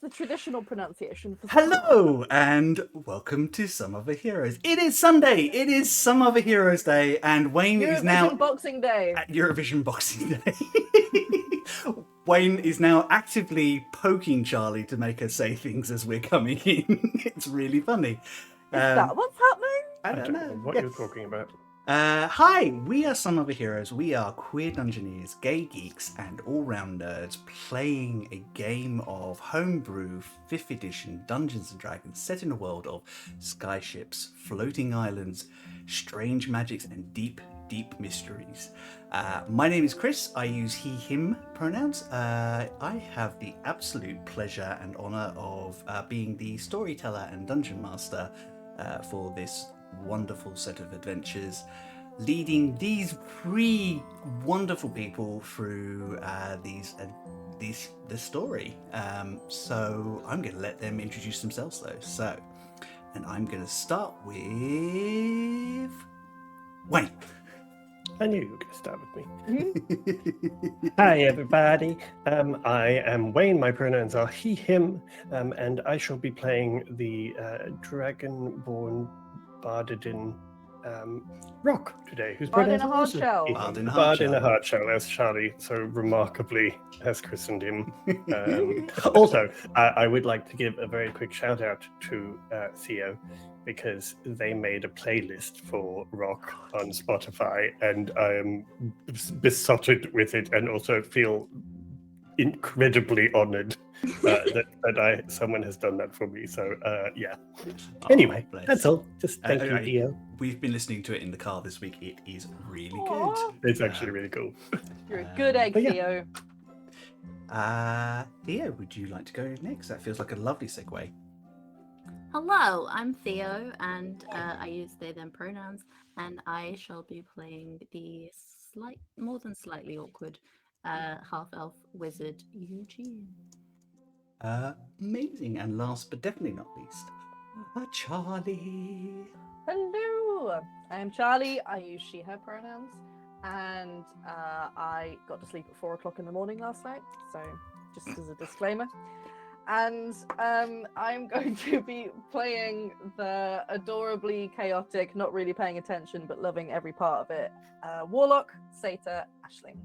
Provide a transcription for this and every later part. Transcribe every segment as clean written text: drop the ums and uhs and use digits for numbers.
That's the traditional pronunciation for Hello and welcome to Some Other Heroes. It is Sunday. It is Some Other Heroes Day, and Wayne is now Eurovision Boxing Day. at Eurovision Boxing Day. Wayne is now actively poking Charlie to make her say things as we're coming in. It's really funny. Is that what's happening? I don't know what you're talking about. Hi, we are Some Other Heroes. We are queer dungeoneers, gay geeks, and all-round nerds playing a game of homebrew 5th edition Dungeons & Dragons set in a world of skyships, floating islands, strange magics, and deep, deep mysteries. My name is Chris. I use he, him pronouns. I have the absolute pleasure and honour of being the storyteller and dungeon master for this wonderful set of adventures, leading these three wonderful people through the story. So I'm going to let them introduce themselves though. And I'm going to start with Wayne. I knew you were going to start with me. Hi, everybody. I am Wayne. My pronouns are he, him, and I shall be playing the Dragonborn Bardadin Rock today. Who's Bard in pronouns a are hard also shell. he, Bard in a him. hard Bard in shell. a hard shell, as Charlie so remarkably has christened him. Also, I would like to give a very quick shout out to Theo, because they made a playlist for rock on Spotify, and I am besotted with it, and also feel incredibly honored that someone has done that for me. So yeah. Anyway, bless. that's all. Just thank you, Theo. We've been listening to it in the car this week. It is really Aw. good. It's actually really cool. You're a good egg, but yeah. Theo. Theo, would you like to go next? That feels like a lovely segue. Hello, I'm Theo, and I use they them pronouns, and I shall be playing the more than slightly awkward half-elf wizard Eugene. Amazing. And last but definitely not least, Charlie. Hello, I am Charlie. I use she, her pronouns, and I got to sleep at 4 o'clock in the morning last night, so just as a disclaimer. And I'm going to be playing the adorably chaotic, not really paying attention, but loving every part of it, Warlock, Satyr, Aisling.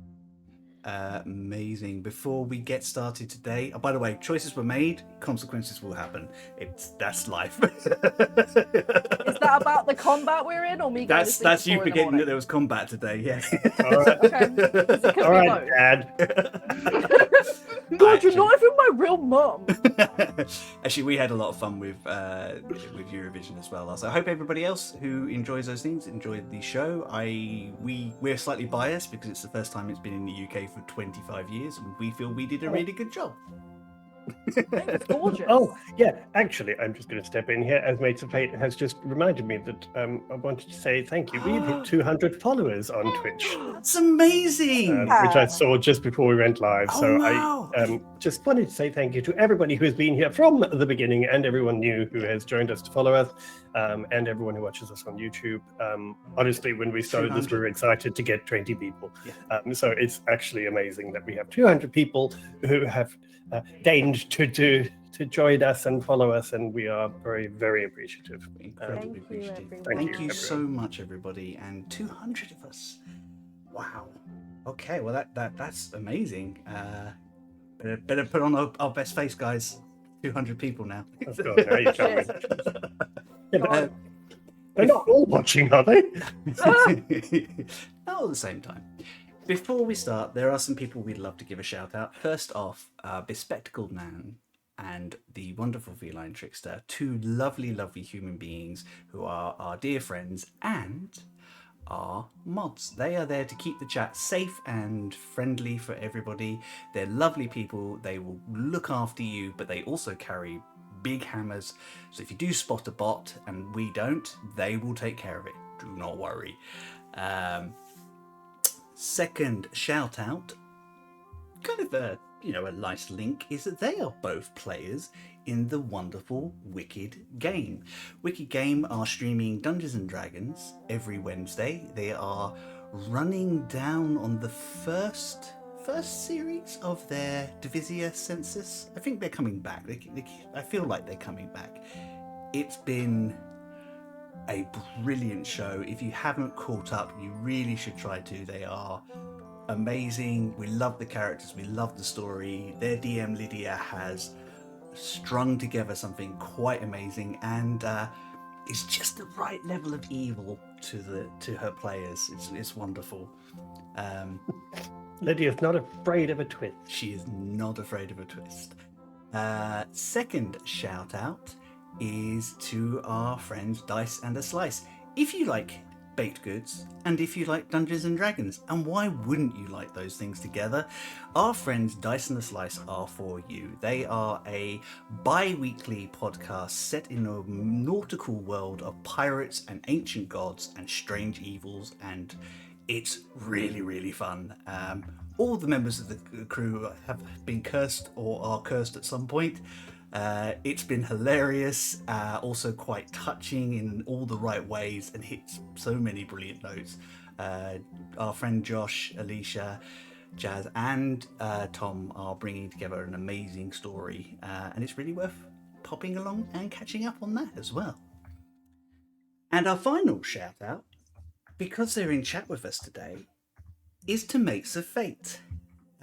Amazing. Before we get started today, by the way, choices were made, consequences will happen. That's life. Is that about the combat we're in, or me going to sleep That's at you 4 in the forgetting morning? that there was combat today. Yeah. Okay. All right, Dad. God, you're not even my real mum. Actually, we had a lot of fun with Eurovision as well. So I hope everybody else who enjoys those things enjoyed the show. We're slightly biased because it's the first time it's been in the UK for 25 years, and we feel we did a really good job. It's gorgeous. Oh, yeah. Actually, I'm just going to step in here, as Mates of Fate has just reminded me that I wanted to say thank you. We've hit 200 followers on Twitch, That's amazing. which I saw just before we went live. Oh, So wow. I just wanted to say thank you to everybody who has been here from the beginning, and everyone new who has joined us to follow us, and everyone who watches us on YouTube. Honestly, when we started this, we were excited to get 20 people. Yeah. So it's actually amazing that we have 200 people who have deigned to join us and follow us, and we are very, very appreciative. Incredibly Thank you, appreciative. everyone. Thank you so much, everybody, and 200 of us. Wow. Okay, well that's amazing. Better put on our best face, guys. 200 people now. Oh, God, now you tell me. Yeah, God. they're not all watching, are they? Not at the same time. Before we start, there are some people we'd love to give a shout out. First off, Bespectacled Man and the wonderful feline trickster, two lovely, lovely human beings who are our dear friends and are mods. They are there to keep the chat safe and friendly for everybody. They're lovely people. They will look after you, but they also carry big hammers. So if you do spot a bot and we don't, they will take care of it. Do not worry. Second shout out, kind of a nice link, is that they are both players in the wonderful Wicked Game. Wicked Game are streaming Dungeons and Dragons every Wednesday. They are running down on the first first series of their Divisia census. I think they're coming back. I feel like they're coming back. It's been a brilliant show. If you haven't caught up, you really should try to. They are amazing. We love the characters. We love the story. Their DM Lydia has strung together something quite amazing, and it's just the right level of evil to her players. It's wonderful. Lydia's not afraid of a twist. She is not afraid of a twist. Second shout out is to our friends Dice and a Slice. If you like baked goods, and if you like Dungeons and Dragons, and why wouldn't you like those things together? Our friends Dice and a Slice are for you. They are a bi-weekly podcast set in a nautical world of pirates and ancient gods and strange evils, and it's really, really fun. All the members of the crew have been cursed or are cursed at some point. It's been hilarious, also quite touching in all the right ways, and hits so many brilliant notes. Our friend Josh, Alicia, Jazz, and Tom are bringing together an amazing story, and it's really worth popping along and catching up on that as well. And our final shout out, because they're in chat with us today, is to Mates of Fate.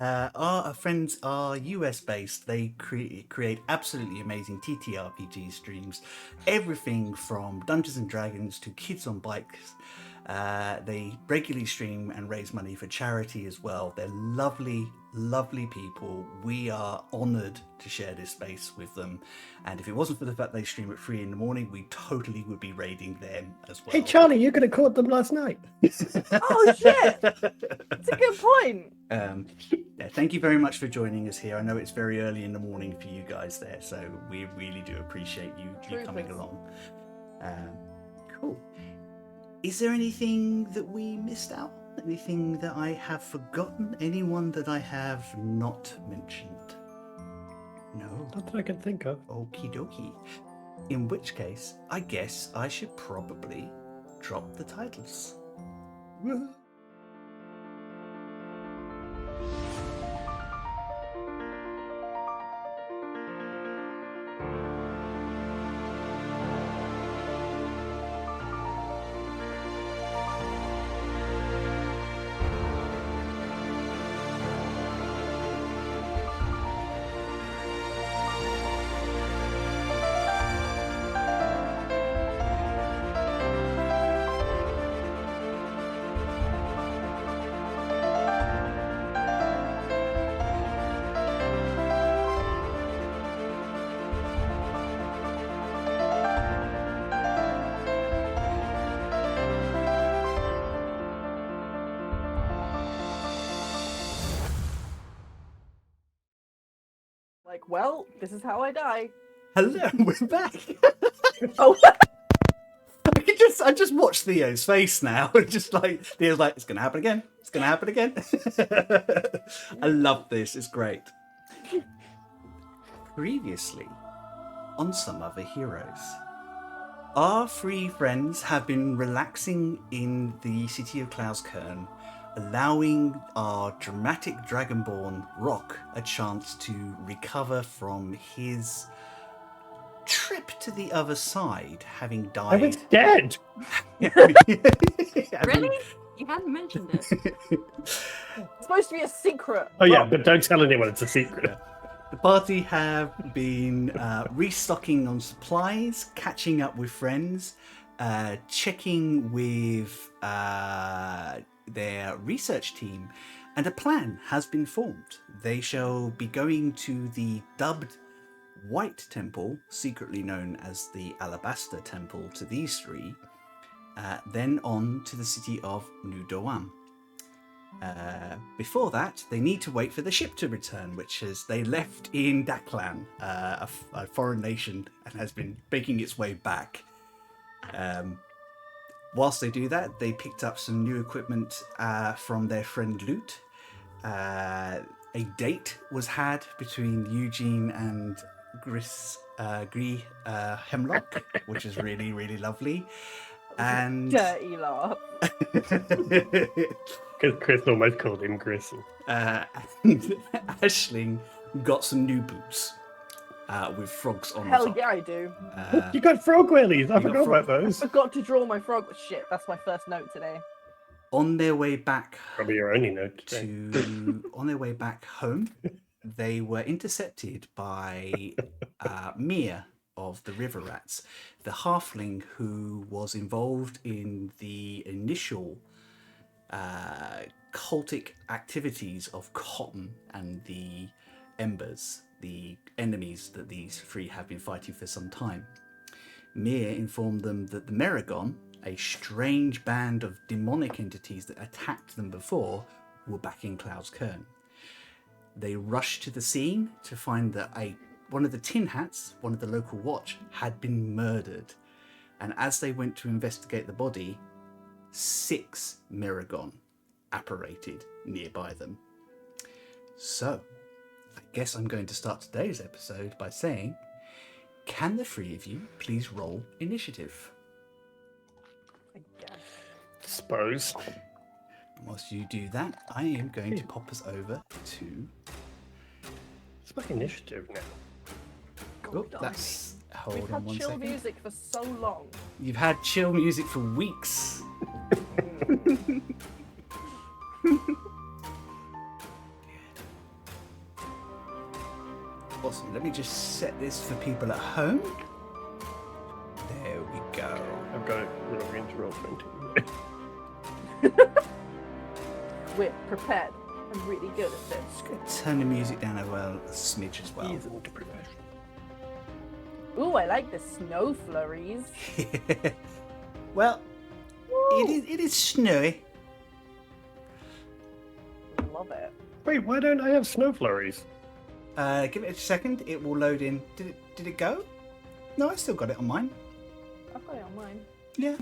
Our friends are US based. They create absolutely amazing TTRPG streams, everything from Dungeons and Dragons to Kids on Bikes. They regularly stream and raise money for charity as well. They're lovely, lovely people. We are honoured to share this space with them. And if it wasn't for the fact they stream at 3 a.m, we totally would be raiding them as well. Hey, Charlie, you could have caught them last night. Oh shit! That's a good point. Yeah, thank you very much for joining us here. I know it's very early in the morning for you guys there, so we really do appreciate you coming along. Cool. Is there anything that we missed out? Anything that I have forgotten? Anyone that I have not mentioned? No. Not that I can think of. Okie dokie. In which case, I guess I should probably drop the titles. Like, well, this is how I die. Hello, we're back. Oh, I just watched Theo's face now. Just like Theo's like, it's gonna happen again. It's gonna happen again. I love this. It's great. Previously, on Some Other Heroes, our three friends have been relaxing in the city of Klauskern, allowing our dramatic dragonborn Rock a chance to recover from his trip to the other side, having died. I was dead. Really? You hadn't mentioned it. it's supposed to be a secret. Oh yeah, but don't tell anyone it's a secret. The party have been restocking on supplies, catching up with friends, checking with their research team, and a plan has been formed. They shall be going to the dubbed White Temple, secretly known as the Alabaster Temple to these three, then on to the city of New Doam. Before that, they need to wait for the ship to return, which is they left in Daklan, a foreign nation, and has been making its way back. Whilst they do that, they picked up some new equipment from their friend Loot. A date was had between Eugene and Gris Hemlock, which is really, really lovely. And Dirty laugh. Because Chris almost called him Gristle. and Aisling got some new boots with frogs on Hell the top. yeah, I do. You got frog wellies. I You got forgot frog- about those. Forgot to draw my frog. Shit, that's my first note today. On their way back Probably your only note today. on their way back home, they were intercepted by Mia of the River Rats, the halfling who was involved in the initial cultic activities of Cotton and the Embers, the enemies that these three have been fighting for some time. Mia informed them that the Merregon, a strange band of demonic entities that attacked them before, were back in Cloud's Cairn. They rushed to the scene to find that one of the Tin Hats, one of the local watch, had been murdered. And as they went to investigate the body, 6 Merregon apparated nearby them. So, I guess I'm going to start today's episode by saying, can the three of you please roll initiative? I guess. Suppose. Whilst you do that, I am going to pop us over to... It's my initiative now. Oh, God, that's... We've Hold on had one chill second. music for so long. You've had chill music for weeks. Awesome. Let me just set this for people at home. There we go. I've got it log into roll 20. We're prepared. I'm really good at this. Just going to turn the music down a smidge as well. He's a professional. Ooh, I like the snow flurries. Well, Woo! it is snowy. Love it. Wait, why don't I have snow flurries? Give it a second. It will load in. Did it go? No, I still got it on mine. I've got it on mine. Yeah.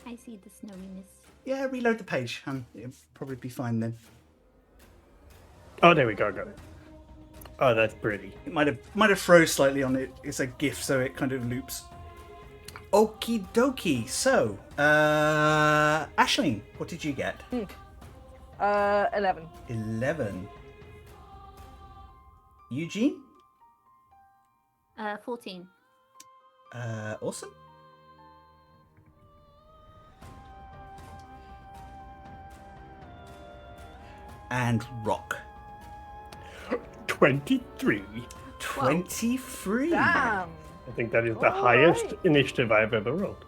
I see the snowiness. Yeah, reload the page, and it'll probably be fine then. Oh, there we go. I got it. Oh, that's pretty. It might have froze slightly on it. It's a GIF, so it kind of loops. Okie dokie. So, Aisling, what did you get? 11. 11. Eugene? 14. Awesome. And Rock. 23. 23. Damn. I think that is the All highest right. initiative I've ever rolled.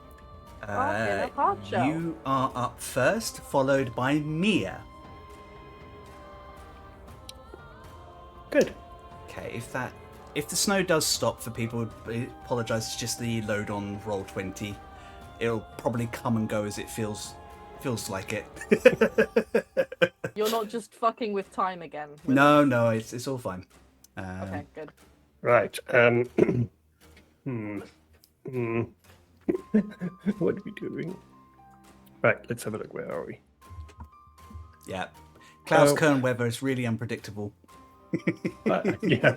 Fucking hard shell. You are up first, followed by Mia. Good. Okay, if the snow does stop for people, I apologise. It's just the load on roll 20. It'll probably come and go as it feels like it. You're not just fucking with time again. No, it's all fine. Okay, good. Right. What are we doing? Right, let's have a look. Where are we? Yeah, Cloud's Oh. Cairn weather is really unpredictable. Yeah.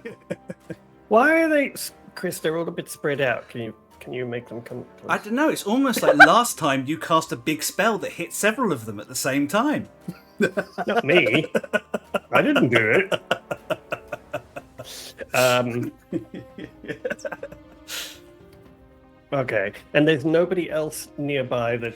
Why are they, Chris? They're all a bit spread out. Can you make them come? I don't know. It's almost like last time you cast a big spell that hit several of them at the same time. Not me. I didn't do it. Okay, and there's nobody else nearby that,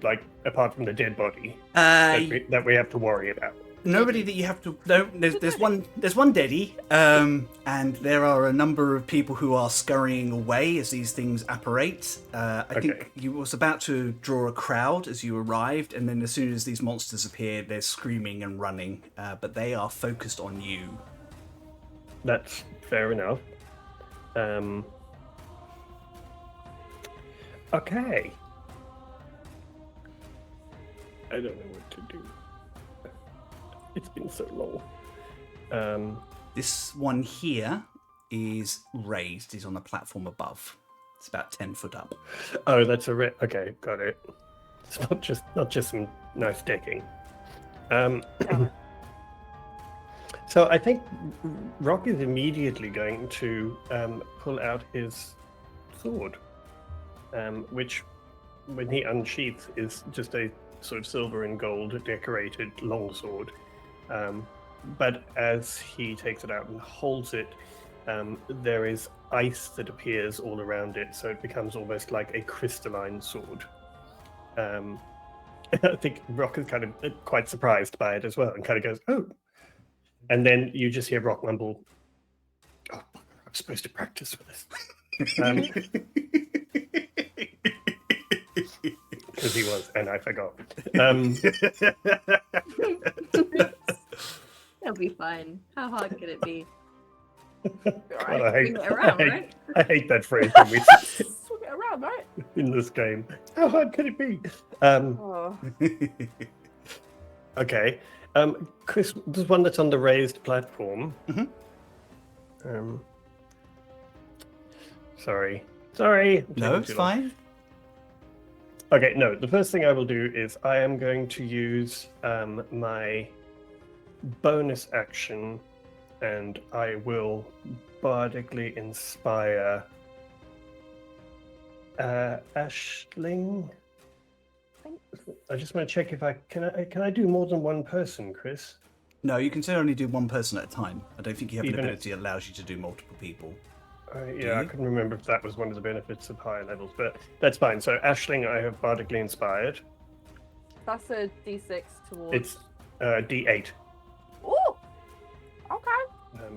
like, apart from the dead body, that we have to worry about. Nobody that you have to. No, there's one deadie, and there are a number of people who are scurrying away as these things apparate. I think you was about to draw a crowd as you arrived, and then as soon as these monsters appeared, they're screaming and running. But they are focused on you. That's fair enough. Okay. I don't know what to do. It's been so long. This one here is raised. Is on a platform above. It's about 10 foot up. Oh, that's a okay, got it. It's not just some nice decking. So I think Rock is immediately going to pull out his sword, which when he unsheaths, is just a sort of silver and gold decorated longsword. But as he takes it out and holds it, there is ice that appears all around it, so it becomes almost like a crystalline sword. I think Rock is kind of quite surprised by it as well, and kind of goes, "Oh!" And then you just hear Rock mumble, "Oh, I'm supposed to practice for this," because he was, and I forgot. It'll be fine. How hard could it be? God, I Swing it around, right? I hate that phrase when we Swing it around, right? in this game. How hard could it be? Oh. Okay. Chris, there's one that's on the raised platform. Mhm. Sorry. No, it's fine. Okay, no. The first thing I will do is I am going to use my bonus action, and I will bardically inspire Ashling. I just want to check if I can I do more than one person, Chris? No, you can only do one person at a time. I don't think you have an Even ability that allows you to do multiple people. Yeah, I couldn't remember if that was one of the benefits of higher levels, but that's fine. So Ashling, I have bardically inspired. That's a D6 towards. It's D8. Ooh! Okay.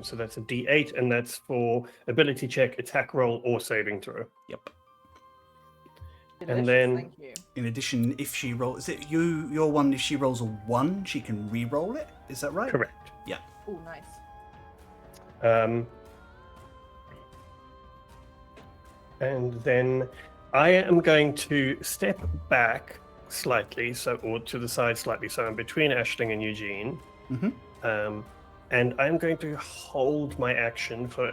So that's a D8, and that's for ability check, attack roll, or saving throw. Yep. And then- Thank you. In addition, if she rolls, is it your one? If she rolls a 1, she can re-roll it. Is that right? Correct. Yeah. Ooh, nice. And then I am going to step back slightly, or to the side slightly, so I'm between Ashling and Eugene. Mm-hmm. And I'm going to hold my action for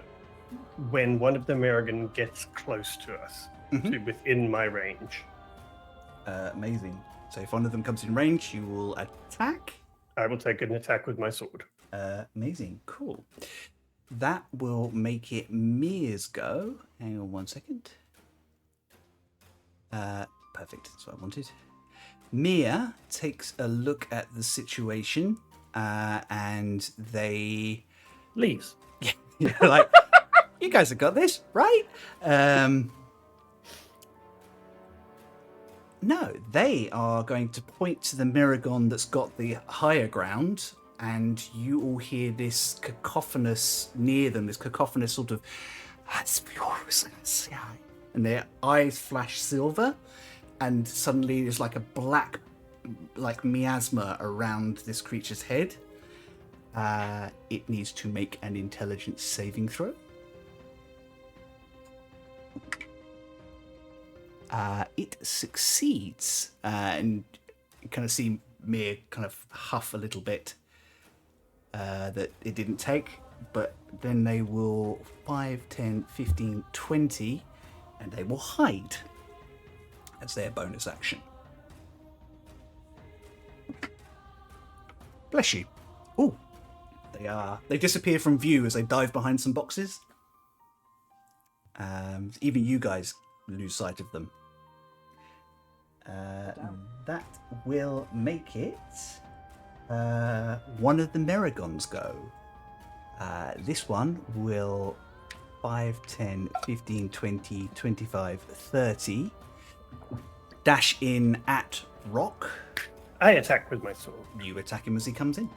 when one of the Merregon gets close to us, to within my range. Amazing. So if one of them comes in range, you will attack. I will take an attack with my sword. Amazing. Cool. That will make it Mia's go. Hang on 1 second. Perfect. That's what I wanted. Mia takes a look at the situation, and they Leaves. Yeah, like, you guys have got this, right? No, they are going to point to the Merregon that's got the higher ground, and you all hear this cacophonous near them, this cacophonous sort of, and their eyes flash silver, and suddenly there's like a black, like miasma around this creature's head. It needs to make an intelligence saving throw. It succeeds, and you kind of see Mir kind of huff a little bit that it didn't take, but then they will 5, 10, 15, 20, and they will hide as their bonus action. Bless you. Oh, they disappear from view as they dive behind some boxes. Even you guys lose sight of them. That will make it one of the Merregons go. This one will 5, 10, 15, 20, 25, 30. Dash in at Rock. I attack with my sword. You attack him as he comes in.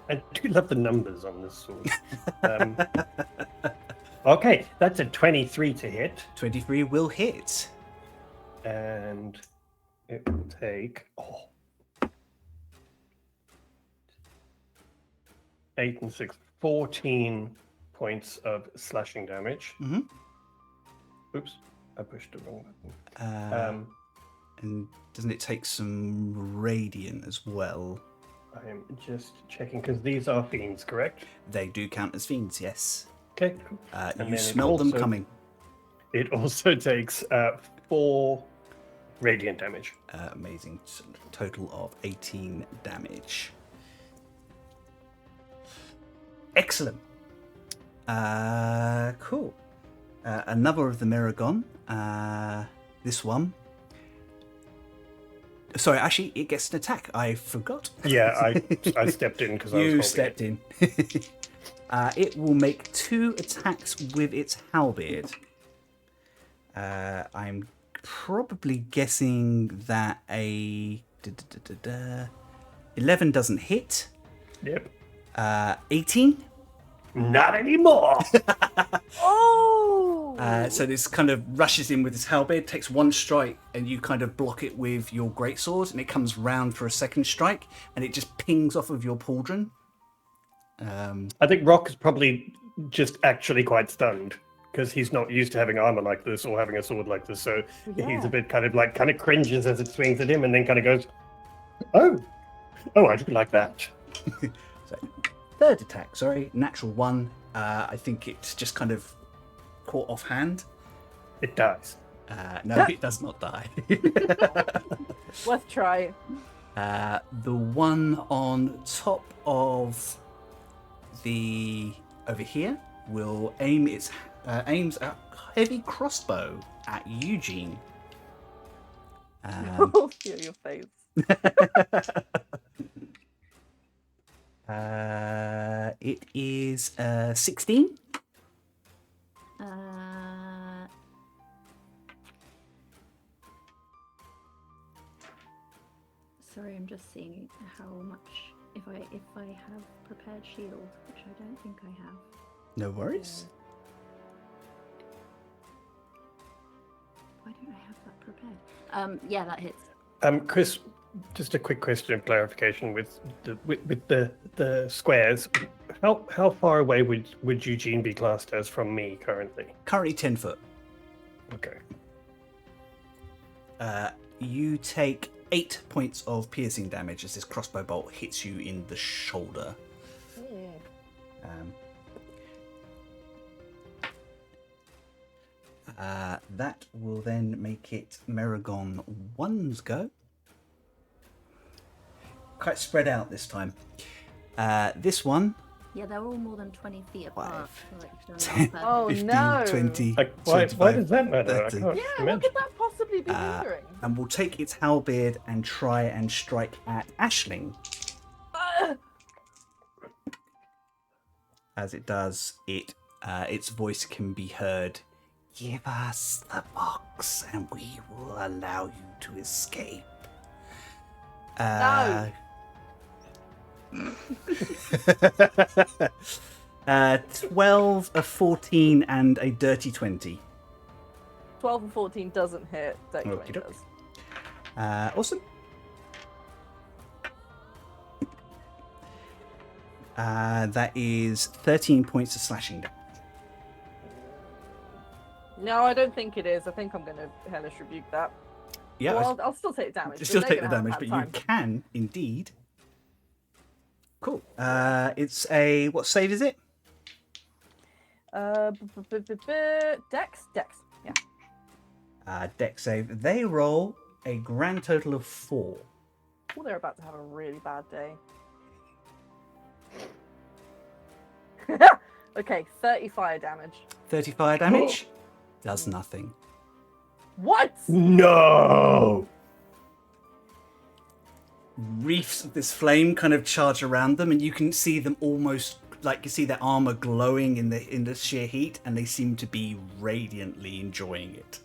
I do love the numbers on this sword. Okay, that's a 23 to hit. 23 will hit. And it will take 8 and 6, 14 points of slashing damage. Mm-hmm. Oops, I pushed the wrong button. And doesn't it take some radiant as well? I am just checking because these are fiends, correct? They do count as fiends, yes. Okay, cool. You smelled them coming. It also takes 4 radiant damage. Amazing. Total of 18 damage. Excellent. Cool. Another of the Merregon. This one. Sorry, actually, it gets an attack. I forgot. Yeah, I stepped in because I was You holding stepped it. in. It will make 2 attacks with its halberd. I'm probably guessing that a 11 doesn't hit. Yep. 18. Not anymore. Oh! So this kind of rushes in with his halberd, takes 1 strike, and you kind of block it with your greatsword, and it comes round for a second strike, and it just pings off of your pauldron. I think Rock is probably just actually quite stunned because he's not used to having armor like this or having a sword like this. So he's a bit kind of cringes as it swings at him, and then kind of goes, "Oh, I do like that." So, third attack, sorry, natural 1. I think it's just kind of caught offhand. It dies. No, it does not die. Worth try. The one on top of the over here will aims a heavy crossbow at Eugene. Feel your face. It is 16. Sorry, I'm just seeing how much if I have prepared shield, which I don't think I have. No worries. Why don't I have that prepared? Yeah, that hits. Chris, just a quick question of clarification with the squares. How far away would Eugene be classed as from me currently? Currently 10 foot. Okay. You take 8 points of piercing damage as this crossbow bolt hits you in the shoulder. That will then make it Merregon 1's go. Quite spread out this time. This one. Yeah, they're all more than 20 feet apart. 10, Oh, 15, no. 20, Like, why 25, does that matter? 30. I can't Yeah, what imagine. could that possibly be hindering? And will take its halberd and try and strike at Aisling. As it does, its voice can be heard. Give us the box and we will allow you to escape. No. 12, a 14, and a dirty 20. 12 and 14 doesn't hit. 20 Okey-doke. does. Awesome. That is 13 points of slashing damage. No, I don't think it is. I think I'm going to hellish rebuke that. Yeah, Well, I'll still take damage. you still they're take the gonna have damage, a but bad you time. can indeed. Cool. It's a what save is it? Dex? Dex. Yeah. Dex save. They roll a grand total of 4. Oh, they're about to have a really bad day. Okay, 30 fire damage. 30 fire damage. Does nothing. What? No! Reefs of this flame kind of charge around them, and you can see them almost like you see their armor glowing in the sheer heat, and they seem to be radiantly enjoying it.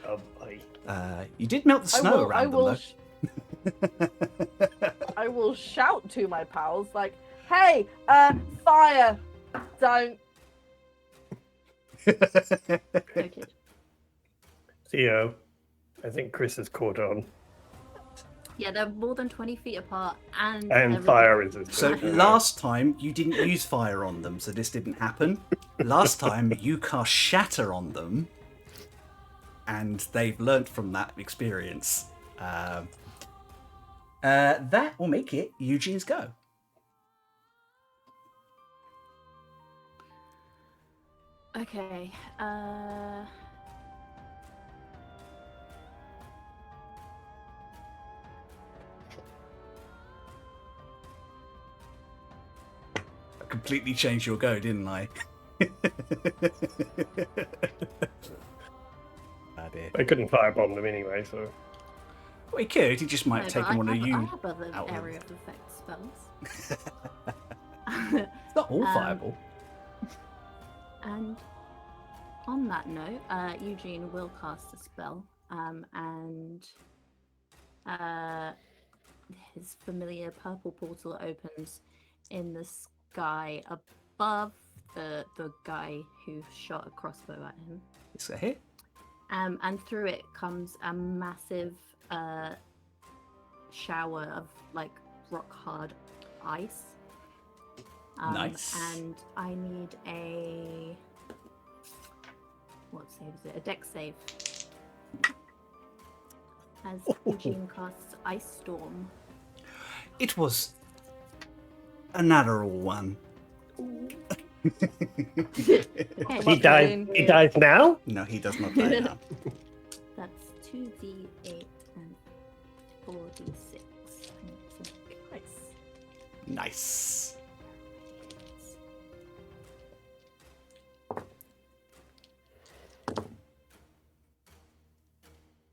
Oh boy. You did melt the snow around them, though. I will shout to my pals like, "Hey, fire! Don't." Noted. Theo, I think Chris has caught on. Yeah, they're more than 20 feet apart, and And fire resistance. So last time you didn't use fire on them, so this didn't happen. Last time you cast shatter on them, and they've learnt from that experience. That will make it Eugene's go. Okay. I completely changed your go, didn't I? Dear. I couldn't firebomb them anyway, so. Well, he could. He just might have No, taken one of you. I have other out of area of effect spells. It's not all fireball. And on that note, Eugene will cast a spell, and his familiar purple portal opens in the sky above the guy who shot a crossbow at him. Is that hit? And through it comes a massive shower of like rock hard ice. Nice. And I need a what save is it? A dex save. As Eugene casts Ice Storm. It was a natural one. Okay, He dies. He dies now. No, he does not die now. that's 2d8 and 4d6. Nice. Nice.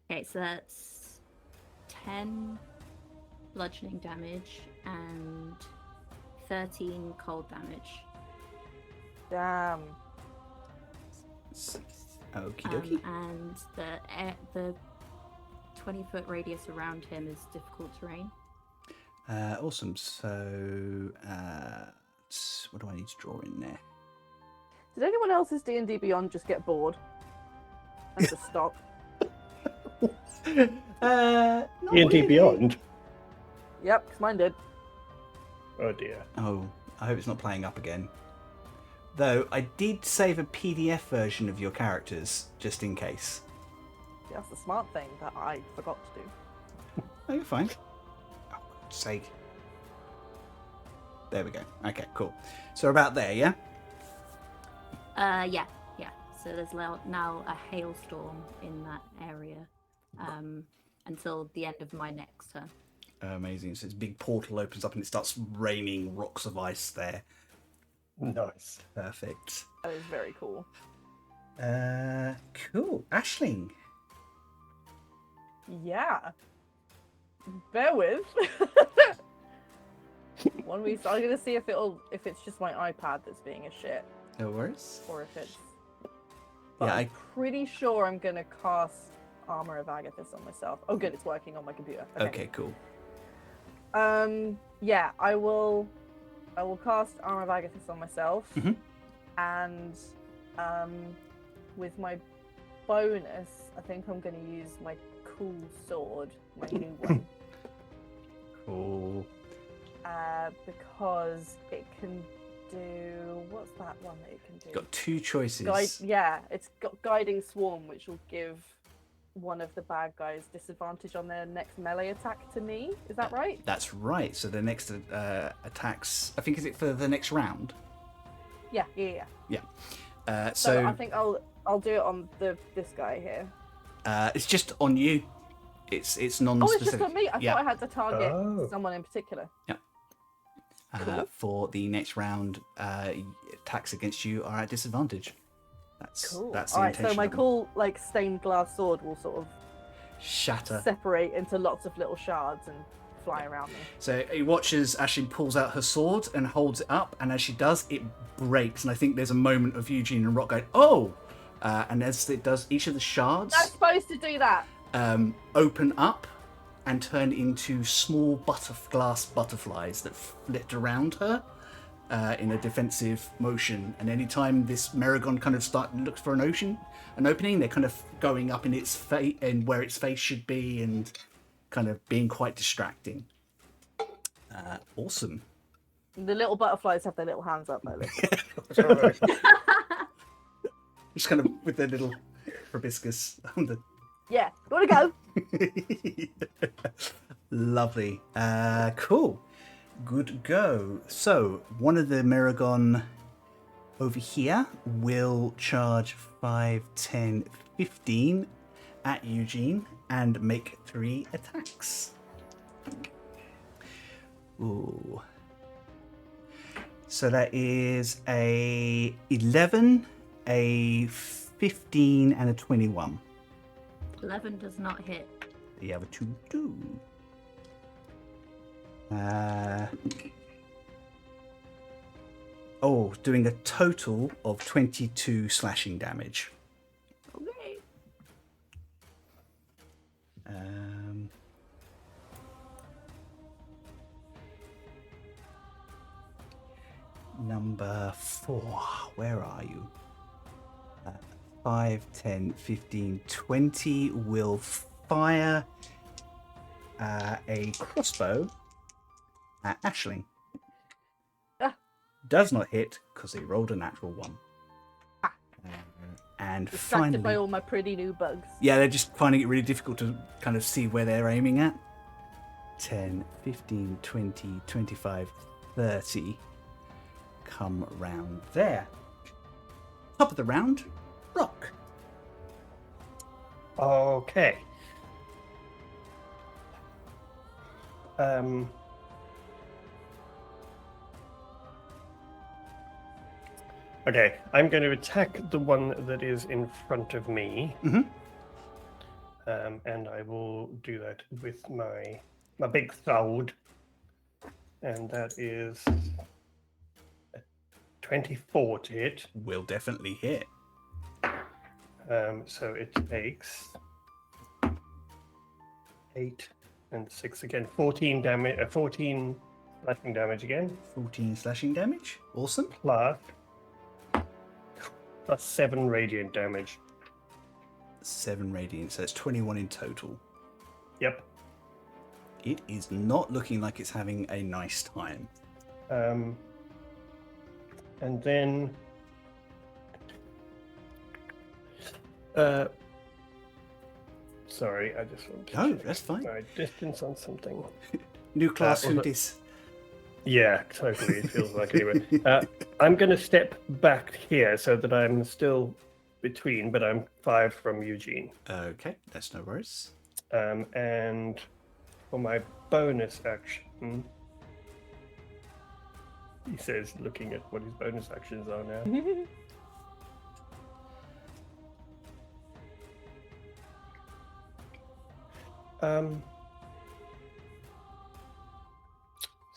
Okay, so that's 10 bludgeoning damage and 13 cold damage. Damn. Okie dokie. And the 20-foot radius around him is difficult terrain. Awesome. So, what do I need to draw in there? Did anyone else's D&D Beyond just get bored and just stop? Not D&D really. Beyond. Yep, because mine did. Oh dear. Oh, I hope it's not playing up again. Though I did save a PDF version of your characters just in case. Yeah, that's the smart thing that I forgot to do. Oh, you're fine. Oh, for God's sake. There we go. Okay, cool. So about there, yeah? Yeah. So there's now a hailstorm in that area until the end of my next turn. Amazing. So this big portal opens up and it starts raining rocks of ice there. Nice. Perfect. That is very cool. Cool. Aisling. Yeah. Bear with. One week, I'm gonna see if it's just my iPad that's being a shit, No worries. or if it's. But Yeah, I'm pretty sure I'm gonna cast Armor of Agathis on myself. Oh, good, it's working on my computer. Okay, cool. Yeah, I will cast Armor of Agathis on myself, Mhm. and with my bonus, I think I'm gonna use my cool sword, my new one. Cool. Because it can do, what's that one that it can do? Got two choices. Yeah, it's got Guiding Swarm, which will give one of the bad guys disadvantage on their next melee attack to me. Is that right? That's right. So the next attacks, I think, is it for the next round? Yeah. Yeah. So I think I'll do it on this guy here. It's just on you. It's Oh, it's non-specific. just on me. I Yeah. thought I had to target Oh. someone in particular. Cool. For the next round, attacks against you are at disadvantage. That's Cool. That's the All right, intention. so my of them. cool stained glass sword will sort of Shatter. separate into lots of little shards and fly around me. So he watches as she pulls out her sword and holds it up, and as she does, it breaks. And I think there's a moment of Eugene and Rock going, "Oh!" And as it does, each of the shards That's supposed to do that. open up and turn into small glass butterflies that flit around her in a defensive motion. And anytime this Merregon kind of looks for an opening, they're kind of going up in its face and where its face should be, and kind of being quite distracting. Awesome. The little butterflies have their little hands up, though. Just kind of with their little proboscis on the. Yeah, you want to go? Lovely. Cool. Good go. So, one of the Merregon over here will charge 5, 10, 15 at Eugene and make 3 attacks. Ooh. So that is a 11 a 15 and a 21. 11 does not hit. The other two do. Doing a total of 22 slashing damage. Okay. Number 4, where are you? 5, 10, 15, 20 will fire a crossbow at Aisling. Does not hit because he rolled a natural 1. And Distracted by finally, all my pretty new bugs. yeah, they're just finding it really difficult to kind of see where they're aiming at. 10, 15, 20, 25, 30 come round there. Top of the round, Rock. Okay. Okay, I'm going to attack the one that is in front of me. Mm-hmm. And I will do that with my big sword. And that is a 24 to hit. Will definitely hit. So it takes 8 and 6 again. 14 damage. 14 slashing damage again. 14 slashing damage. Awesome. Plus 7 radiant damage. 7 radiant, so it's 21 in total. Yep. It is not looking like it's having a nice time. And then sorry, I just want to check That's fine. my distance on something. New class was who it- dis. Yeah, totally. It feels like anyway. I'm going to step back here so that I'm still between, but I'm 5 from Eugene. Okay, that's no worries. And for my bonus action, he says, looking at what his bonus actions are now.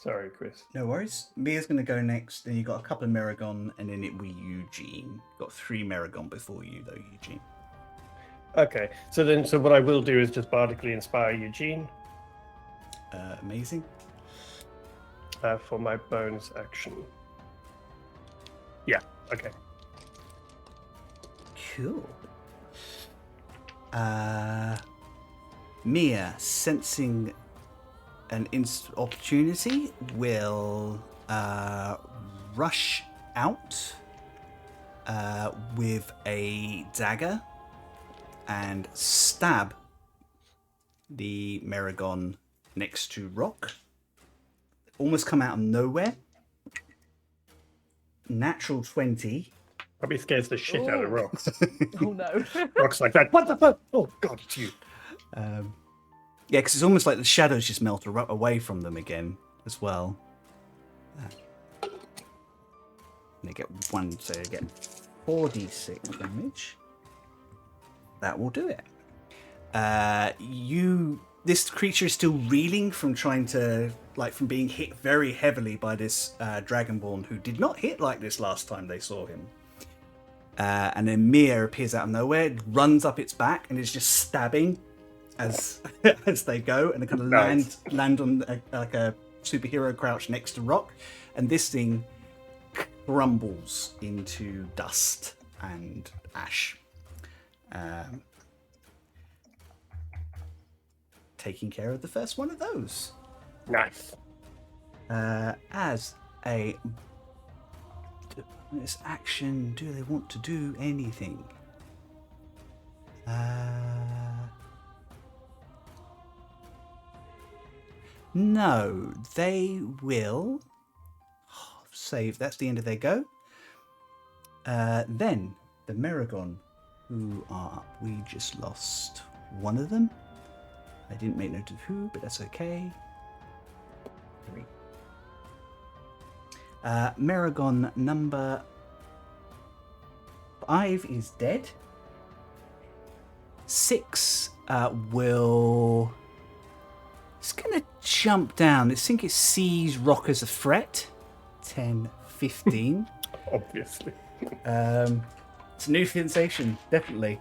Sorry, Chris. No worries. Mia's going to go next, then you got a couple of Merregon, and then it will be Eugene. Got 3 Merregon before you, though, Eugene. Okay, so what I will do is just bardically inspire Eugene Amazing. for my bonus action. Yeah, okay. Cool. Mia, sensing an opportunity, will rush out with a dagger and stab the Merregon next to Rock. Almost come out of nowhere. Natural 20. Probably scares the shit out of Ooh. Rocks. Oh no. Rocks like that. What the fuck? Oh god, it's you. Yeah, because it's almost like the shadows just melt away from them again as well. And they get 1, so they get 4d6 damage. That will do it. This creature is still reeling from from being hit very heavily by this Dragonborn who did not hit like this last time they saw him. And then Mia appears out of nowhere, runs up its back, and is just stabbing as as they go, and they kind of land on like a superhero crouch next to Rock, and this thing crumbles into dust and ash. Taking care of the first one of those. Nice. As a this action, do they want to do anything? No, they will save. That's the end of their go. Then the Merregon, who are up. We just lost one of them. I didn't make note of who, but that's okay. 3. Merregon number 5 is dead. 6 will... It's going to jump down. I think it sees Rock as a threat. 10, 15. Obviously. It's a new sensation, definitely.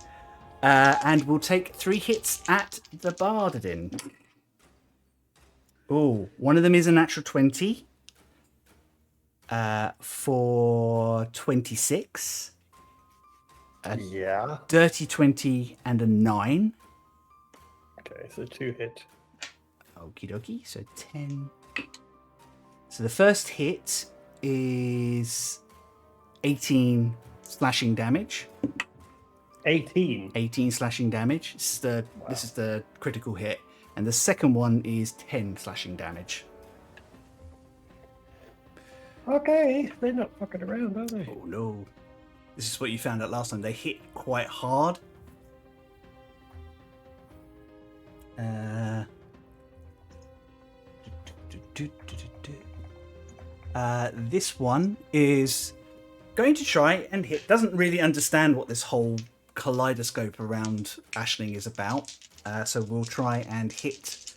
And we'll take 3 hits at the Bardadin. Oh, one of them is a natural 20 for 26. Yeah. Dirty 20 and a 9. Okay, so 2 hit. Okie dokie, so 10. So the first hit is 18 slashing damage. 18. 18 slashing damage. This is the critical hit. And the second one is 10 slashing damage. Okay, they're not fucking around, are they? Oh no. This is what you found out last time. They hit quite hard. This one is going to try and hit. Doesn't really understand what this whole kaleidoscope around Aisling is about. So we'll try and hit.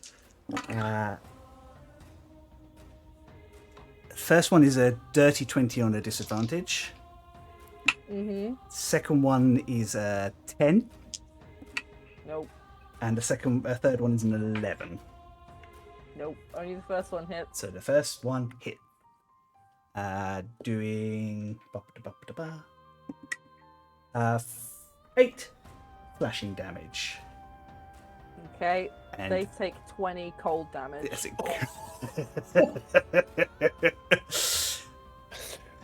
First one is a dirty 20 on a disadvantage. Mm-hmm. Second one is a 10. Nope. And the third one is an 11. Nope. Only the first one hit. So the first one hit. Doing 8 slashing damage. Okay. And They take 20 cold damage. yes,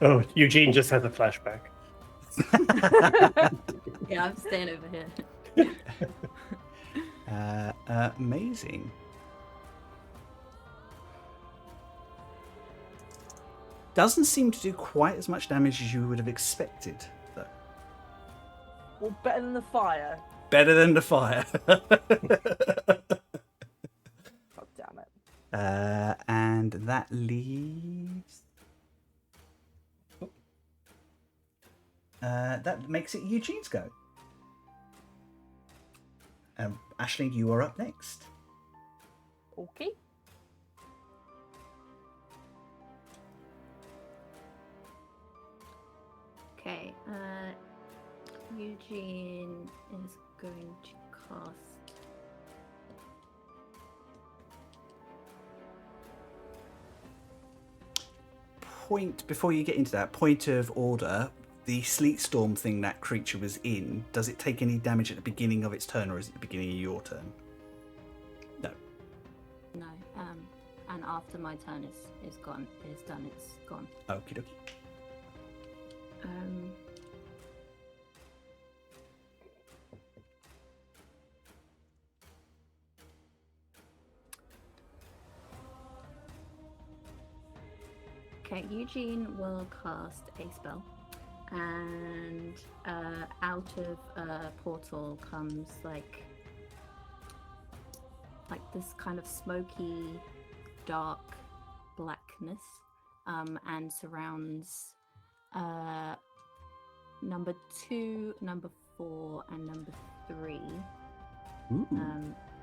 Oh, Eugene just has a flashback. Yeah, I'm staying over here. amazing. Doesn't seem to do quite as much damage as you would have expected, though. Well, better than the fire. Better than the fire. God damn it. And that leaves. That makes it Eugene's go. Aisling, you are up next. Okay. Okay, Eugene is going to cast. Before you get into that, point of order. The sleet storm thing that creature was in, does it take any damage at the beginning of its turn, or is it the beginning of your turn? No. No, and after my turn is done, it's gone. Okie dokie. Okay, Eugene will cast a spell, and out of a portal comes like this kind of smoky, dark blackness, and surrounds number 2, number 4, and number 3. Ooh.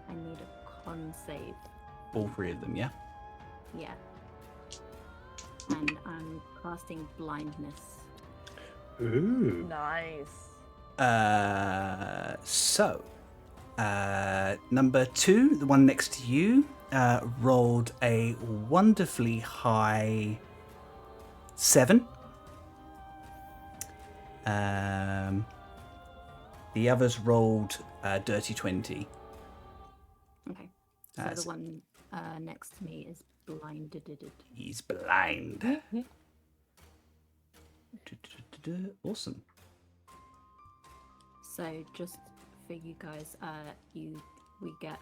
I need a con save. All 3 of them, yeah? Yeah. And I'm casting blindness. Ooh. Nice. Number 2, the one next to you, rolled a wonderfully high 7. The others rolled dirty 20. Okay. So the one next to me is blinded. He's blind. Awesome. So just for you guys, we get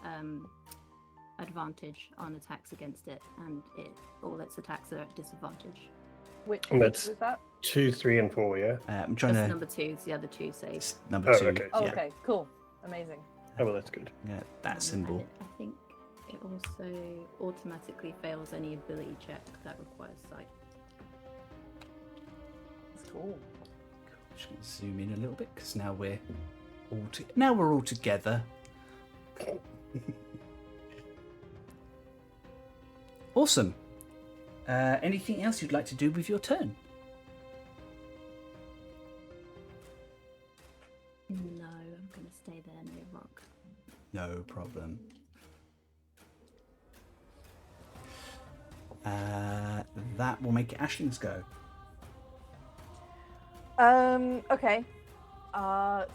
advantage on attacks against it, and all its attacks are at disadvantage. Which And was that's that? 2, 3, and 4, yeah? I'm trying That's to. number 2, the other 2 saves. Number Oh, 2. okay. Oh, Yeah. okay, cool. Amazing. Oh, well, that's good. Yeah, that And symbol. I think it also automatically fails any ability check that requires sight. That's cool. Just going to zoom in a little bit because now we're all together. Awesome. Anything else you'd like to do with your turn? No, I'm going to stay there near Rock. No problem. That will make Ashling's go. Okay.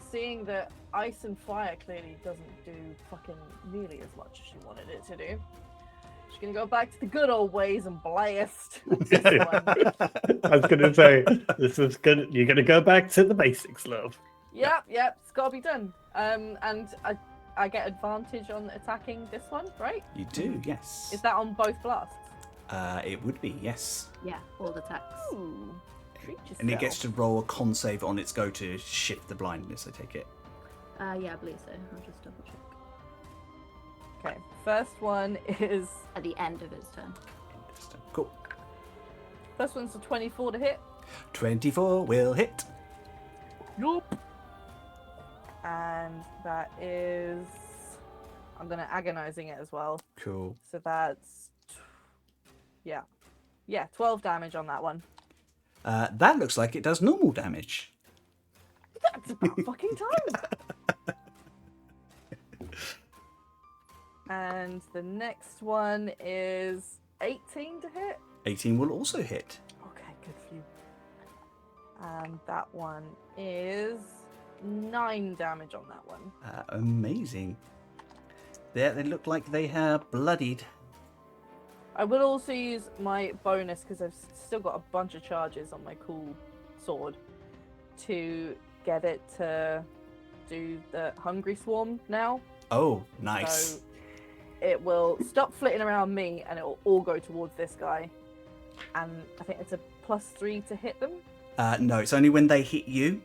Seeing that ice and fire clearly doesn't do fucking nearly as much as she wanted it to do, she's gonna go back to the good old ways and blast. This one. I was going to say, this is good. You're going to go back to the basics, love. Yep, it's gotta be done. And I get advantage on attacking this one, right? You do, yes. Is that on both blasts? It would be, yes. Yeah, all attacks. Ooh, treat yourself. And it gets to roll a con save on its go to shift the blindness, I take it. Yeah, I believe so. I'll just double check. Okay, first one is... At the end of its turn. Interesting. Cool. First one's a 24 to hit. 24 will hit. Yup. And that is... I'm going to agonizing it as well. Cool. So that's... Yeah, 12 damage on that one. That looks like it does normal damage. That's about fucking time. And the next one is 18 to hit. 18 will also hit. Okay, good for you. And that one is 9 damage on that one. Amazing. They look like they are bloodied. I will also use my bonus, because I've still got a bunch of charges on my cool sword, to get it to do the Hungry Swarm now. Oh, nice. So it will stop flitting around me and it will all go towards this guy. And I think it's a +3 to hit them. No, it's only when they hit you.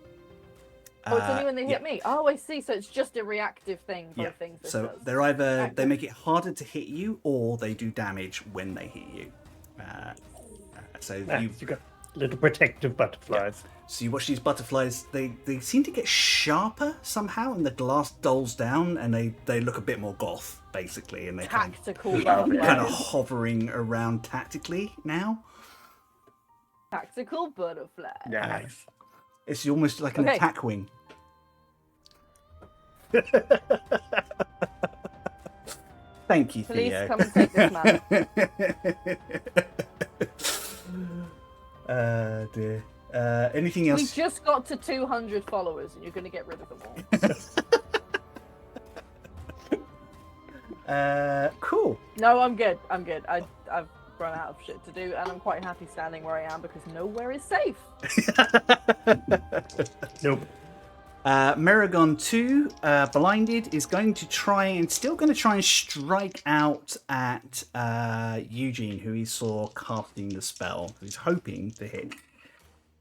Oh, it's only when they hit yeah. me. Oh, I see. So it's just a reactive thing. Both Yeah. things. This So does. they're either Okay. they make it harder to hit you, or they do damage when they hit you. So You've got little protective butterflies. So you watch these butterflies. They seem to get sharper somehow, and the glass dulls down, and they look a bit more goth, basically, and they Tactical kind butterflies. of hovering around tactically now. Tactical butterfly. Nice. It's almost like an Okay. attack wing. Thank you, Please Theo. come and take this man. Dear. Anything We else? just got to 200 followers, and you're going to get rid of them all. Cool. No, I'm good. I've run out of shit to do, and I'm quite happy standing where I am because nowhere is safe. Nope. Merregon 2, blinded, is going to try and strike out at Eugene, who he saw casting the spell. He's hoping to hit.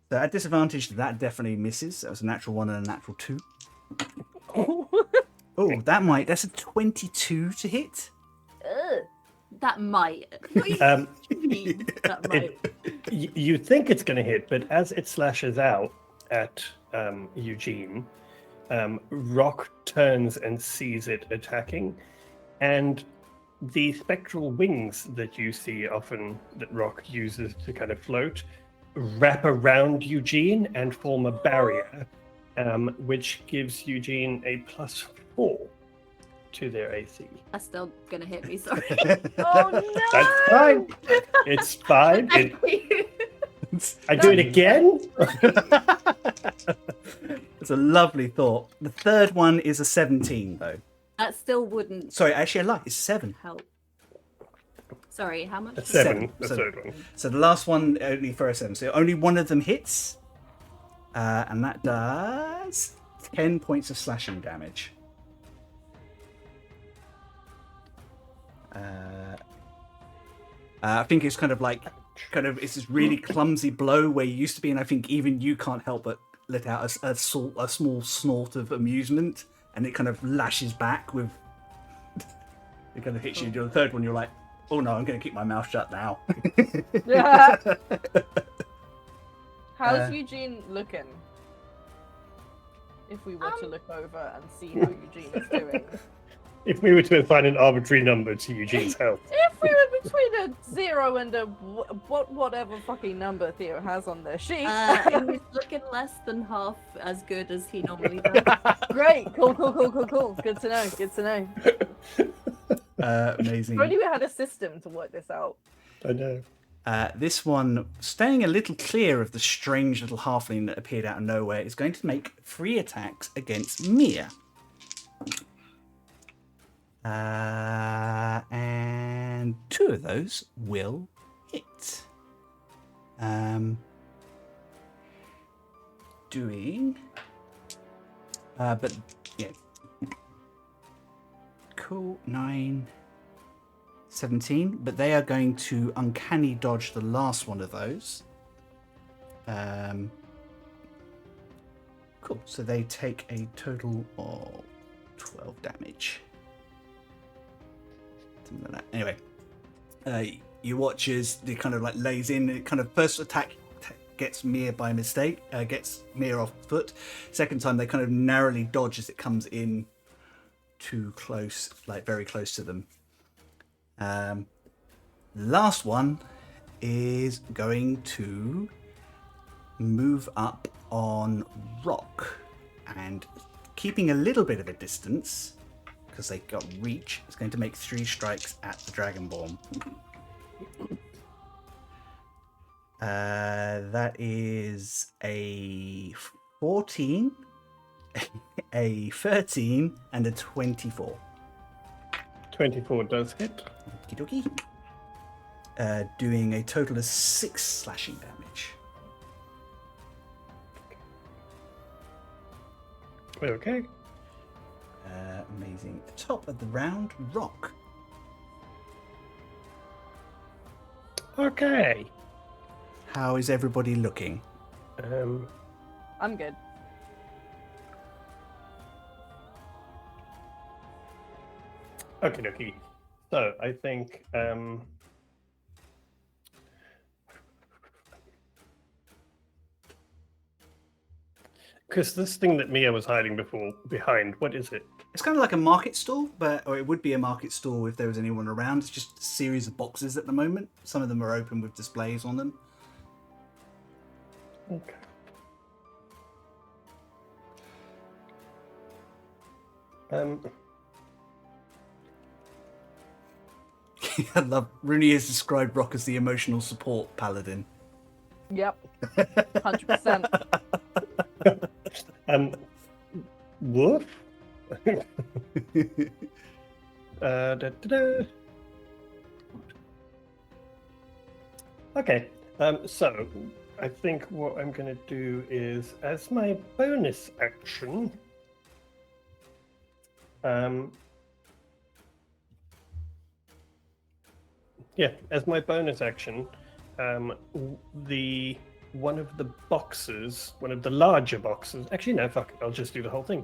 So at disadvantage, that definitely misses. That was a natural 1 and a natural 2. Oh, that's a 22 to hit. That might. Um, That might. You think it's going to hit, but as it slashes out at Eugene, Rock turns and sees it attacking, and the spectral wings that you see often that Rock uses to kind of float wrap around Eugene and form a barrier, which gives Eugene a +4 to their AC. That's still gonna hit me. Sorry. Oh no! That's fine. It's fine. I do it again. It's a lovely thought. The third one is a 17, though. That still wouldn't Sorry, actually, I lied. It's 7. help. Sorry, how much? A 7. The So- third one. So the last one only for a 7. So only one of them hits, and that does 10 points of slashing damage. I think it's kind of it's this really clumsy blow where you used to be, and I think even you can't help but let out a small snort of amusement, and it kind of lashes back with. It kind of hits you. The third one, you're like, oh no, I'm going to keep my mouth shut now. How's Eugene looking? if we were to look over and see how Eugene is doing? If we were to assign an arbitrary number to Eugene's health. If we were between a 0 and a whatever fucking number Theo has on their sheet. He's looking less than half as good as he normally does. Great, cool. Good to know. Amazing. If only we had a system to work this out. I know. This one, staying a little clear of the strange little halfling that appeared out of nowhere, is going to make 3 attacks against Mia. And 2 of those will hit. But yeah. Cool, 9, 17. But they are going to uncanny dodge the last one of those. Cool, so they take a total of 12 damage. Something like that. Anyway, you watch as it kind of like lays in. It kind of first attack gets Mia by mistake, gets Mia off foot. Second time they kind of narrowly dodge as it comes in too close, like very close to them. Last one is going to move up on Rock and keeping a little bit of a distance. Because they got reach, it's going to make 3 strikes at the Dragonborn. That is a 14, a 13, and a 24. 24 does hit. Okie dokie. Doing a total of 6 slashing damage. Okay. Amazing. Top of the round, Rock. Okay. How is everybody looking? I'm good. Okay. So I think Chris, this thing that Mia was hiding behind, what is it? It's kind of like a market stall, or it would be a market stall if there was anyone around. It's just a series of boxes at the moment. Some of them are open with displays on them. Okay. I love Rooney has described Rock as the emotional support paladin. Yep. 100%. Woof. Da-da-da. Okay, so I think what I'm going to do is, as my bonus action, as my bonus action, one of the boxes, one of the larger boxes. Actually, no, fuck it. I'll just do the whole thing.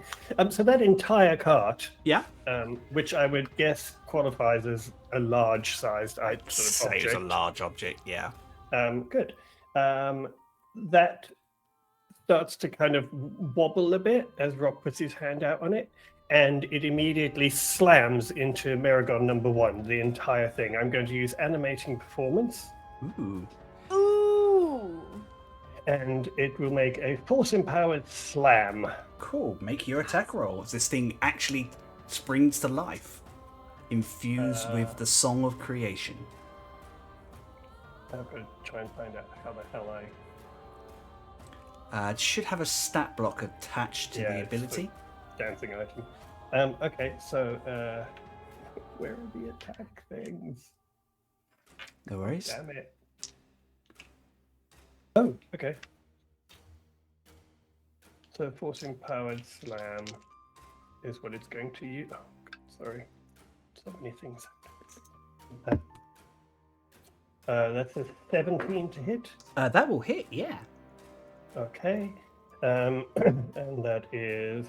So that entire cart, Yeah. Which I would guess qualifies as a large-sized sort of Say object. it's a large object, yeah. Good. That starts to kind of wobble a bit as Rock puts his hand out on it, and it immediately slams into Merregon number 1, the entire thing. I'm going to use animating performance. Ooh. Ooh. And it will make a force-empowered slam. Cool. Make your attack roll. This thing actually springs to life, infused with the song of creation. I'm going to try and find out how the hell It should have a stat block attached to the ability. dancing item. Okay, so where are the attack things? No worries. Damn it. Oh, okay. So forcing powered slam is what it's going to use. Oh, God, sorry. So many things. That's a 17 to hit. That will hit, yeah. Okay. And that is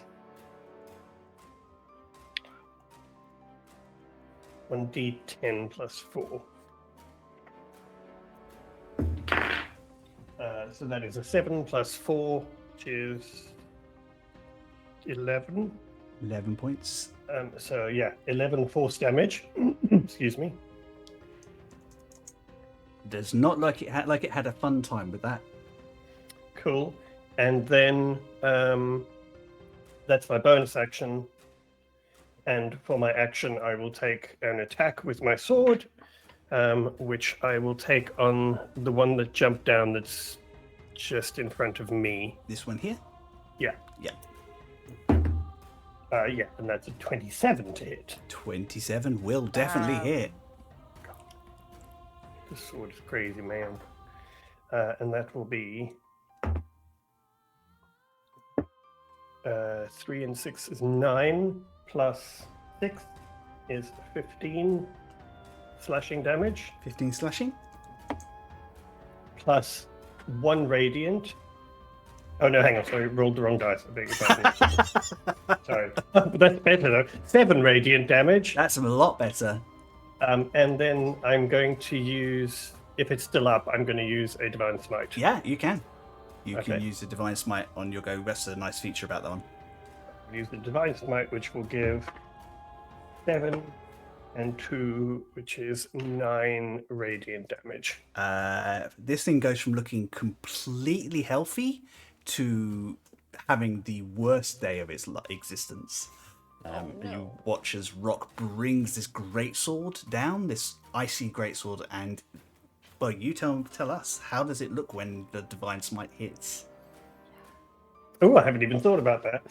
1d10 plus 4. So that is a 7 plus 4, which is 11. 11 points. So yeah, 11 force damage. Excuse me. Does not like it had a fun time with that. Cool. And then that's my bonus action. And for my action, I will take an attack with my sword, which I will take on the one that jumped down that's just in front of me. This one here? Yeah. Yeah. Yeah, and that's a 27 to hit. 27 will definitely hit. This sword is crazy, man. And that will be 3 and 6 is 9, plus 6 is 15 slashing damage, 15 slashing. plus 1 radiant. Oh no, hang on, sorry, rolled the wrong dice. I beg your pardon. Sorry. But that's better though. 7 radiant damage. That's a lot better. And then I'm going to use, if it's still up, I'm going to use a Divine Smite. Yeah, you can. You Okay. can use the Divine Smite on your go. That's a nice feature about that one. I'll use the Divine Smite, which will give 7 and 2, which is 9 radiant damage. This thing goes from looking completely healthy to having the worst day of its existence. You watch as Rock brings this greatsword down, this icy greatsword, and well, you tell us, how does it look when the Divine Smite hits? Oh, I haven't even thought about that.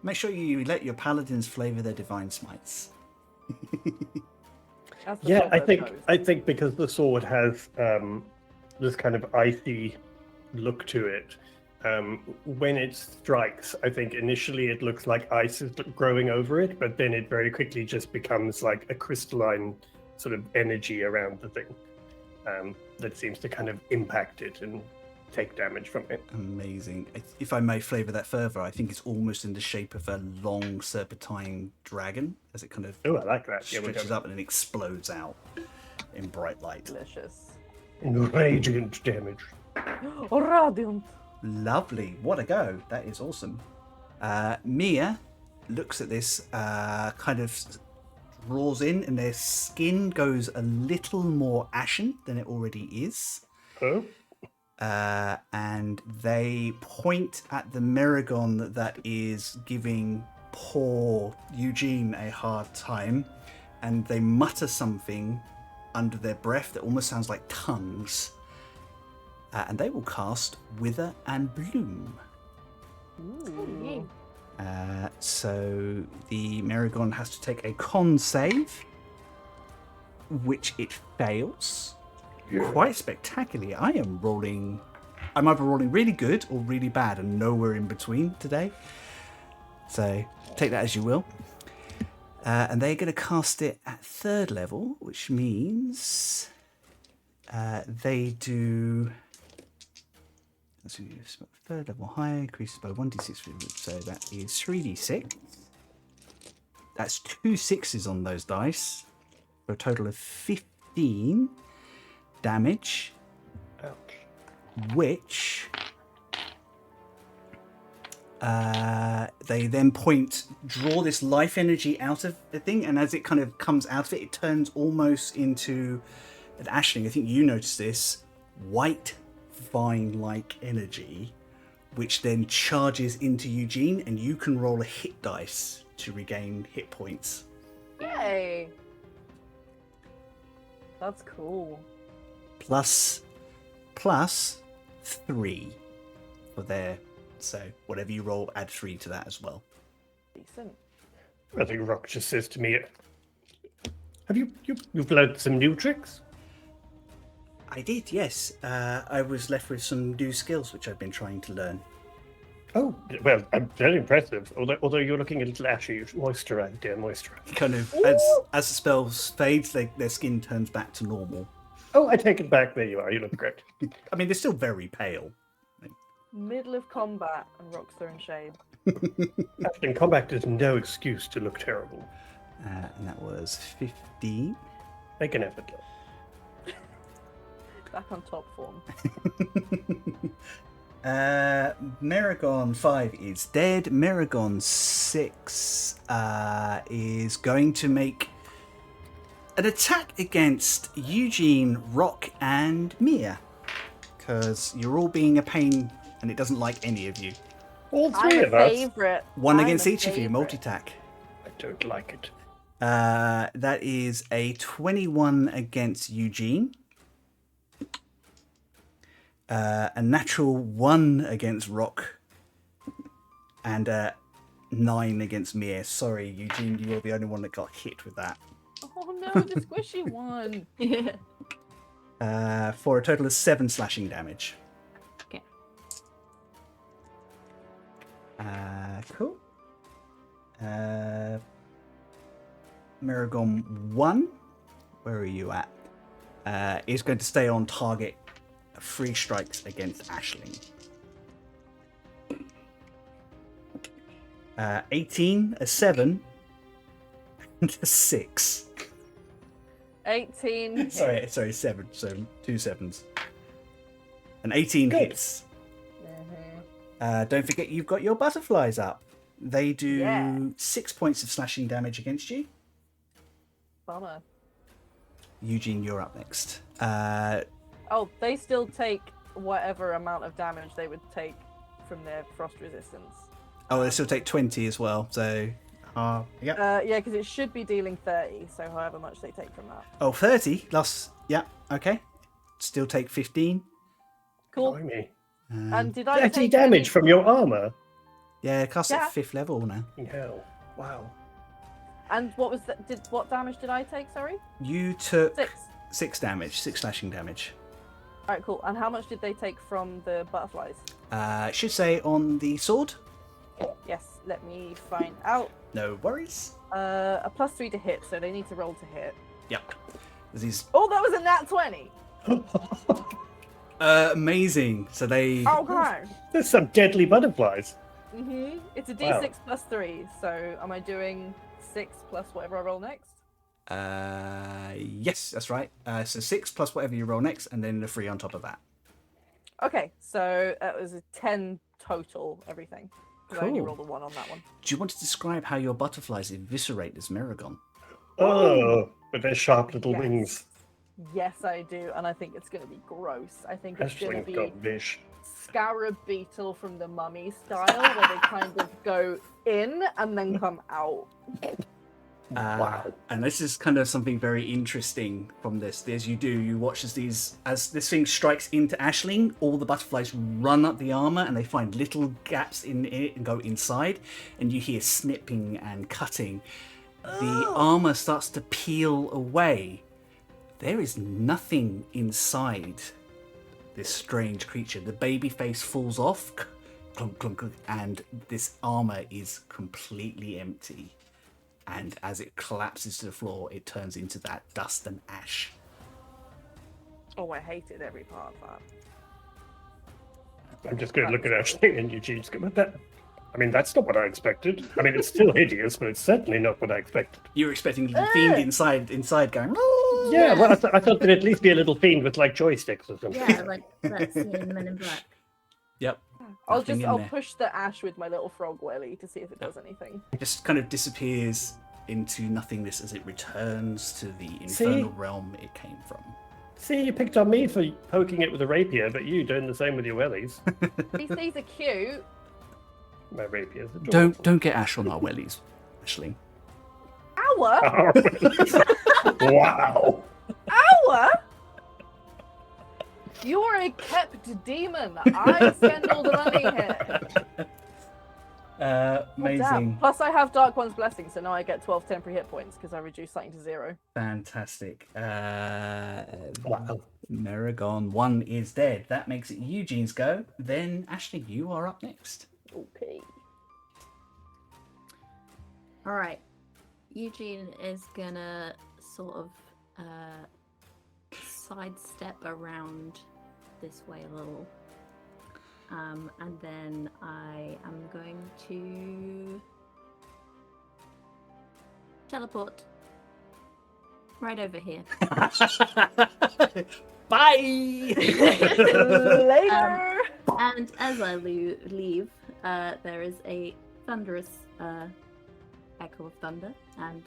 Make sure you let your paladins flavor their Divine Smites. As the Yeah, sword goes. I think because the sword has this kind of icy look to it, when it strikes, I think initially it looks like ice is growing over it, but then it very quickly just becomes like a crystalline sort of energy around the thing that seems to kind of impact it and take damage from it. Amazing. If I may flavor that further, I think it's almost in the shape of a long serpentine dragon as it kind of Oh, I like that. Yeah, stretches up and then explodes out in bright light. Delicious. Radiant damage. Oh, radiant. Lovely. What a go. That is awesome. Mia looks at this, kind of draws in, and their skin goes a little more ashen than it already is. Oh, And they point at the Merregon that is giving poor Eugene a hard time, and they mutter something under their breath that almost sounds like tongues. And they will cast Wither and Bloom. Ooh. So the Merregon has to take a con save, which it fails. Quite spectacularly. I'm either rolling really good or really bad and nowhere in between today. So take that as you will. And they're going to cast it at 3rd level, which means they do... Let's see, 3rd level higher, increases by 1d6, so that is 3d6. That's 2 6s on those dice, for a total of 15 damage, ouch. which they then draw this life energy out of the thing, and as it kind of comes out of it, it turns almost into an ashling. I think you noticed this, white vine-like energy, which then charges into Eugene, and you can roll a hit dice to regain hit points. Yay. That's cool. Plus 3 for their, so whatever you roll, add 3 to that as well. Decent. I think Rock just says to me, "Have you've learned some new tricks?" I did, yes. I was left with some new skills which I've been trying to learn. Oh, well, very impressive. Although you're looking a little ashy, you should moisturize, dear, moisturize. Kind of, as the spells fades, their skin turns back to normal. Oh, I take it back. There you are. You look great. I mean, they're still very pale. Middle of combat and Rocks are in shade. In combat, there's no excuse to look terrible. And that was 15. Make an effort, though. Back on top form. Merregon 5 is dead. Merregon 6 is going to make an attack against Eugene, Rock, and Mia. Because you're all being a pain and it doesn't like any of you. All I'm three a of us. favorite. One I'm against a each of you, favourite. multi-attack. I don't like it. That is a 21 against Eugene. A natural 1 against Rock. And a 9 against Mia. Sorry, Eugene, you're the only one that got hit with that. Oh no, the squishy one. Yeah. For a total of 7 slashing damage. Okay. Cool. Merregon 1, where are you at? Is going to stay on target. 3 strikes against Aisling. 18, a 7, and a 6. 18. Sorry, 7. So 2 7s. An 18 Good. hits. Don't forget you've got your butterflies up. They do Yeah. 6 points of slashing damage against you. Bummer. Eugene, you're up next. Oh, they still take whatever amount of damage they would take from their frost resistance. They still take 20 as well. So, yep. Yeah, because it should be dealing 30, so however much they take from that. 30. Lost. Yeah, okay. Still take 15. Cool. Blimey. And did I 30 take damage any- from your armor. Yeah, cast Yeah. at 5th level now. Hell. Wow. And what was that? What damage did I take? Sorry, You took 6. 6 damage, 6 slashing damage. All right, cool. And how much did they take from the butterflies? It should say on the sword. Yes, let me find out. No worries. A +3 to hit, so they need to roll to hit. Yep. These Oh, that was a nat 20. amazing. So they. Okay. There's some deadly butterflies. It's a Wow. d6 +3. So am I doing 6 plus whatever I roll next? Yes, that's right. So 6 plus whatever you roll next, and then the 3 on top of that. Okay, so that was a 10 total, everything. Because I only Cool. rolled a 1 on that one. Do you want to describe how your butterflies eviscerate this Merregon? Oh, with their sharp little Yes. wings. Yes, I do, and I think it's going to be gross. I think it's going to Ashling's be got vish. scarab beetle from the Mummy style, where they kind of go in and then come out. Wow. And this is kind of something very interesting from this. As you watch as this thing strikes into Aisling, all the butterflies run up the armor and they find little gaps in it and go inside, and you hear snipping and cutting. The armor starts to peel away. There is nothing inside this strange creature. The baby face falls off, clunk, clunk, clunk, and this armor is completely empty. And as it collapses to the floor, it turns into that dust and ash. Oh, I hated every part of that. I'm just going to look at Ashley and Eugene's going, that. I mean, that's not what I expected. I mean, it's still hideous, but it's certainly not what I expected. You were expecting a little fiend inside going. "Oh!" Yeah, well, I thought there'd at least be a little fiend with like joysticks or something. Yeah, like that scene in Men in Black. Yep. I'll Nothing in there. push the ash with my little frog welly to see if it does anything. It just kind of disappears into nothingness as it returns to the See? infernal realm it came from. See, you picked on me for poking it with a rapier, but you doing the same with your wellies. These are cute. My rapier's adorable. Don't get ash on our wellies, Aisling. Our? Wow. Our? You're a kept demon. I spend all the money here. Oh, Amazing. damn. Plus, I have Dark One's Blessing, so now I get 12 temporary hit points because I reduce something to 0. Fantastic. Wow. Merregon 1 is dead. That makes it Eugene's go. Then, Ashley, you are up next. Okay. All right. Eugene is gonna sort of sidestep around this way a little. And then I am going to teleport Right over here. Bye. Later. And as I leave, there is a thunderous echo of thunder, and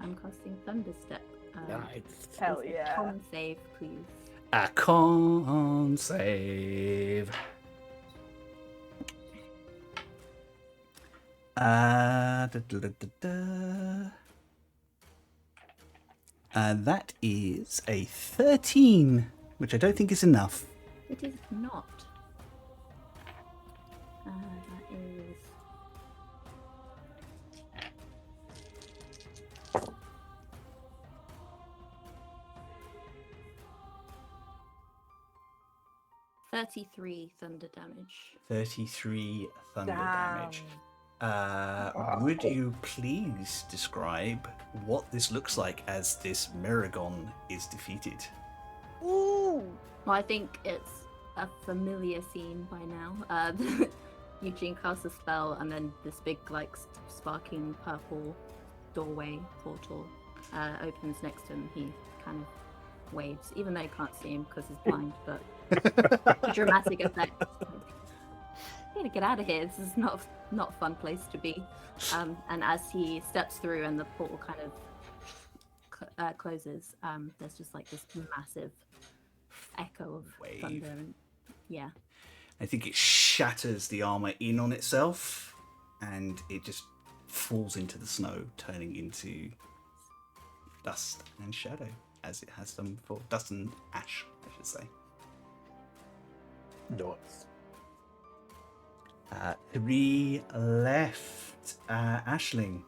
I'm casting Thunder Step. Nice. Hell Is a yeah. con save, please. A con save. That is a 13, which I don't think is enough. It is not. That is. $33 thunder damage. 33 thunder Damn. damage. Would you please describe what this looks like as this Merregon is defeated? Ooh. Well, I think it's a familiar scene by now. Eugene casts a spell, and then this big, like, sparking purple doorway portal opens next to him. He kind of waves, even though you can't see him because he's blind, but dramatic effect. I'm gonna get out of here. This is not a fun place to be. And as he steps through and the portal kind of closes, there's just like this massive echo of Wave. thunder. And, yeah. I think it shatters the armor in on itself, and it just falls into the snow, turning into dust and shadow, as it has done before. Dust and ash, I should say. Nice. 3 left. Aisling.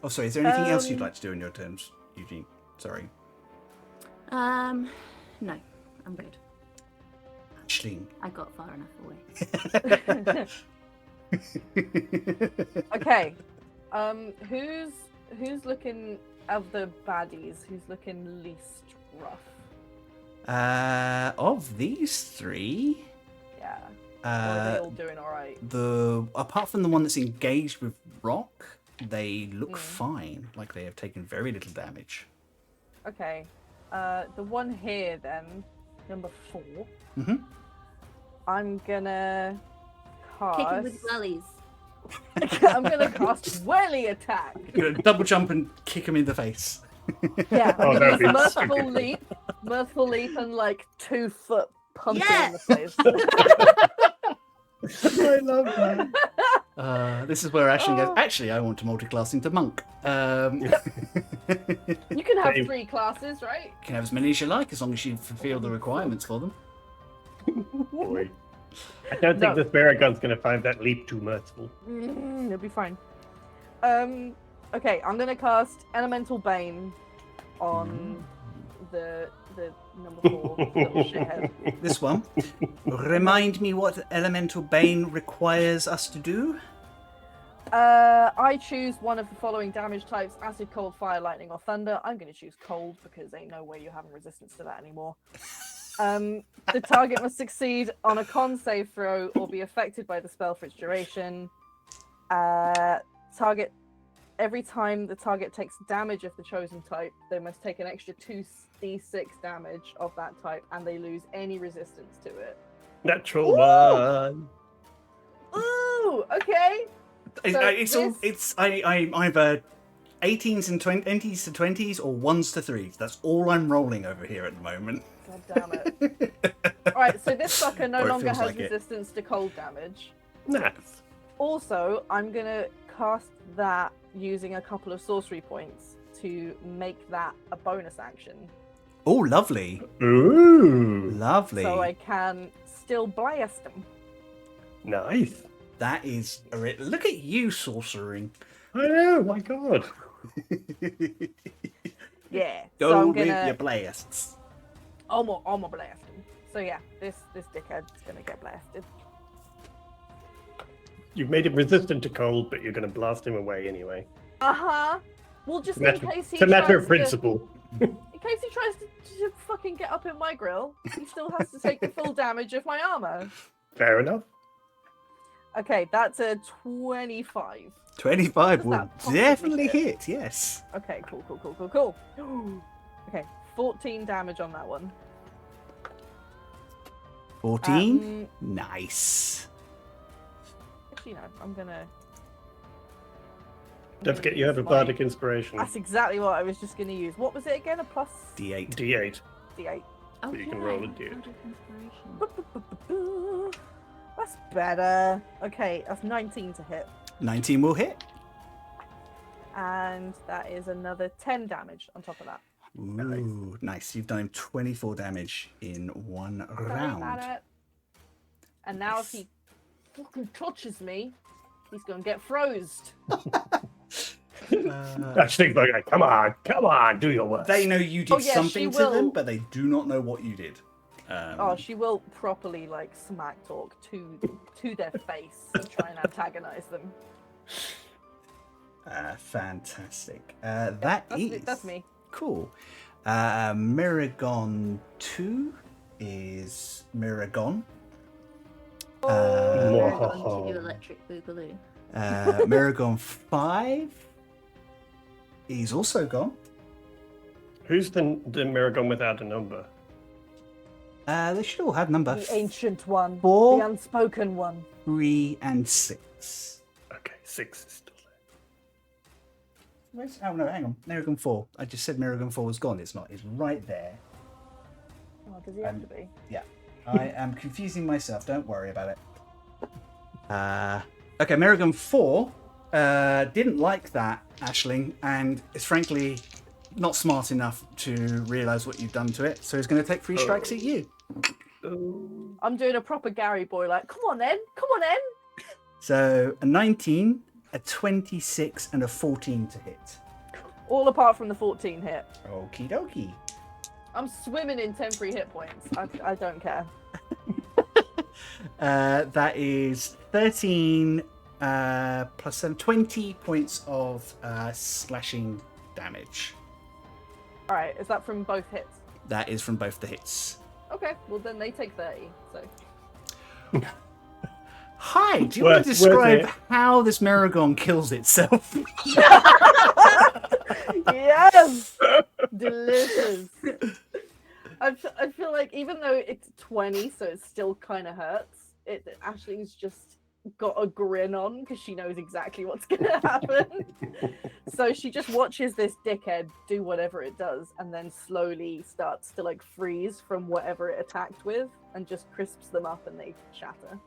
Oh, sorry. Is there anything else you'd like to do in your turns, Eugene? Sorry. No, I'm good. Aisling. I got far enough away. Okay. Who's looking of the baddies? Who's looking least rough? Of these 3, Yeah. Or are they all uh, doing all right? apart from the one that's engaged with rock, they look Mm. fine. Like they have taken very little damage. Okay. The one here then, number 4. Mm-hmm. I'm gonna cast. Kick him with wellies. I'm gonna cast Welly Attack. You're gonna double jump and kick him in the face. Yeah, Oh, I'm that'd gonna be use so Mirthful Leap, and like 2-foot pump Yeah! in the face. I love that. This is where Aisling goes, Oh. actually, I want to multi-class into monk. You can have Same. 3 classes, right? You can have as many as you like, as long as you fulfill the requirements for them. Boy. I don't think No. this Merregon's going to find that leap too merciful. It'll be fine. Okay, I'm gonna cast Elemental Bane on the number 4 little shithead. This one. Remind me what Elemental Bane requires us to do. I choose one of the following damage types: acid, cold, fire, lightning, or thunder. I'm going to choose cold because ain't no way you're having resistance to that anymore. The target must succeed on a con save throw or be affected by the spell for its duration. Every time the target takes damage of the chosen type, they must take an extra 2d6 damage of that type, and they lose any resistance to it. Natural Ooh. one. Ooh, okay. So I'm either 18s and 20s to 20s or 1s to 3s. That's all I'm rolling over here at the moment. God damn it. Alright, so this sucker no Or it longer feels has like it. resistance to cold damage. Nice. Also, I'm gonna cast that using a couple of sorcery points to make that a bonus action. Oh, lovely. Ooh. Lovely. So I can still blast them. Nice. That is... Look at you sorcering. I know, my god. Yeah. Go so I'm with gonna your blasts. almost blast him. So yeah, this dickhead's gonna get blasted. You've made him resistant to cold, but you're going to blast him away anyway. Uh-huh. Well, just in case he It's a matter of tries principle. in case he tries to fucking get up in my grill, he still has to take the full damage of my armor. Fair enough. Okay, that's a 25. 25 Does will that possibly definitely hit? hit, yes. Okay, cool. Okay, 14 damage on that one. 14? Nice. Actually, no, I'm gonna. Don't forget you have a bardic inspiration. That's exactly what I was just gonna use. What was it again? A plus D8. D8. D8. Oh, But you can yeah, roll a bardic D8. inspiration. That's better. Okay, that's 19 to hit. 19 will hit. And that is another 10 damage on top of that. Ooh, nice. You've done him 24 damage in one Sorry about round. it. And now if he fucking touches me, he's gonna get frozed. Actually, like, come on, do your work. They know you did Oh, yeah, something she to them, will- but they do not know what you did. Oh, she will properly like smack talk to their face and try and antagonize them. Fantastic. That's me. Cool. Merregon 2 is Merregon. Merregon to electric boogaloo. Merregon 5 is also gone. Who's the Merregon without a number? They should all have number The ancient one. 4, The unspoken one. 3, and 6. Okay, 6 is still Oh no, hang on. Merregon 4. I just said Merregon 4 was gone. It's not. It's right there. Oh, does he have to be? Yeah. I am confusing myself. Don't worry about it. Okay, Merregon 4 didn't like that, Aisling, and is frankly not smart enough to realise what you've done to it, so he's going to take 3 strikes at you. there. I'm doing a proper Gary boy, like, come on then. So a 19, a 26, and a 14 to hit. All apart from the 14 hit. Okie dokie. I'm swimming in temporary hit points. I don't care. That is 13 plus 7, 20 points of slashing damage. All right, is that from both hits? That is from both the hits. Okay, well then they take 30. So Hi, do you want to Worth describe it. how this Merregon kills itself? yes, delicious. I feel like even though it's 20, so it still kind of hurts. Ashley's just got a grin on because she knows exactly what's gonna happen. So she just watches this dickhead do whatever it does, and then slowly starts to like freeze from whatever it attacked with, and just crisps them up, and they shatter.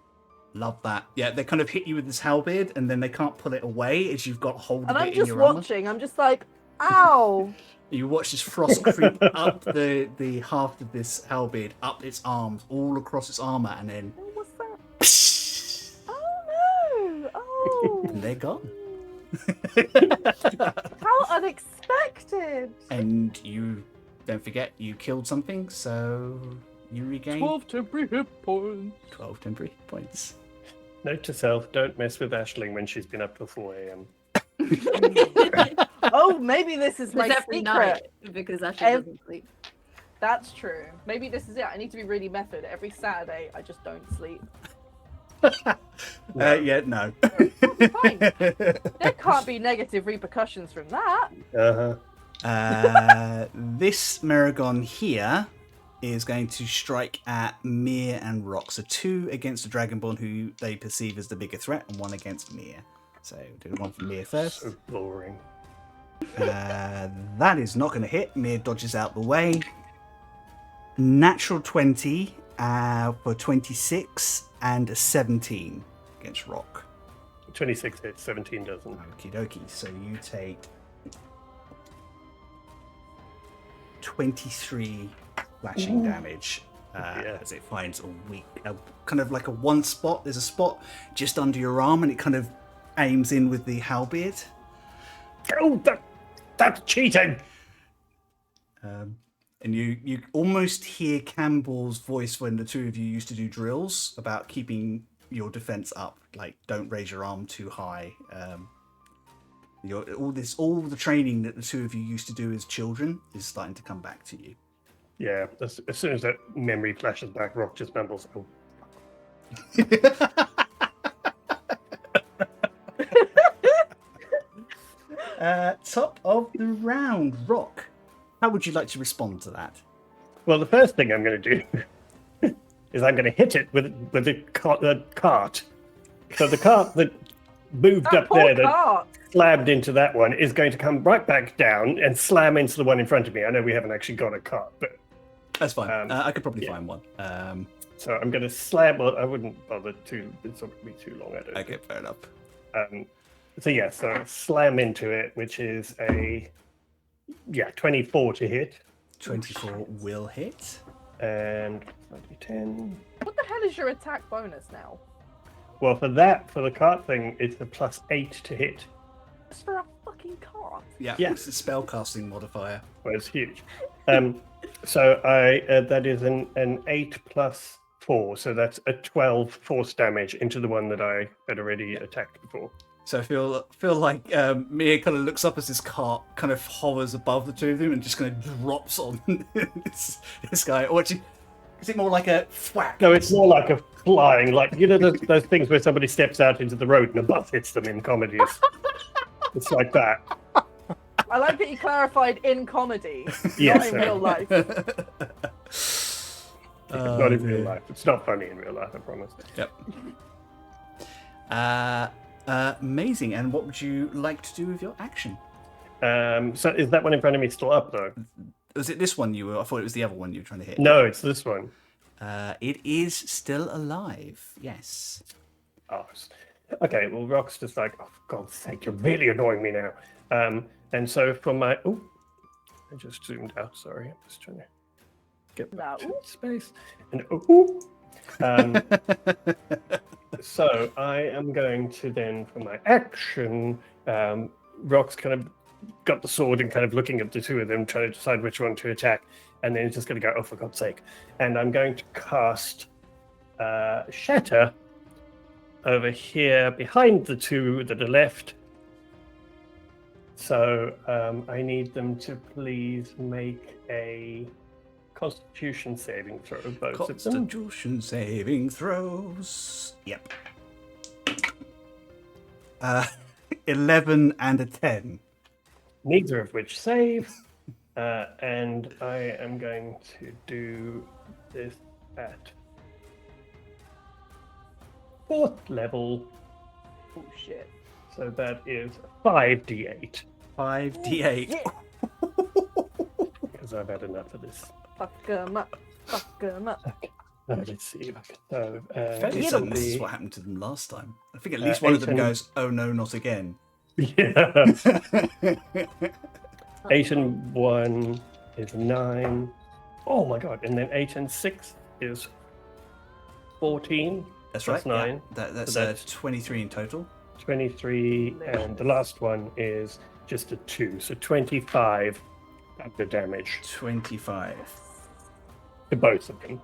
Love that. Yeah, they kind of hit you with this halberd, and then they can't pull it away as you've got hold of And it I'm in just your armor. watching. I'm just like, ow. You watch this frost creep up the haft of this halberd, up its arms, all across its armor, and then Oh, what's that? Oh no! Oh. and they're gone. How unexpected! And you don't forget you killed something, so you regain 12 temporary hit points. 12 temporary hit points. Note to self: don't mess with Aisling when she's been up till 4 a.m. Oh, maybe this is my It's every secret. night because Ashley doesn't sleep. That's true. Maybe this is it. I need to be really method. Every Saturday, I just don't sleep. Yeah, no. Fine. There can't be negative repercussions from that. This Merregon here is going to strike at Mir and Rock. So 2 against the Dragonborn who they perceive as the bigger threat, and 1 against Mir. So do one for Mir first. So boring. That is not going to hit. Mir dodges out the way. Natural 20 for 26 and a 17 against Rock. 26 hits, 17 doesn't. Okie dokie. So you take 23 slashing damage as it finds kind of like a one spot. There's a spot just under your arm, and it kind of aims in with the halberd. Oh, that's cheating! And you almost hear Campbell's voice when the two of you used to do drills about keeping your defense up, like don't raise your arm too high. All the training that the two of you used to do as children is starting to come back to you. Yeah, as soon as that memory flashes back, Rock just mumbles, oh. Top of the round, Rock. How would you like to respond to that? Well, the first thing I'm going to do is I'm going to hit it with the cart. So the cart that moved That up poor there, that cart. slammed into that one, is going to come right back down and slam into the one in front of me. I know we haven't actually got a cart, but That's fine. I could probably yeah. find one. so I'm going to slam. Well, I wouldn't bother to. It's not going to be too long. I don't. Okay, fair enough. So slam into it, which is a 24 to hit, 24 will hit. and 10. What the hell is your attack bonus now? Well, for the cart thing, it's a +8 to hit. It's for a fucking cart. Yeah, Yeah. it's a spellcasting modifier. Well, it's huge. So that is an 8 plus 4, so that's a 12 force damage into the one that I had already attacked before. So I feel like Mia kind of looks up as this cart kind of hovers above the two of them and just kind of drops on this guy. Or actually, is it more like a thwack? No, it's more like a flying, like those things where somebody steps out into the road and a bus hits them in comedies. It's like that. I like that you clarified in comedy, Yes, not in sir. real life. Not in real life. It's not funny in real life, I promise. Yep. Amazing. And what would you like to do with your action? So is that one in front of me still up though? Was it this one you were? I thought it was the other one you were trying to hit. No, it's this one. It is still alive. Yes. Oh, okay. Well, Rock's just like, oh, for God's sake, you're really annoying me now. And so for my, I just zoomed out. Sorry, I'm just trying to get back to space. And so I am going to then, for my action, Rock's kind of got the sword and kind of looking at the two of them, trying to decide which one to attack. And then he's just going to go, oh, for God's sake. And I'm going to cast Shatter over here behind the two that are left. So I need them to please make a Constitution saving throw, both of them. Constitution saving throws. Yep. 11 and a 10. Neither of which save. And I am going to do this at 4th level. Oh shit. So that is 5d8. 5d8. Yeah. Because I've had enough of this. Fuck 'em up. Fuck 'em up. Let's see. So, Fairly Get certain 'em. this is what happened to them last time. I think at least one of them 8 and- goes, "Oh no, not again." Yeah. 8 and 1 is 9. Oh my god. And then 8 and 6 is 14. That's That's right. 9. Yeah. That's So that's 23 in total. 23. And the last one is just a 2. So 25 under damage 25. to both of them.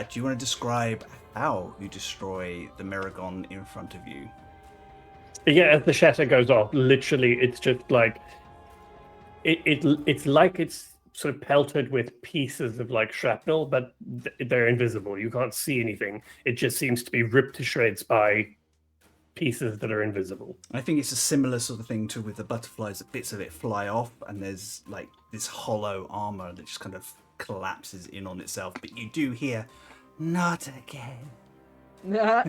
Do you want to describe how you destroy the Merregon in front of you? Yeah, as the shatter goes off, literally, it's just like it's like it's sort of pelted with pieces of like shrapnel, but they're invisible. You can't see anything. It just seems to be ripped to shreds by pieces that are invisible. I think it's a similar sort of thing to with the butterflies. That bits of it fly off, and there's like this hollow armor that just kind of collapses in on itself. But you do hear, "Not again," Nah.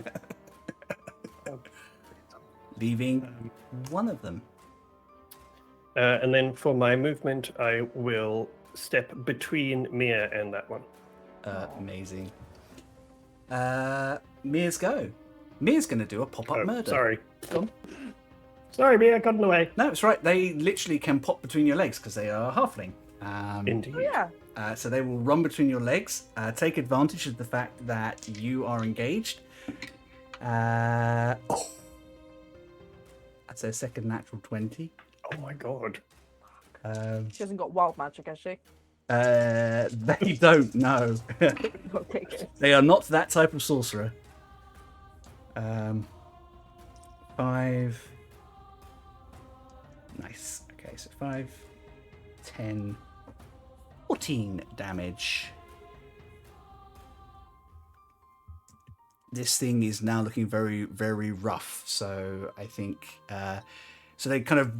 leaving one of them. And then for my movement, I will step between Mia and that one. Amazing. Mia's go. Mia's going to do a pop-up Oh, murder. sorry. Go on. Sorry, Mia, got in the way. No, it's right. They literally can pop between your legs because they are halfling. Indeed. Oh, yeah. So they will run between your legs, take advantage of the fact that you are engaged. That's a second natural 20. Oh my god. She hasn't got wild magic, has she? They don't know. Okay, good. They are not that type of sorcerer. 5. Nice. Okay, so 5, 10, 14 damage. This thing is now looking very, very rough. So I think, so they kind of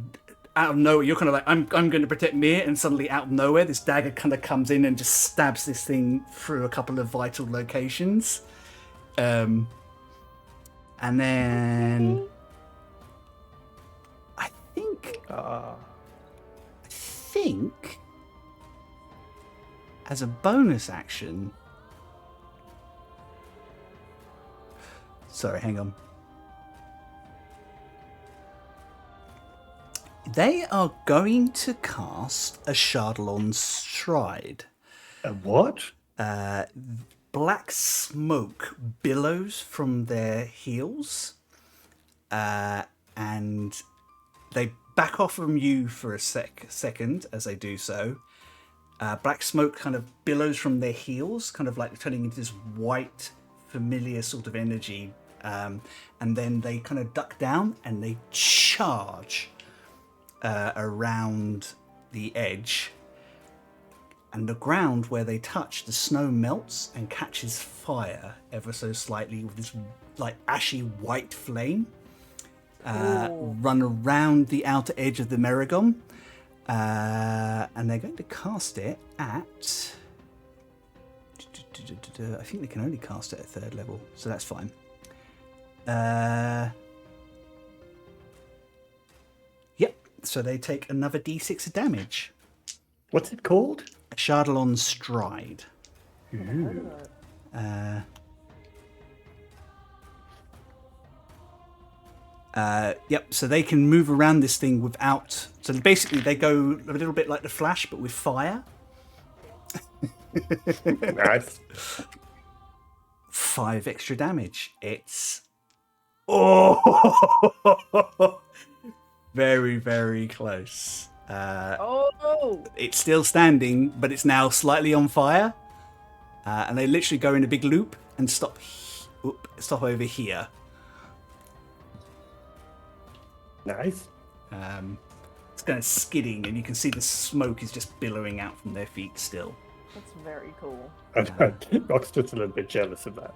out of nowhere, you're kind of like, I'm going to protect Mir, and suddenly out of nowhere, this dagger kind of comes in and just stabs this thing through a couple of vital locations. And then I think as a bonus action. Sorry, hang on. They are going to cast a Chardalon Stride. A what? Black smoke billows from their heels, and they back off from you for a second as they do so. Black smoke kind of billows from their heels, kind of like turning into this white, familiar sort of energy, and then they kind of duck down and they charge around the edge. And the ground where they touch, the snow melts and catches fire ever so slightly with this like ashy white flame. Run around the outer edge of the Merregon. And they're going to cast it at... I think they can only cast it at 3rd level, so that's fine. Yep, so they take another d6 of damage. What's it called? Chardalon Stride. Yep, so they can move around this thing without... So basically they go a little bit like the Flash, but with fire. Nice. 5 extra damage. It's... Oh! Very, very close. It's still standing, but it's now slightly on fire. And they literally go in a big loop and stop over here. Nice. It's kind of skidding, and you can see the smoke is just billowing out from their feet still. That's very cool. Rock's just a little bit jealous of that.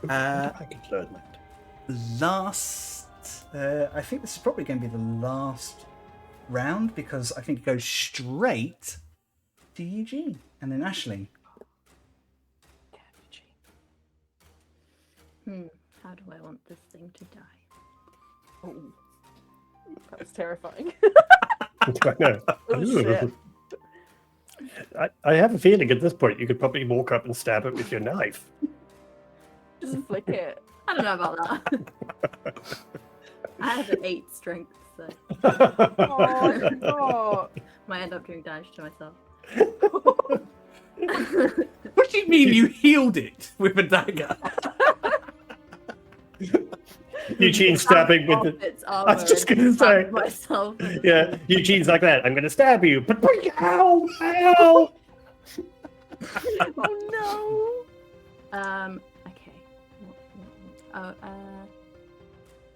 I could learn that. I think this is probably going to be the last round, because I think it goes straight to Eugene and then Aisling. How do I want this thing to die? Oh, that was terrifying. I know. Oh, shit. I have a feeling at this point you could probably walk up and stab it with your knife. Just flick it. I don't know about that. I have an 8 strength, so Oh, might end up doing damage to myself. What do you mean you healed it with a dagger? Eugene stabbing with Its I was just going to say. myself. Yeah, Eugene's like that. I'm going to stab you. But ow! Ow! Oh no! Okay.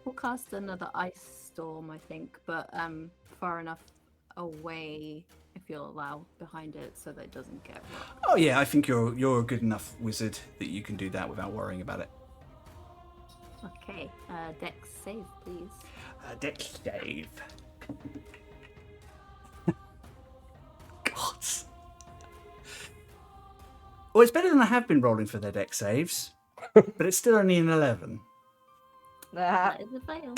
We'll cast another ice storm, I think, but far enough away, if you'll allow, behind it so that it doesn't get rocked. Oh yeah, I think you're a good enough wizard that you can do that without worrying about it. Okay, Dex save, please. Dex save. God. Well, it's better than I have been rolling for their Dex saves, but it's still only an 11. That is a fail.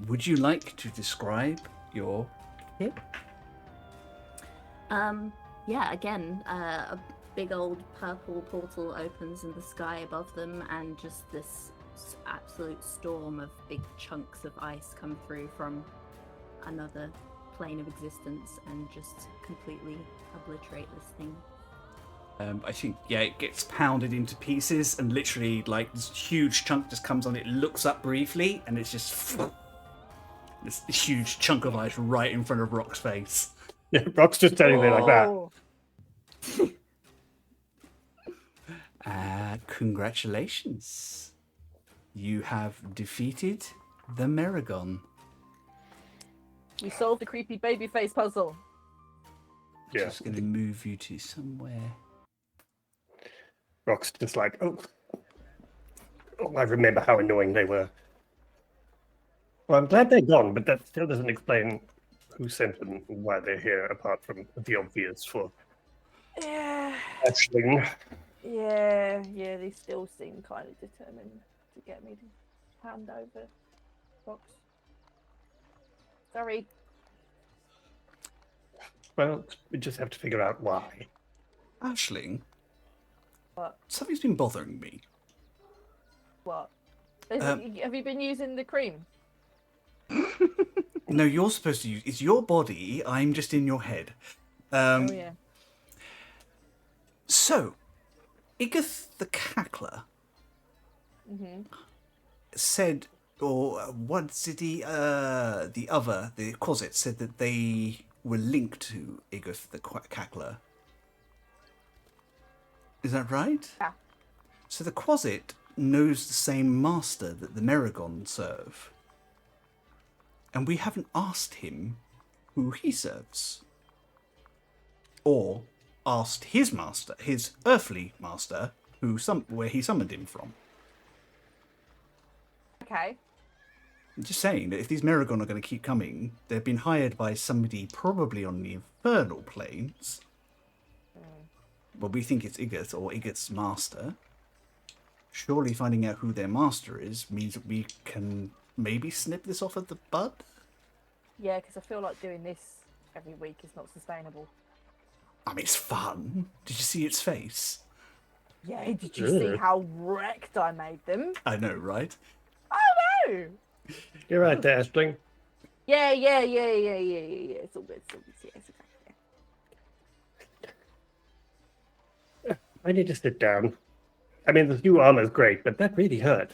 Would you like to describe your hit? Yeah, again, a big old purple portal opens in the sky above them, and just this absolute storm of big chunks of ice come through from another plane of existence and just completely obliterate this thing. I think, yeah, it gets pounded into pieces, and literally, like, this huge chunk just comes on. It looks up briefly, and it's just this huge chunk of ice right in front of Rock's face. Yeah, Rock's just standing there like that. Congratulations. You have defeated the Merregon. We solved the creepy baby face puzzle. Yeah. Just going to move you to somewhere. Rock's just like, oh, I remember how annoying they were. Well, I'm glad they're gone, but that still doesn't explain who sent them and why they're here, apart from the obvious for Yeah. Ashling. Yeah, they still seem kind of determined to get me to hand over box. Sorry. Well, we just have to figure out why. Ashling, What? something's been bothering me. What? Um, Have you been using the cream? No, you're supposed to use. It's your body. I'm just in your head. Oh yeah. So, Igith the Cackler said, or what did he? The Quasit said that they were linked to Igith the Cackler. Is that right? Yeah. So the Quasit knows the same master that the Merregon serve. And we haven't asked him who he serves. Or asked his master, his earthly master, where he summoned him from. Okay. I'm just saying that if these Merregon are going to keep coming, they've been hired by somebody probably on the infernal planes. But we think it's Igith or Igith's master. Surely finding out who their master is means that we can maybe snip this off at the bud? Yeah, because I feel like doing this every week is not sustainable. I mean, it's fun. Did you see its face? Yeah, did you see how wrecked I made them? I know, right? Oh no! You're right there, Ashling. Yeah. It's all good. It's all good. Yeah, it's okay. Yeah. I need to sit down. I mean, the new armor's great, but that really hurt.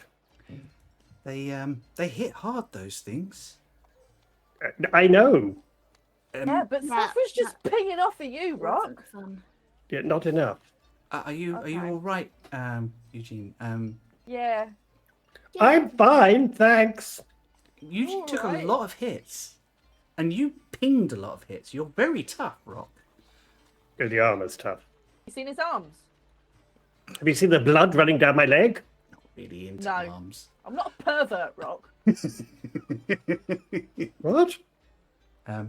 They hit hard, those things. I know. Yeah, but stuff was just pinging off at you, Rock. Yeah, not enough. Are you all right, Eugene? Yeah. I'm fine, thanks. You All took right. a lot of hits, and you pinged a lot of hits. You're very tough, Rock. Yeah, the armor's tough. You seen his arms? Have you seen the blood running down my leg? Not really into No. arms. I'm not a pervert, Rock. What? Oh,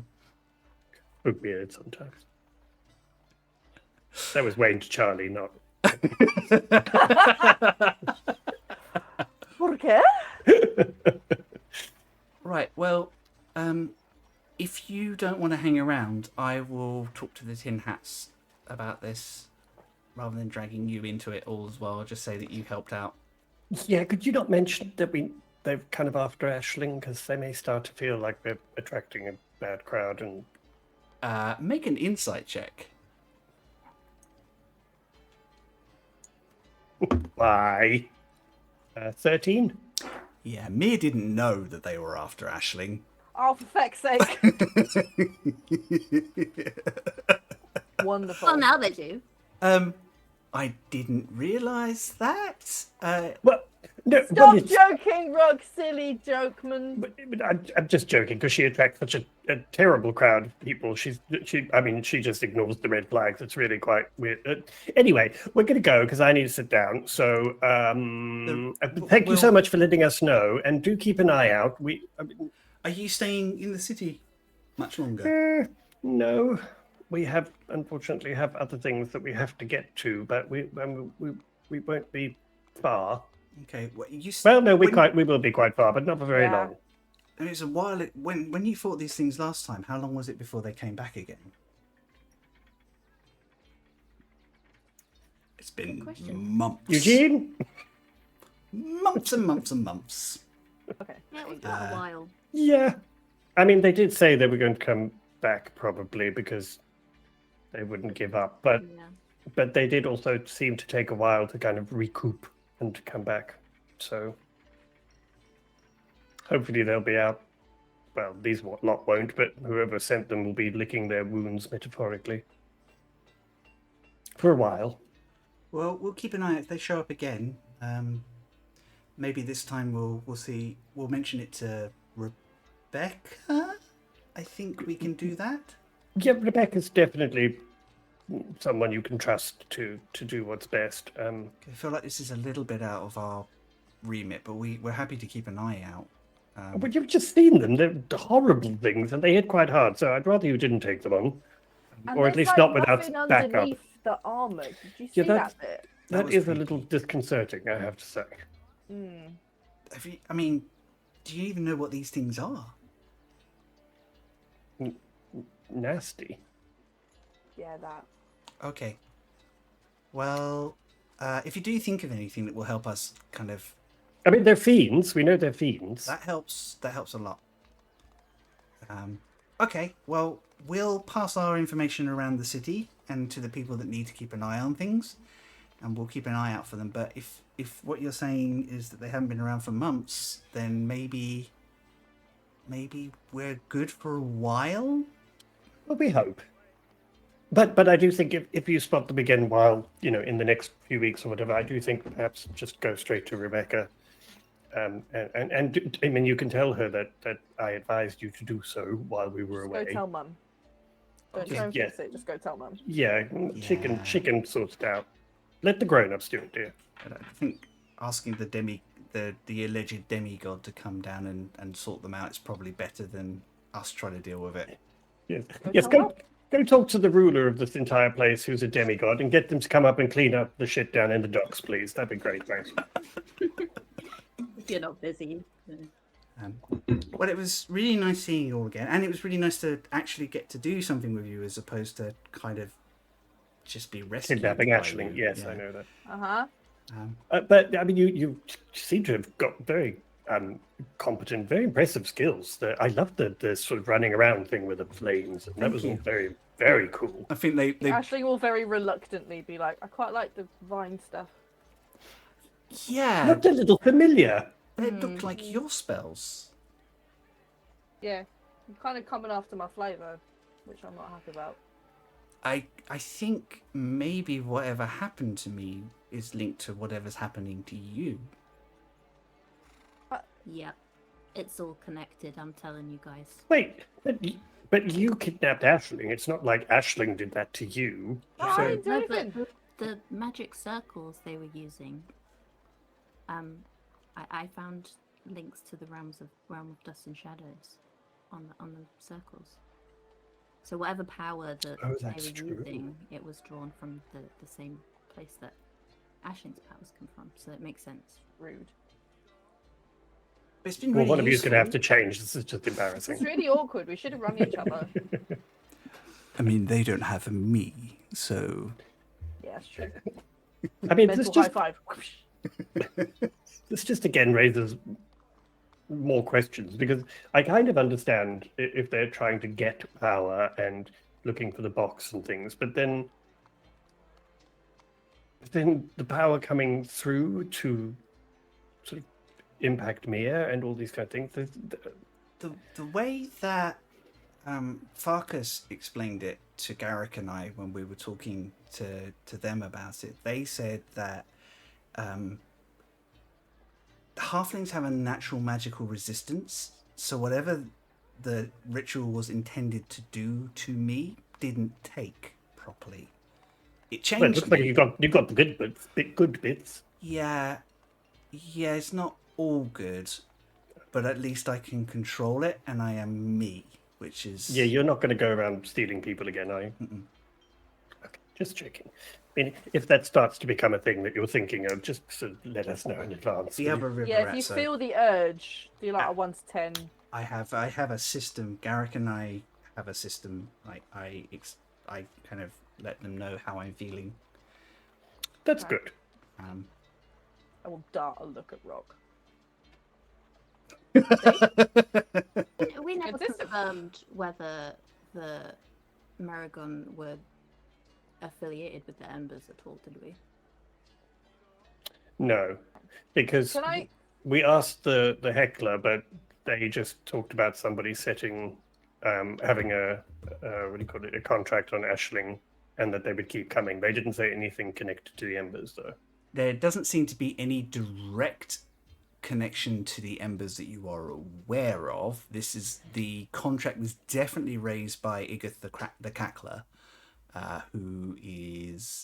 weird sometimes. That was Wayne to Charlie, not. Por qué? Right, well, if you don't want to hang around, I will talk to the Tin Hats about this, rather than dragging you into it all as well. I'll just say that you helped out. Yeah, could you not mention that they're kind of after Ashling, because they may start to feel like they're attracting a bad crowd and... Make an insight check. Why? 13? Yeah, Mir didn't know that they were after Ashling. Oh, for feck's sake. Wonderful. Well, now they do. I didn't realise that. Well, no, Stop but it's- joking, Rock, silly jokeman. But I'm just joking because she attracts such a terrible crowd of people. She just ignores the red flags. It's really quite weird. Anyway, we're going to go because I need to sit down. So thank you so much for letting us know, and do keep an eye out. Are you staying in the city much longer? No, we unfortunately have other things that we have to get to, but we won't be far. Okay. Well, no, we will be quite far, but not for very long. And it's a while. When you fought these things last time, how long was it before they came back again? It's been months. Eugene? Months and months and months. Okay. Yeah, it was quite a while. Yeah. I mean, they did say they were going to come back probably because they wouldn't give up, but they did also seem to take a while to kind of recoup and to come back. So hopefully they'll be out. Well, these lot won't, but whoever sent them will be licking their wounds metaphorically for a while. Well, we'll keep an eye out if they show up again. Maybe this time we'll see. We'll mention it to Rebecca. I think we can do that. Yeah, Rebecca's definitely someone you can trust to do what's best. I feel like this is a little bit out of our remit, but we're happy to keep an eye out. But you've just seen them. They're horrible things, and they hit quite hard. So I'd rather you didn't take them on, And or at there's, least like, not without nothing backup. underneath the armor. Did you see Yeah, that bit? That was is a little creepy. disconcerting, I have to say. I mean, do you even know what these things are? Nasty. Yeah, that. Okay. Well, if you do think of anything that will help us kind of... I mean, they're fiends. We know they're fiends. That helps a lot. Okay, well, we'll pass our information around the city and to the people that need to keep an eye on things, and we'll keep an eye out for them. But if what you're saying is that they haven't been around for months, then maybe we're good for a while? Well, we hope. But I do think if you spot them again while, in the next few weeks or whatever, I do think perhaps just go straight to Rebecca. And I mean, you can tell her that I advised you to do so while we were Just away. go tell mum. Don't try and fix it. Just go tell mum. Yeah, she can sort it out. Let the grown-ups do it, dear. But I think asking the alleged demigod to come down and sort them out is probably better than us trying to deal with it. Yes, go talk to the ruler of this entire place, who's a demigod, and get them to come up and clean up the shit down in the docks, please. That'd be great, thanks. If you're not busy. Well, it was really nice seeing you all again, and it was really nice to actually get to do something with you as opposed to kind of just be rescued. Kidnapping by Aisling, you. yes, Yeah. I know that. Uh-huh. But I mean, you seem to have got very competent, very impressive skills. I loved the sort of running around thing with the flames. And that was all very, very cool. I think they Aisling will very reluctantly be like, I quite like the vine stuff. yeah, Looked a little familiar. they looked like your spells. Yeah. I'm kind of coming after my flavour, which I'm not happy about. I think maybe whatever happened to me is linked to whatever's happening to you. Yep. It's all connected, I'm telling you guys. Wait, but you kidnapped Aisling. It's not like Aisling did that to you. No, I didn't do No, anything. but the magic circles they were using, I found links to the realm of dust and shadows on the circles. So whatever power that that's they were true. using, it was drawn from the same place that Ashling's powers come from. So it makes sense. Rude. It's been Well, really one of you's going to have to useful. change. This is just It's embarrassing. really awkward. We should have run each other. I mean, they don't have me, so Yeah, that's true. I mean, this Mental high just five. this just again raises more questions, because I kind of understand if they're trying to get power and looking for the box and things, but then the power coming through to sort of impact Mia and all these kind of things. the way that Farkas explained it to Garrick and I when we were talking to them about it, they said that halflings have a natural magical resistance, so whatever the ritual was intended to do to me didn't take properly. It Well, it changed looks like me. you've got the good bits. Yeah, it's not all good, but at least I can control it, and I am me, which is... Yeah, you're not going to go around stealing people again, are you? Okay, just checking. I mean, if that starts to become a thing that you're thinking of, just sort of let us know in advance. The will other you? river Yeah, if rat, you so feel the urge, do like a 1 to 10. I have a system. Garrick and I have a system. Like I kind of let them know how I'm feeling. That's good. I will dart a look at Rock. We never It's just- confirmed whether the Merregon were affiliated with the Embers at all, did we? No, because Can I? we asked the heckler, but they just talked about somebody setting, having a what do you call it, a contract on Aisling, and that they would keep coming. They didn't say anything connected to the Embers, though. There doesn't seem to be any direct connection to the Embers that you are aware of. The contract was definitely raised by Igith the Cackler, who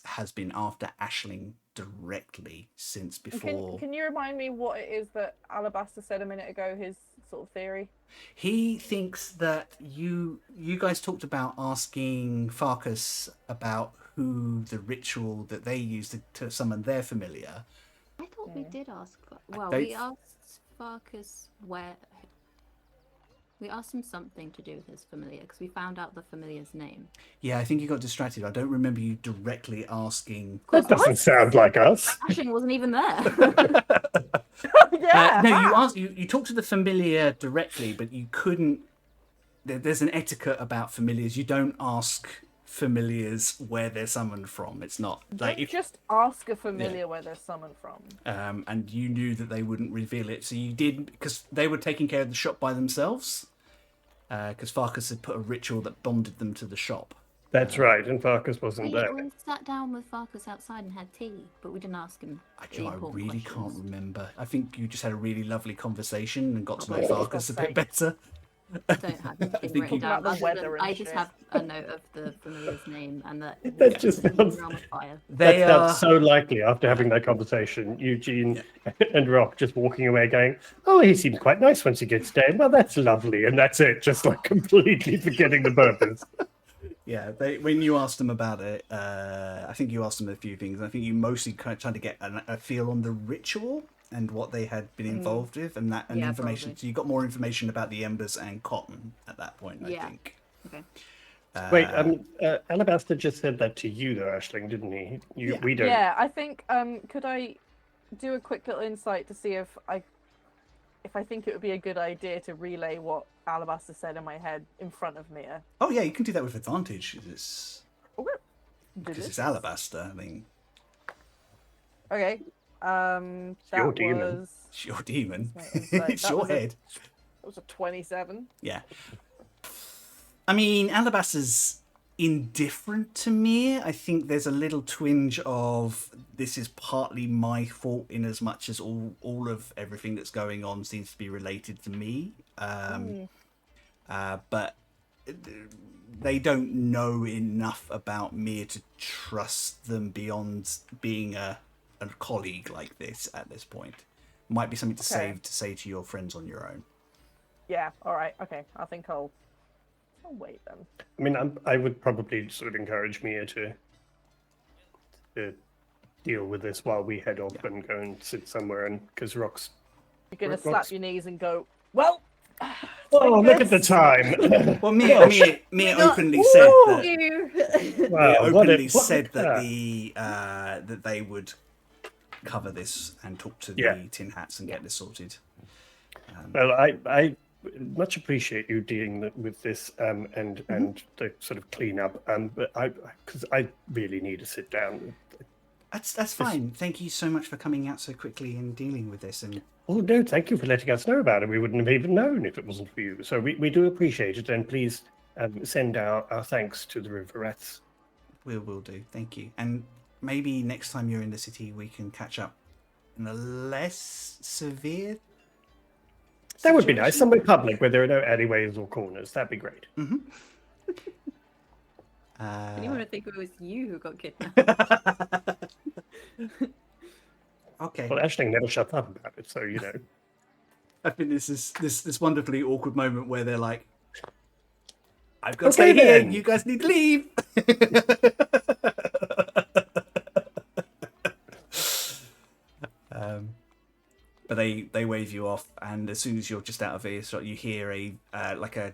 has been after Aisling directly since before. Can you remind me what it is that Alabaster said a minute ago his sort of theory? He thinks that you guys talked about asking Farkas about who the ritual that they used to summon their familiar. I thought we did ask. Well, don't- we asked Farkas where. We asked him something to do with his familiar because we found out the familiar's name. Yeah, I think you got distracted. I don't remember you directly asking. That doesn't sound like us. Ashing wasn't even there. Yeah. No, you asked. You talked to the familiar directly, but you couldn't. There's an etiquette about familiars. You don't ask familiars where they're summoned from. It's not like Don't just ask a familiar where they're summoned from. and you knew that they wouldn't reveal it, so you did because they were taking care of the shop by themselves. Because Farkas had put a ritual that bonded them to the shop. That's right, and Farkas wasn't there. We sat down with Farkas outside and had tea, but we didn't ask him. Actually, the I important really questions. can't remember. I think you just had a really lovely conversation and got to know Oh, Farkas a for bit better. I don't have anything think written you- down. About the other weather than and I just shit. have a note of the familiar's name and that That just he's sounds- around the fire. They That are sounds so likely after having that conversation. Eugene and Rock just walking away going, oh, he seems quite nice once he gets down. Well, that's lovely. And that's it, just like completely forgetting the purpose. Yeah, when you asked them about it, I think you asked them a few things. I think you mostly kind of tried to get a feel on the ritual and what they had been involved with, and Yeah, information. probably. So you got more information about the embers and cotton at that point, I Yeah. think. Okay. Wait, Alabaster just said that to you, though, Aisling, didn't he? Yeah. We don't. Yeah, I think. Could I do a quick little insight to see if I think it would be a good idea to relay what Alabaster said in my head in front of Mia? Oh yeah, you can do that with advantage. Because Did it's Alabaster. I mean, Okay. That your demon. was. it's your demon. That's my insight. It's That your was a- head. That was a 27. Yeah. I mean, Alabaster's indifferent to me. I think there's a little twinge of this is partly my fault in as much as all of everything that's going on seems to be related to me. But they don't know enough about me to trust them beyond being a colleague like this at this point. Might be something to say to your friends on your own. Yeah. All right. Okay. I think I'll wait then. I mean, I would probably sort of encourage Mia to deal with this while we head off and go and sit somewhere. And because Rock's. You're gonna Rock's- slap your knees and go, well. Oh, like look at the this." time! Well, Mia openly said that. Wow, Mia what a- openly what said a- that that they would cover this and talk to Yeah. the Tin Hats and get this sorted. Well, I much appreciate you dealing with this and the sort of cleanup. But because I really need to sit down. That's fine. Thank you so much for coming out so quickly and dealing with this. And Oh no, thank you for letting us know about it. We wouldn't have even known if it wasn't for you. So we do appreciate it, and please send our thanks to the River Rats. we will do. Thank you. And maybe next time you're in the city, we can catch up in a less severe. That would be nice. Somewhere public where there are no alleyways or corners. That'd be great. I didn't want to think it was you who got kidnapped. Okay. Well, Aisling never shut up about it, so you know. I think this is this wonderfully awkward moment where they're like, "I've got to Okay, stay here. then." You guys need to leave." But they wave you off, and as soon as you're just out of earshot, you hear a like a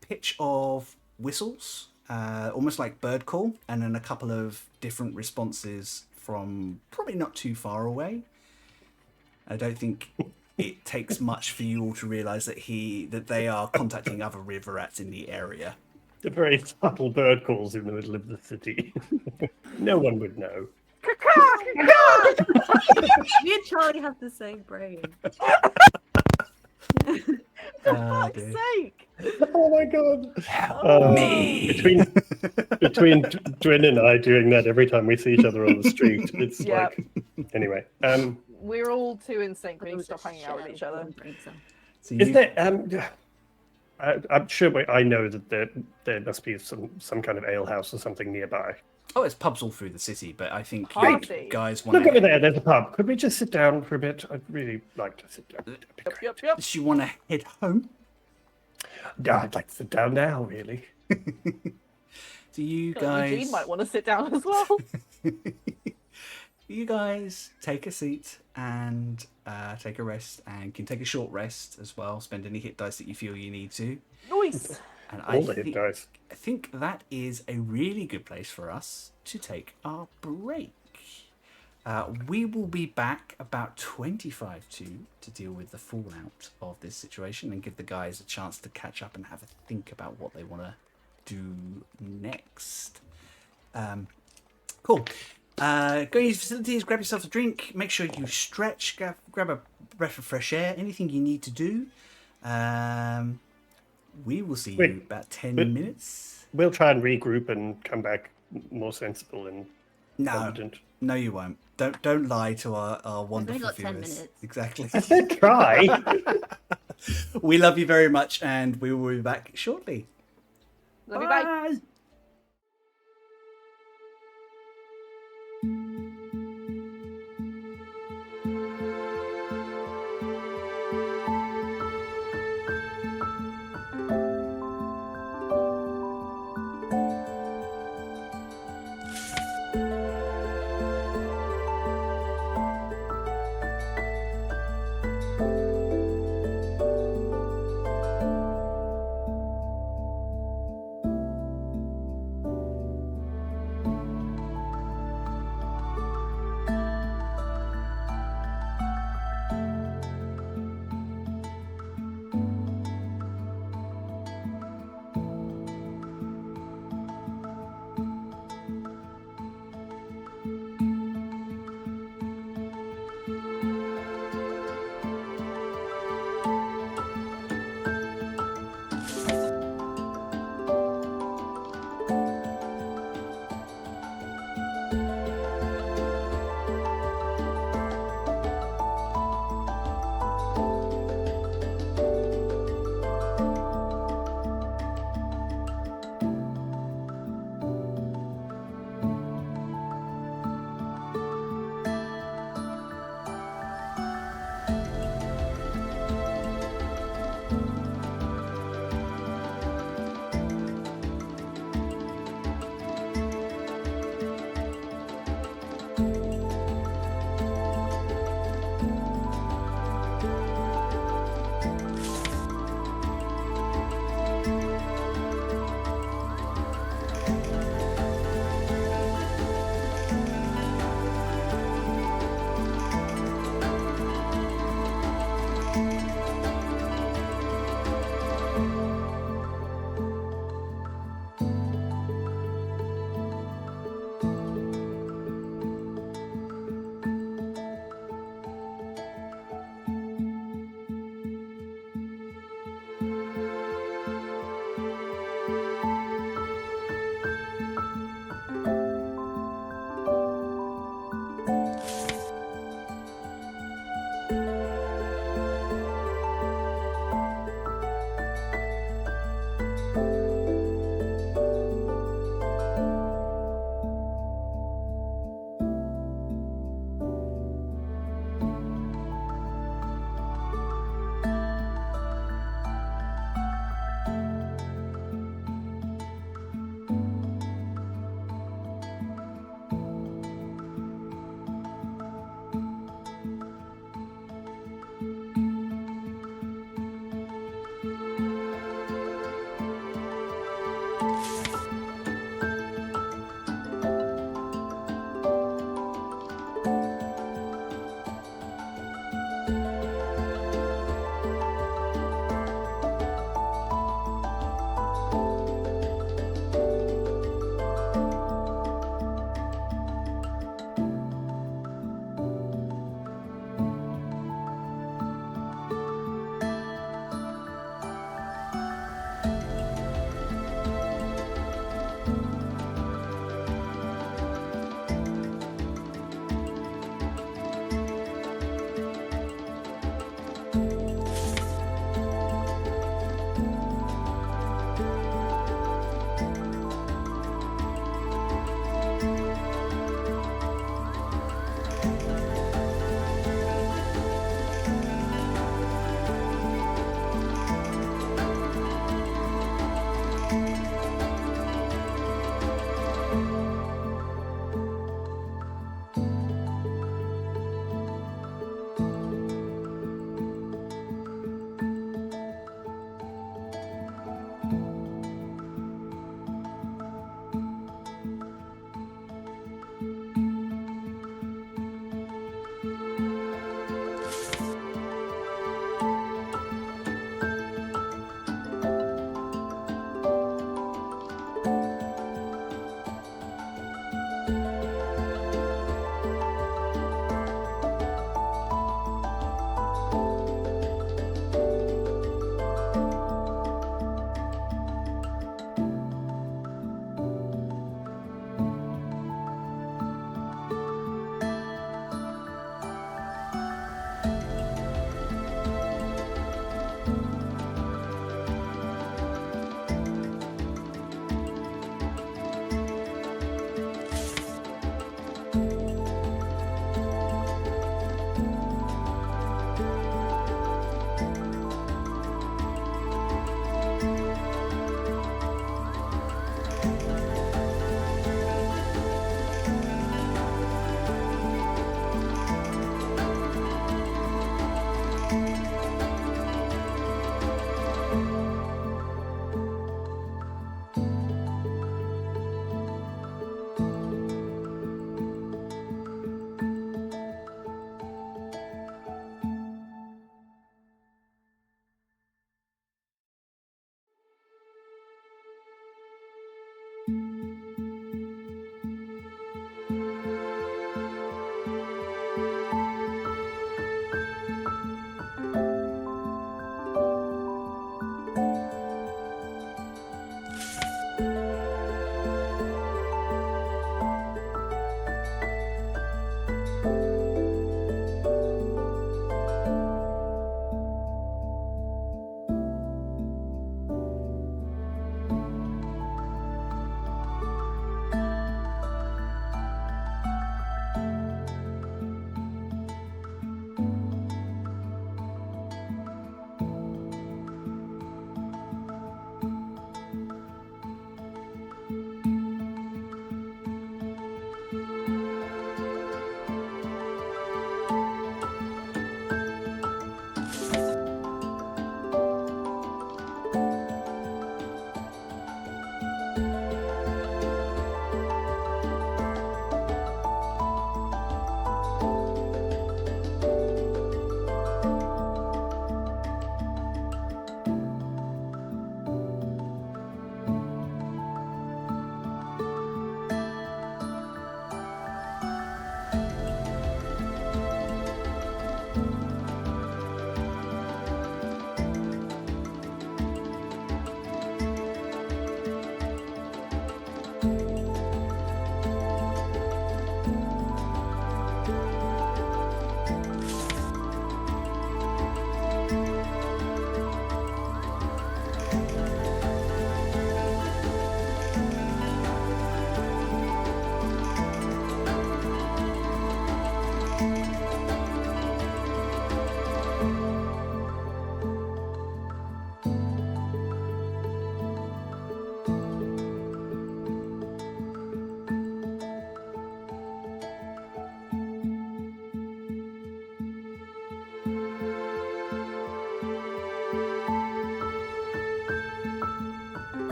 pitch of whistles, almost like bird call, and then a couple of different responses from probably not too far away. I don't think it takes much for you all to realise that they are contacting other river rats in the area. The very subtle bird calls in the middle of the city. No one would know. Me and Charlie have the same brain. Ah, For fuck's dear. sake! Oh my god! Me. Between Dwin and I doing that every time we see each other on the street, it's Yeah. like. Anyway, We're all too in sync. We need to stop hanging out with each other. So is you- there? I'm sure I know that there must be some kind of ale house or something nearby. Oh, it's pubs all through the city, but I think you Party. guys want Look over there. There's a pub. Could we just sit down for a bit? I'd really like to sit down. That'd be great. Yep. Do you want to head home? Yeah, I'd like to sit down now, really. Do you Feel like Eugene guys? might want to sit down as well. You guys take a seat and take a rest, and can take a short rest as well. Spend any hit dice that you feel you need to. Nice. And All the hit dice. I think that is a really good place for us to take our break. We will be back about 25 to deal with the fallout of this situation and give the guys a chance to catch up and have a think about what they want to do next. Cool. Go to these facilities, grab yourself a drink, make sure you stretch, grab a breath of fresh air, anything you need to do. We will see you in about 10 minutes. We'll try and regroup and come back more sensible and competent. No, you won't. Don't lie to our wonderful got 10 viewers. minutes. Exactly. I said try. We love you very much, and we will be back shortly. Love you, bye. Bye.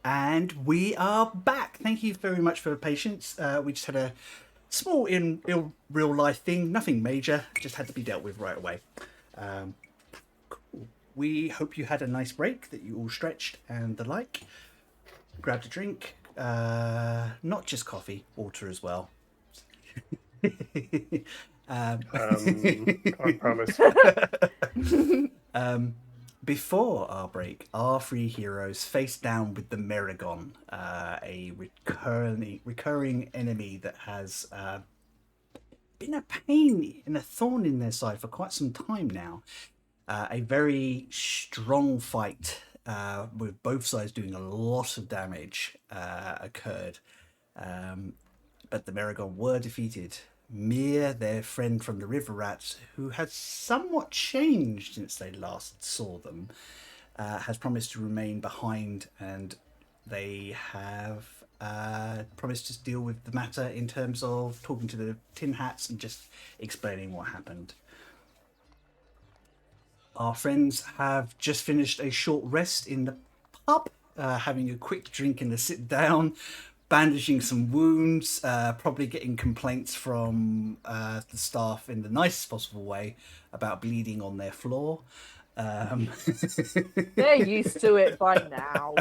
And we are back. Thank you very much for the patience. We just had a small real life thing, nothing major, just had to be dealt with right away. Cool. We hope you had a nice break, that you all stretched and the like. Grabbed a drink, not just coffee, water as well. Can't promise. Before our break, our three heroes faced down with the Merregon, a recurring enemy that has been a pain and a thorn in their side for quite some time now. A very strong fight with both sides doing a lot of damage occurred, but the Merregon were defeated. Mir, their friend from the River Rats, who has somewhat changed since they last saw them, has promised to remain behind, and they have promised to deal with the matter in terms of talking to the Tin Hats and just explaining what happened. Our friends have just finished a short rest in the pub, having a quick drink and a sit down, bandaging some wounds, probably getting complaints from the staff in the nicest possible way about bleeding on their floor. They're used to it by now.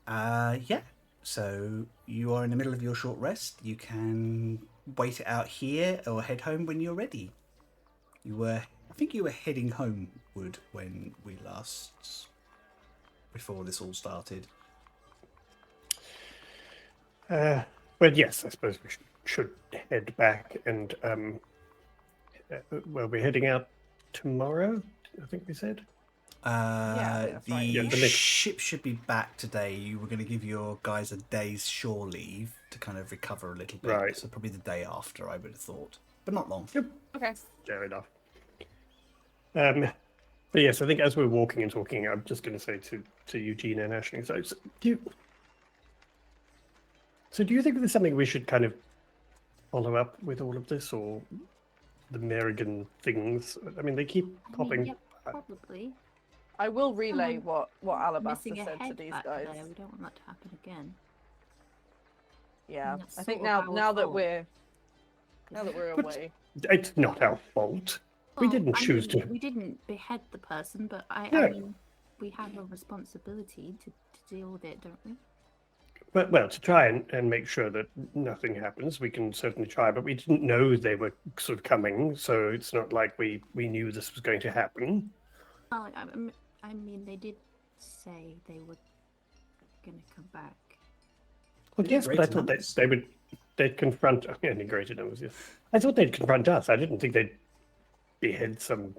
Yeah, so you are in the middle of your short rest. You can wait it out here or head home when you're ready. I think you were heading homeward when we before this all started. Well, yes, I suppose we should head back, and well, we're heading out tomorrow, I think we said. That's The right. Yeah, the next- ship should be back today. You were going to give your guys a day's shore leave to kind of recover a little bit. Right. So probably the day after, I would have thought. But not long. Yep. Okay. Fair enough. But yes, I think as we're walking and talking, I'm just going to say to Eugene and Ashley, so do you think there's something we should kind of follow up with all of this, or the Merregon things? I mean, they keep popping. Yeah, probably. I will relay what Alabaster Missing a said to head these back guys. there. We don't want that to happen again. Yeah, And that's I think sort of now our that fault. we're But- away. It's not our fault. We Well, didn't I choose mean, to. We didn't behead the person, but I No. mean, we have a responsibility to deal with it, don't we? But, well, to try and make sure that nothing happens, we can certainly try. But we didn't know they were sort of coming, so it's not like we knew this was going to happen. Well, I mean, they did say they were going to come back. Well, yes, but I thought they'd confront any greater numbers. Yes. I thought they'd confront us. I didn't think they'd behead some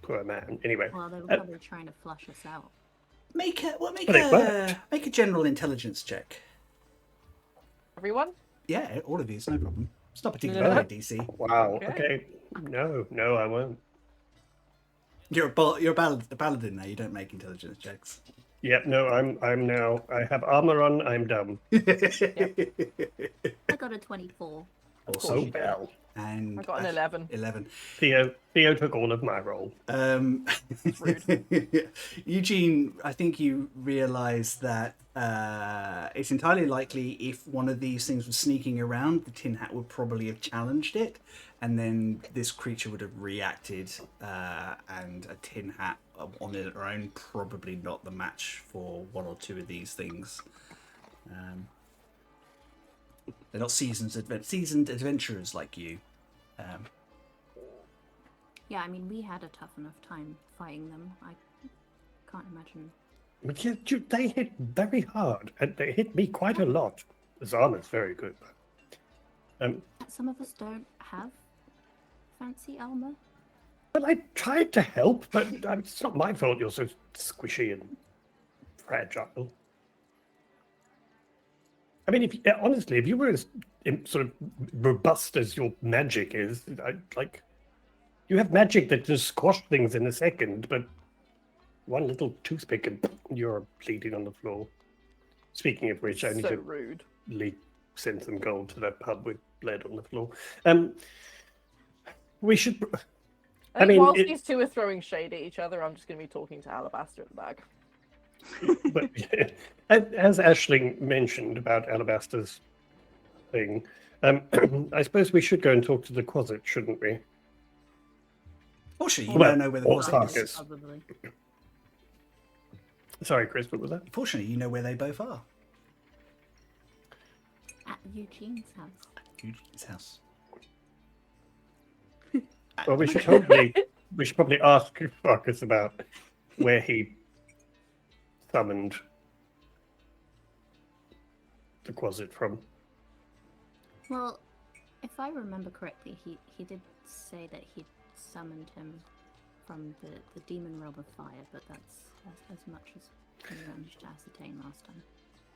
poor man. Anyway, Well, they were probably trying to flush us out. Make But it worked. a general intelligence check. Everyone? Yeah, all of you, it's no problem. It's not particularly high DC. wow. Okay. Okay. No, I won't. You're a paladin now. You don't make intelligence checks. Yep. No, I'm now. I have armor on. I'm dumb. I got a 24. Also, Oh well. and I got an 11. 11. Theo took all of my role. Eugene, I think you realise that it's entirely likely if one of these things was sneaking around, the Tin Hat would probably have challenged it, and then this creature would have reacted, and a Tin Hat on their own probably not the match for one or two of these things. They're not seasoned adventurers like you. Yeah, I mean, we had a tough enough time fighting them. I can't imagine. But yeah, they hit very hard, and they hit me quite a lot. This armor's very good. Some of us don't have fancy armor. Well, I tried to help, but it's not my fault you're so squishy and fragile. I mean, honestly, if you were as sort of robust as your magic is, you have magic that just squash things in a second, but one little toothpick and you're bleeding on the floor. Speaking of which, I need So to rude. send some gold to that pub with blood on the floor. We should. I think mean, whilst these two are throwing shade at each other, I'm just going to be talking to Alabaster at the back. but as Aisling mentioned about Alabaster's thing, I suppose we should go and talk to the closet, shouldn't we? Fortunately, you Well, don't know where the or closet is. Farkas. Probably. Sorry, Chris, what was that? Fortunately, you know where they both are. At Eugene's house. Eugene's house. Well, we should probably ask Farkas about where he summoned the closet from. Well, if I remember correctly, he did say that he summoned him from the demon realm of fire, but that's as much as we managed to ascertain last time.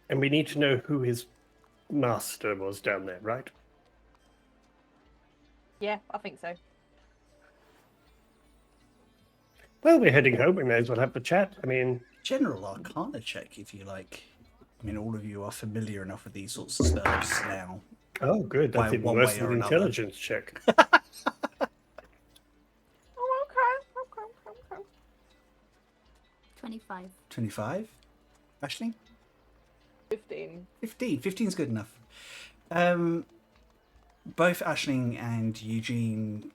And we need to know who his master was down there, right? Yeah, I think so. Well, we're heading home. We may as well have the chat. I mean, General Arcana check, if you like. I mean, all of you are familiar enough with these sorts of spells now. oh, good. That's By even one worse way than or an another. intelligence check. Oh, okay. 25. 25. Aisling? 15. 15. 15 is good enough. Both Aisling and Eugene,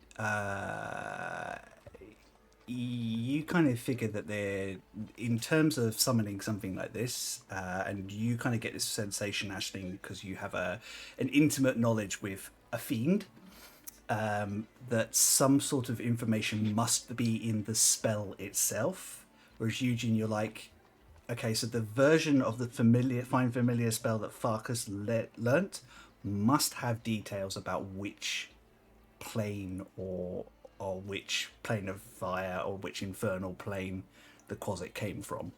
you kind of figure that they're, in terms of summoning something like this, and you kind of get this sensation, Aisling, because you have an intimate knowledge with a fiend, that some sort of information must be in the spell itself. Whereas Eugene, you're like, okay, so the version of the find familiar spell that Farkas learnt must have details about which plane or which plane of fire or which infernal plane the closet came from,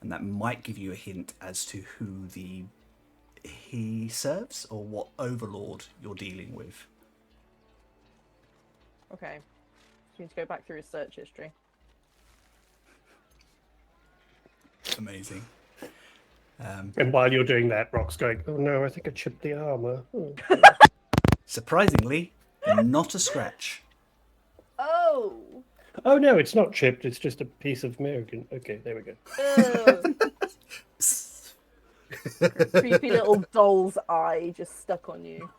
and that might give you a hint as to who he serves or what overlord you're dealing with. Okay. Just need to go back through his search history. Amazing. And while you're doing that, Rock's going, oh no, I think I chipped the armor. Oh. Surprisingly, not a scratch. Oh! Oh no, it's not chipped, it's just a piece of Merregon. Okay, there we go. Creepy little doll's eye just stuck on you.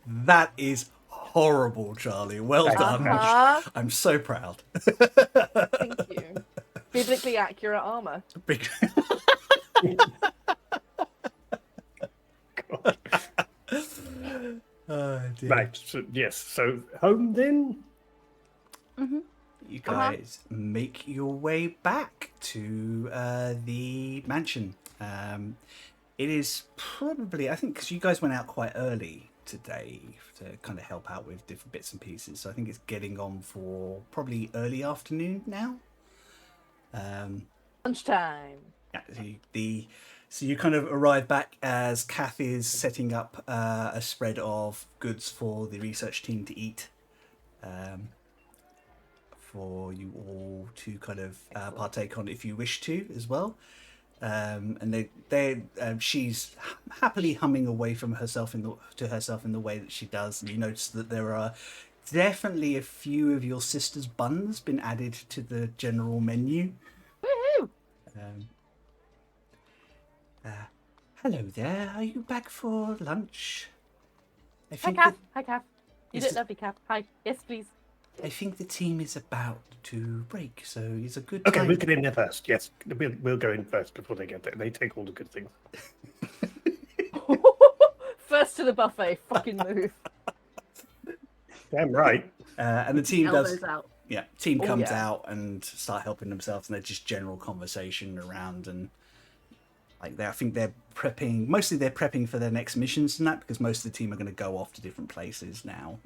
That is horrible, Charlie. Well done. Uh-huh. I'm so proud. Thank you. Biblically accurate armor. Big- God. Oh, dear. Right, so, yes, so home then? Mm-hmm. You guys make your way back to the mansion. It is probably, I think, because you guys went out quite early today to kind of help out with different bits and pieces. So I think it's getting on for probably early afternoon now. Lunchtime. Yeah, so you kind of arrive back as Kath is setting up a spread of goods for the research team to eat, for you all to kind of partake on if you wish to as well. And she's happily humming away from herself to herself in the way that she does. And you notice that there are definitely a few of your sister's buns been added to the general menu. Woohoo! Hello there. Are you back for lunch? I Hi, think Kath. Hi, Kath. You Is look it- lovely, Kath. Hi. Yes, please. I think the team is about to break, so it's a good Okay, time. we'll get in there first. Yes, we'll go in first before they get there. They take all the good things. First to the buffet. Fucking move. Damn right. And the team Elbows does. out. Yeah, team Oh, comes yeah. out and start helping themselves, and they're just general conversation around, and like I think they're prepping. Mostly, they're prepping for their next missions and that, because most of the team are going to go off to different places now.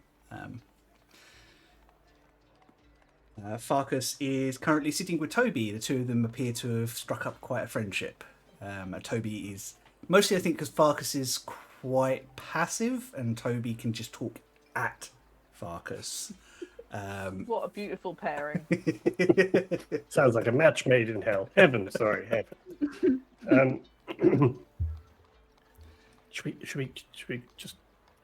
Farkas is currently sitting with Toby. The two of them appear to have struck up quite a friendship. Toby is mostly, I think, because Farkas is quite passive, and Toby can just talk at Farkas. What a beautiful pairing. Sounds like a match made in hell. Heaven, sorry, heaven. Should we just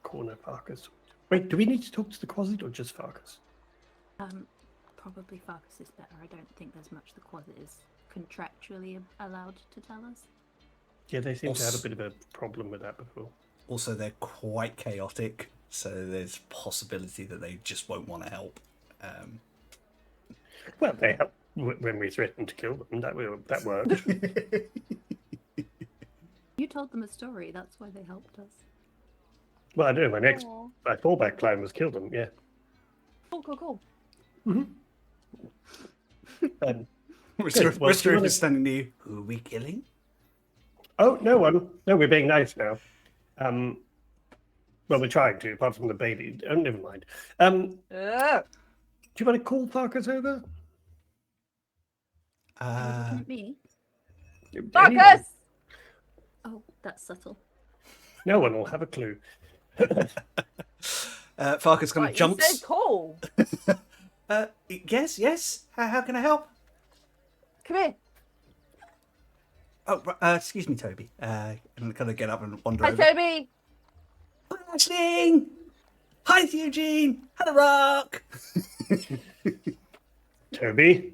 corner Parker's? Wait, do we need to talk to the Quasit or just Farkas? Probably Farkas is better. I don't think there's much the Quasit is contractually allowed to tell us. Yeah, they seem to have a bit of a problem with that before. Also, they're quite chaotic, so there's possibility that they just won't want to help. Well, they helped when we threatened to kill them. That worked. You told them a story. That's why they helped us. Well, I know my Aw. fallback plan was kill them. Yeah. Cool. Restaurant is standing near you. Who are we killing? Oh, no one. No, we're being nice now. Well, we're trying to, apart from the baby. Oh, never mind. Do you want to call Farkas over? Are you looking at me? Anyone. Farkas! Oh, that's subtle. No one will have a clue. Farkas kind of Right, you jumps. said call. Yes. How can I help? Come here. Oh, excuse me, Toby. And kind of get up and wander Hi, over. Toby. Hi, Aisling. Hi, Eugene. Hello, Rock. Toby.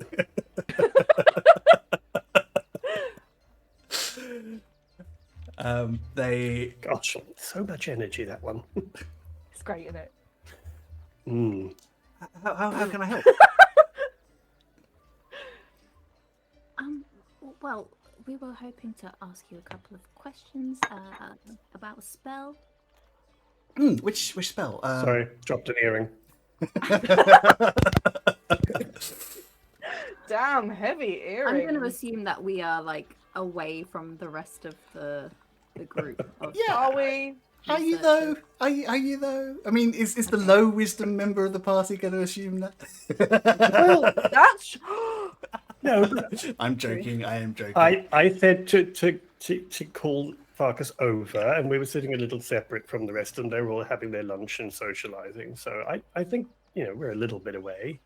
They. Gosh, so much energy, that one. It's great, isn't it? How can I help? Well, we were hoping to ask you a couple of questions about a spell. Which spell? Sorry, dropped an earring. Damn, heavy earrings. I'm going to assume that we are like away from the rest of the group. Of Yeah. Are we? Are you though? Are you though? I mean, is the low wisdom member of the party going to assume that? Well, That's. no, I'm joking. I am joking. I said to call Farkas over, and we were sitting a little separate from the rest, and they were all having their lunch and socializing. So I think we're a little bit away.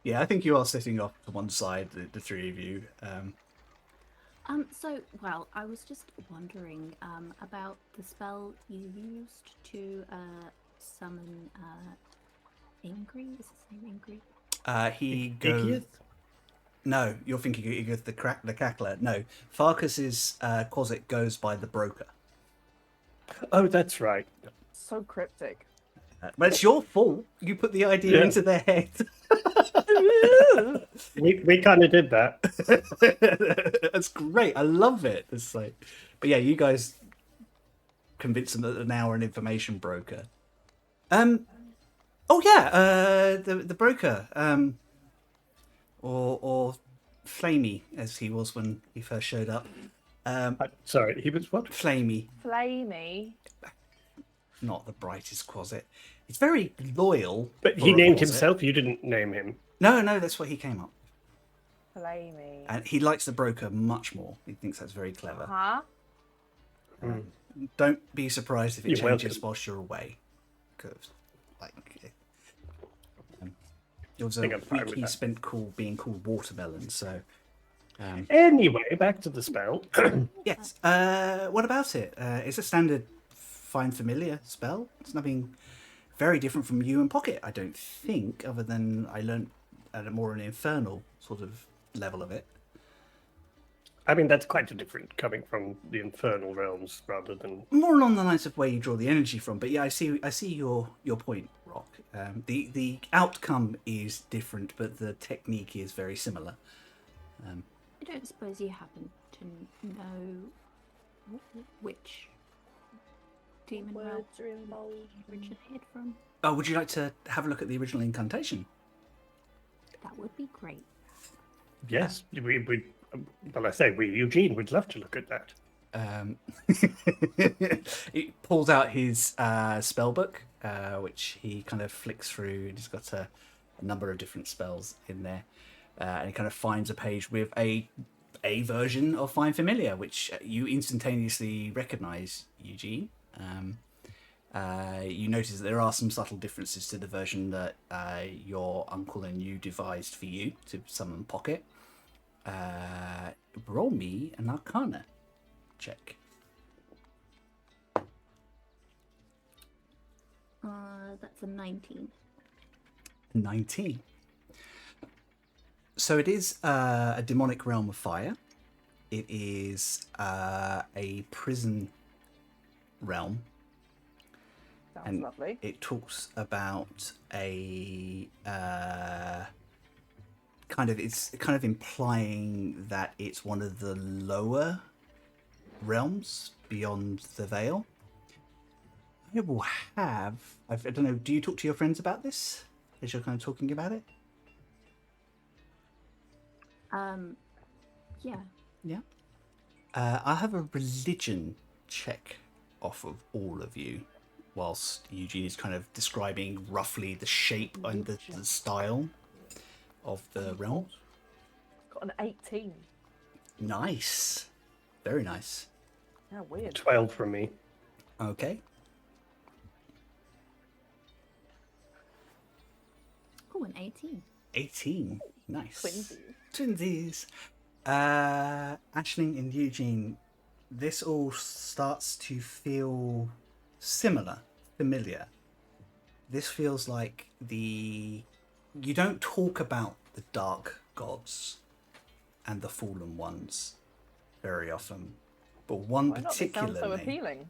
Yeah, I think you are sitting off to one side, the three of you. So, well, I was just wondering about the spell you used to summon Ingrid. Is his name Ingrid? He goes. Igieth? No, you're thinking Igieth the Cackler. No, Farkas's Quasit goes by the Broker. Oh, that's right. So cryptic. But it's your fault. You put the idea into their head. We kind of did that. That's great. I love it. It's like, but yeah, you guys convinced them that now we're an information broker. Oh yeah, the broker, or Flamey as he was when he first showed up. Sorry, he was what? Flamey, Flamey. not the brightest Quasit. He's very loyal. But for he a named Quasit. himself. You didn't name him. No, that's what he came up. Flamey. And he likes the broker much more. He thinks that's very clever. Huh? Don't be surprised if it You're changes welcome. whilst you're away. Because, like, it was a think I'm fine week with he that. spent being called Watermelon. So, Anyway, back to the spell. yes. What about it? It's a standard Find Familiar spell. It's nothing very different from you and Pocket, I don't think, other than I learned at a more an infernal sort of level of it. I mean, that's quite a different coming from the infernal realms rather than. More along the lines of where you draw the energy from, but yeah, I see your point, Rock. The outcome is different, but the technique is very similar. I don't suppose you happen to know which demon realm Words are involved. originated from. Oh, would you like to have a look at the original incantation? That would be great. Yes, well, I say we, Eugene, would love to look at that. He pulls out his spell book, which he kind of flicks through, and he's got a number of different spells in there. And he kind of finds a page with a version of Find Familiar, which you instantaneously recognize, Eugene. You notice that there are some subtle differences to the version that your uncle and you devised for you to summon Pocket. Roll me an Arcana check. That's a 19. 19. So it is a demonic realm of fire. It is a prison realm. Sounds lovely. It talks about a it's kind of implying that it's one of the lower realms beyond the veil. I will have. I don't know. Do you talk to your friends about this as you're kind of talking about it? Yeah. Yeah. I'll have a religion check off of all of you, whilst Eugene is kind of describing roughly the shape and the style of the realm. Got an 18. Nice. Very nice. Yeah, weird. 12 from me. Okay. Oh, an 18. 18. Nice. Twinsies. Twinsies. Aisling and Eugene, this all starts to feel familiar. This feels like you don't talk about the dark gods and the fallen ones very often, but one Why not? They particular sound so name, appealing.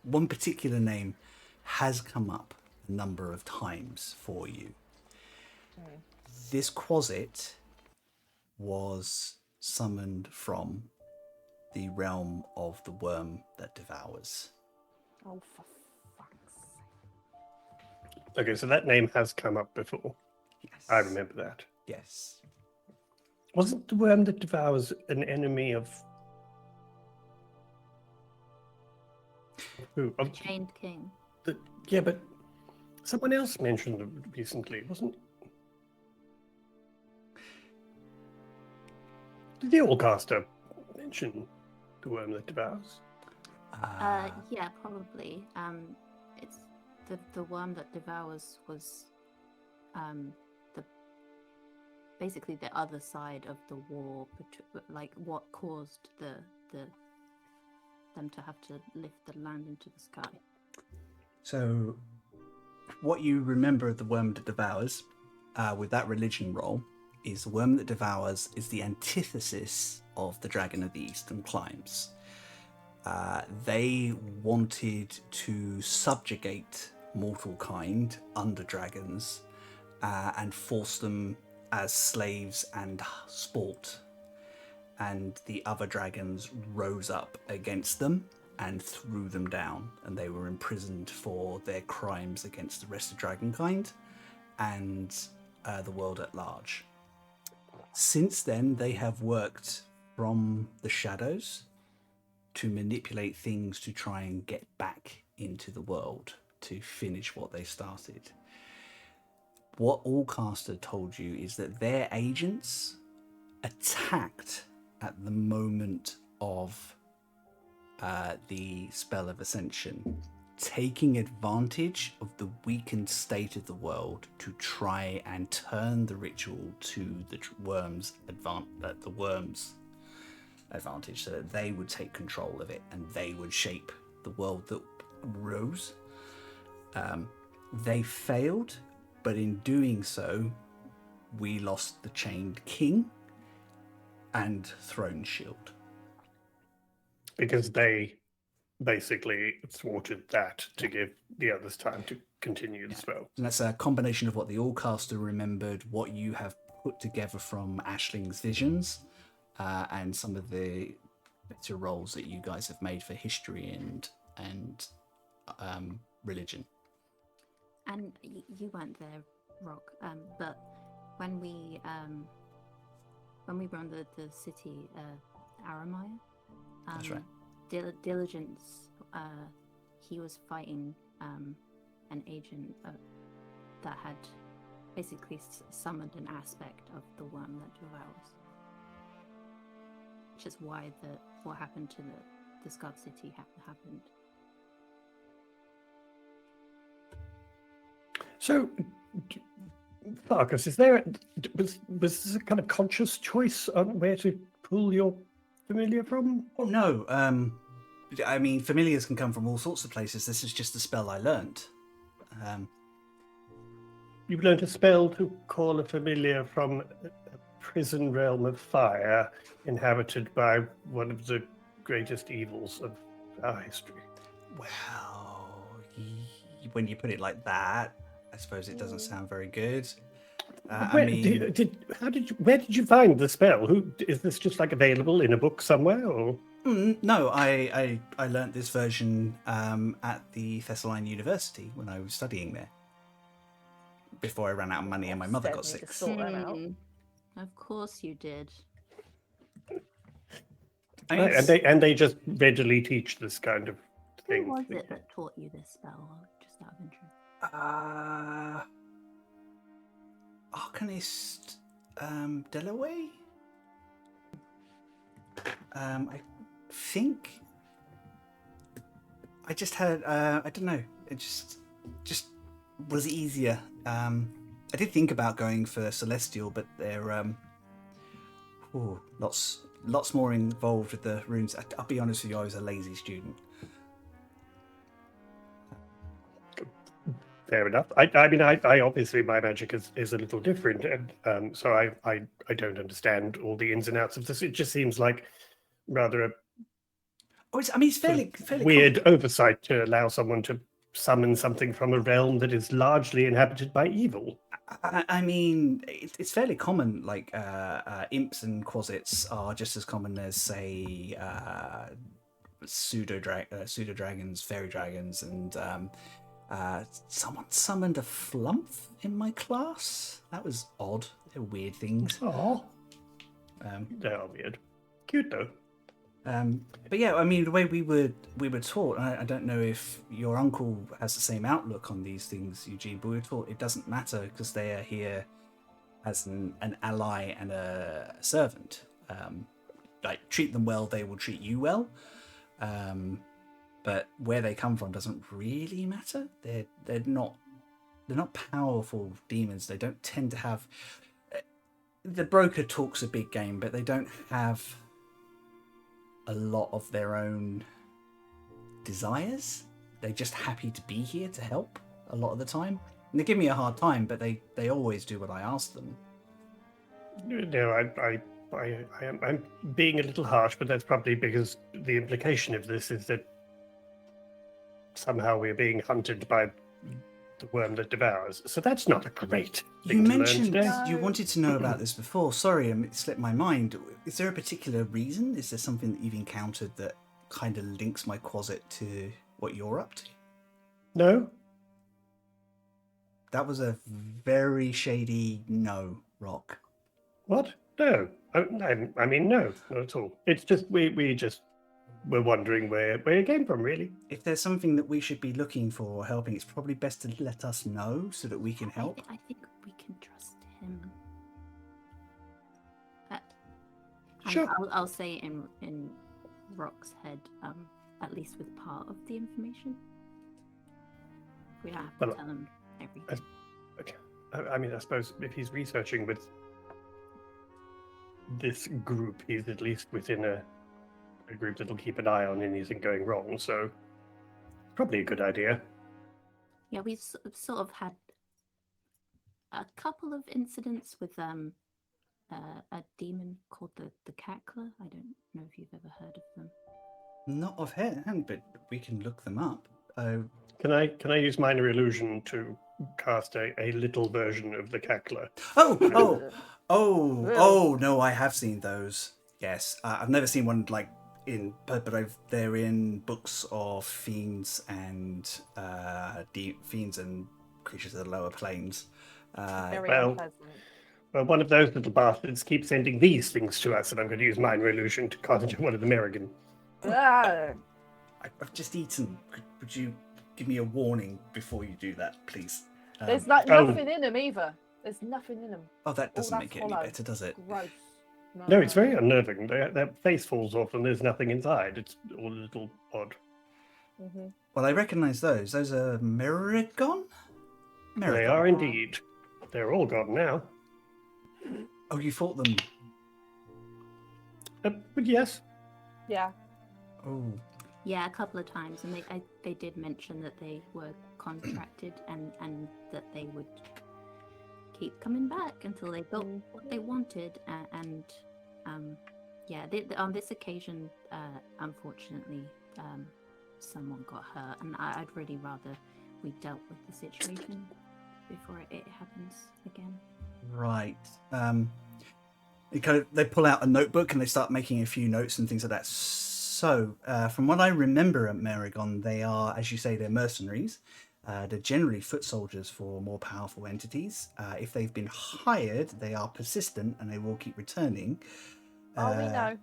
one particular name has come up a number of times for you. This Quasit was summoned from the realm of the worm that devours. Oh, for fuck's sake. Okay, so that name has come up before. Yes. I remember that. Yes. Wasn't the worm that devours an enemy of who? The Chained King. Yeah, but someone else mentioned it recently, wasn't? Did the Allcaster mention the worm that devours? Yeah, probably. It's the worm that devours was, basically the other side of the war, like what caused them to have to lift the land into the sky. So, what you remember of the worm that devours, with that religion roll, is the worm that devours is the antithesis of the dragon of the eastern climes. They wanted to subjugate mortal kind under dragons and force them as slaves and sport. And the other dragons rose up against them and threw them down, and they were imprisoned for their crimes against the rest of dragonkind and the world at large. Since then, they have worked from the shadows to manipulate things to try and get back into the world to finish what they started. What Allcaster told you is that their agents attacked at the moment of the spell of ascension, taking advantage of the weakened state of the world to try and turn the ritual to the worm's advantage, so that they would take control of it and they would shape the world that rose. They failed, but in doing so, we lost the Chained King and Throne Shield. Because they basically thwarted that to give the others time to continue the spell. And that's a combination of what the Allcaster remembered, what you have put together from Aisling's visions, and some of the better roles that you guys have made for history and religion. And you weren't there, Rock. But when we were on the city, Aramaya, That's right. Diligence, he was fighting an agent that had basically summoned an aspect of the worm that devours, which is why what happened to the Scarred City happened. So, Farkas, was this a kind of conscious choice on where to pull your familiar from? Oh no, I mean familiars can come from all sorts of places. This is just a spell I learnt. You learned a spell to call a familiar from a prison realm of fire inhabited by one of the greatest evils of our history. Well, when you put it like that, I suppose it doesn't sound very good. Where did you find the spell? Is this just like available in a book somewhere, or? No, I learnt this version at the Thessalonian University when I was studying there. Before I ran out of money and my mother got sick. Sort that out. Of course you did. And they just readily teach this kind of thing. Who was it that taught you this spell? Just out of interest. Arcanist Delaway? I think I just had I don't know, it just was easier. I did think about going for Celestial, but they're lots more involved with the runes. I'll be honest with you, I was a lazy student. Fair enough. I mean, I obviously my magic is a little different, and so I don't understand all the ins and outs of this. It just seems like rather a it's fairly weird oversight to allow someone to summon something from a realm that is largely inhabited by evil. I mean, it's fairly common. Like imps and quasits are just as common as, say, pseudo dragons, fairy dragons, and someone summoned a flump in my class. That was odd. They're weird things. Oh, they are weird. Cute though. But yeah, I mean, the way we were taught, I don't know if your uncle has the same outlook on these things, Eugene, but we were taught it doesn't matter because they are here as an ally and a servant. Like, treat them well, they will treat you well. But where they come from doesn't really matter. They're not powerful demons. They don't tend to have. The broker talks a big game, but they don't have a lot of their own desires. They're just happy to be here to help a lot of the time. And they give me a hard time, but they always do what I ask them. No, I'm being a little harsh, but that's probably because the implication of this is that somehow we're being hunted by the worm that devours. So that's not a great thing You to learn mentioned today. you wanted to know about this before. Sorry, it slipped my mind. Is there a particular reason? Is there something that you've encountered that kind of links my quasit to what you're up to? No? That was a very shady no, Rock. What? No. I mean, no, not at all. It's just we just were wondering where it came from, really. If there's something that we should be looking for or helping, it's probably best to let us know so that we can help. I think we can trust him. Sure. I'll say in Rock's head, at least with part of the information. We don't have to tell him everything. Okay. I mean, I suppose if he's researching with this group, he's at least within a group that'll keep an eye on anything going wrong, so probably a good idea. Yeah, we've sort of had a couple of incidents with a demon called the Cackler. I don't know if you've ever heard of them. Not offhand, but we can look them up. Can I use minor illusion to cast a little version of the Cackler? Oh, no, I have seen those. Yes, I've never seen one like but they're in books of fiends and fiends and creatures of the lower planes. Very well, unpleasant. Well, one of those little bastards keeps sending these things to us, and I'm going to use minor illusion to conjure one of the Merregon. I've just eaten. Would you give me a warning before you do that, please? There's nothing in them either. There's nothing in them. Oh, that doesn't All make it that's any better, does it? Gross. No, it's very unnerving. Their face falls off and there's nothing inside. It's all a little odd. Mm-hmm. Well, I recognise those. Those are Merregon? They are indeed. They're all gone now. Oh, you fought them? But yes. Yeah. Oh. Yeah, a couple of times, and they did mention that they were contracted, and that they would keep coming back until they got what they wanted. On this occasion, unfortunately, someone got hurt, and I'd really rather we dealt with the situation before it happens again. Right. They pull out a notebook and they start making a few notes and things like that. So, from what I remember at Merregon, they are, as you say, they're mercenaries. They're generally foot soldiers for more powerful entities. If they've been hired, they are persistent and they will keep returning. We know.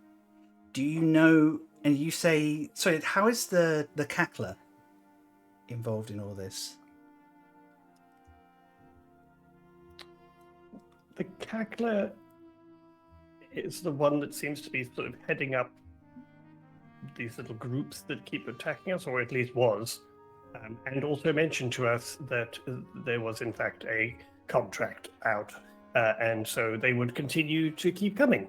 Do you know? And you say, sorry, how is the cackler involved in all this? The cackler is the one that seems to be sort of heading up these little groups that keep attacking us, or at least was, and also mentioned to us that there was in fact a contract out, and so they would continue to keep coming,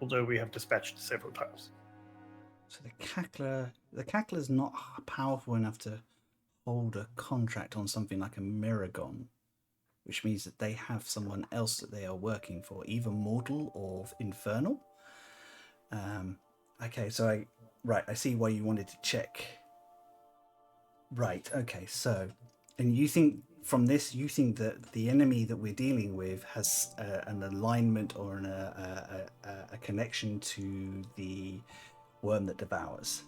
although we have dispatched several times. So the cackler's not powerful enough to hold a contract on something like a Merregon, which means that they have someone else that they are working for, either mortal or infernal. Okay, so I see why you wanted to check. Right, okay, so, and you think from this, you think that the enemy that we're dealing with has an alignment or a connection to the worm that devours?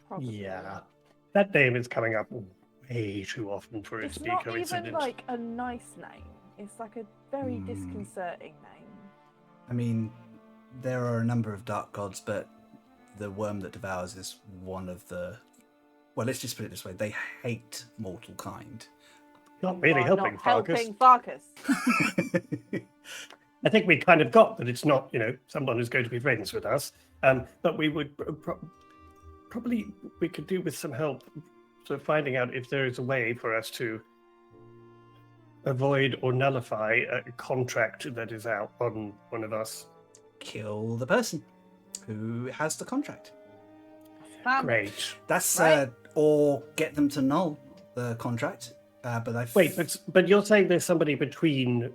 Probably. Yeah, that name is coming up way too often for it It's to be not coincident. even like a nice name. It's like a very disconcerting name. I mean, there are a number of dark gods, but the worm that devours is one of the... Well, let's just put it this way. They hate mortal kind. Not really You are helping not Farkas. helping Farkas. I think we kind of got that it's not, someone who's going to be friends with us. But we would probably, we could do with some help sort of finding out if there is a way for us to avoid or nullify a contract that is out on one of us. Kill the person who has the contract. Great. That's Right. Or get them to null the contract. Wait, but you're saying there's somebody between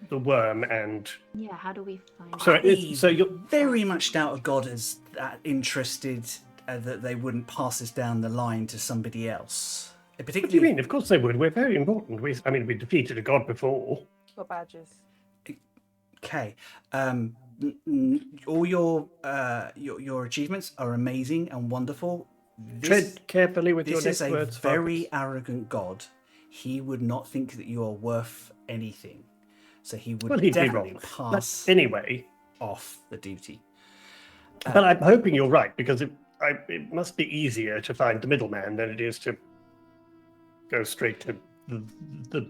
the worm and... Yeah, how do we find So out? so you're... very much doubt a god is that interested that they wouldn't pass this down the line to somebody else. Particularly, What do you mean? Of course they would. We're very important. We defeated a god before. Got badges. Okay. All your achievements are amazing and wonderful. Tread carefully with your This next is a words. very Farkas. arrogant god. He would not think that you are worth anything. So he would Well, he'd be definitely wrong. pass But anyway, off the duty. but I'm hoping you're right, because it must be easier to find the middleman than it is to go straight to the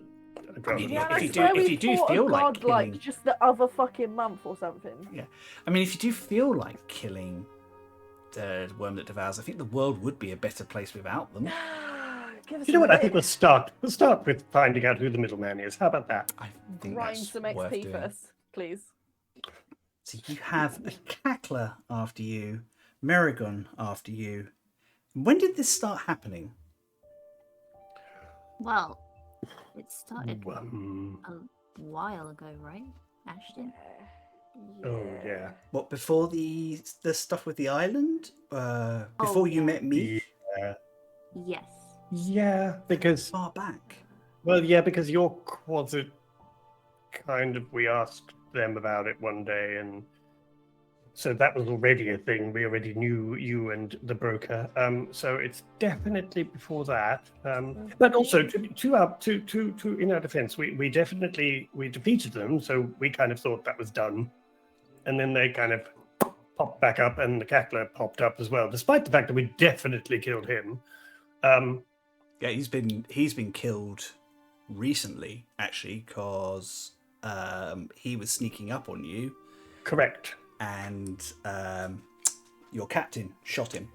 I mean, Yeah, if I you swear do we fought feel a like god killing, like just the other fucking month or something. yeah, I mean, if you do feel like killing the worm that devours, I think the world would be a better place without them. Give us You know a what? I bit. think we'll start with finding out who the middleman is. How about that? I think Grind that's some worth XP doing. first, please. So you have a cackler after you, Merregon after you. When did this start happening? Well, it started Um, a while ago, right, Ashton? oh, yeah. What, before the stuff with the island? Before you yeah. met me? Yeah. Yes. Yeah, because... Far back. Well, yeah, because your closet kind of... We asked them about it one day, and so that was already a thing. We already knew you and the broker. So it's definitely before that. But also, to in our defense, we definitely defeated them. So we kind of thought that was done, and then they kind of popped back up, and the cackler popped up as well, despite the fact that we definitely killed him. Yeah, he's been killed recently, actually, because he was sneaking up on you, Correct. and your captain shot him.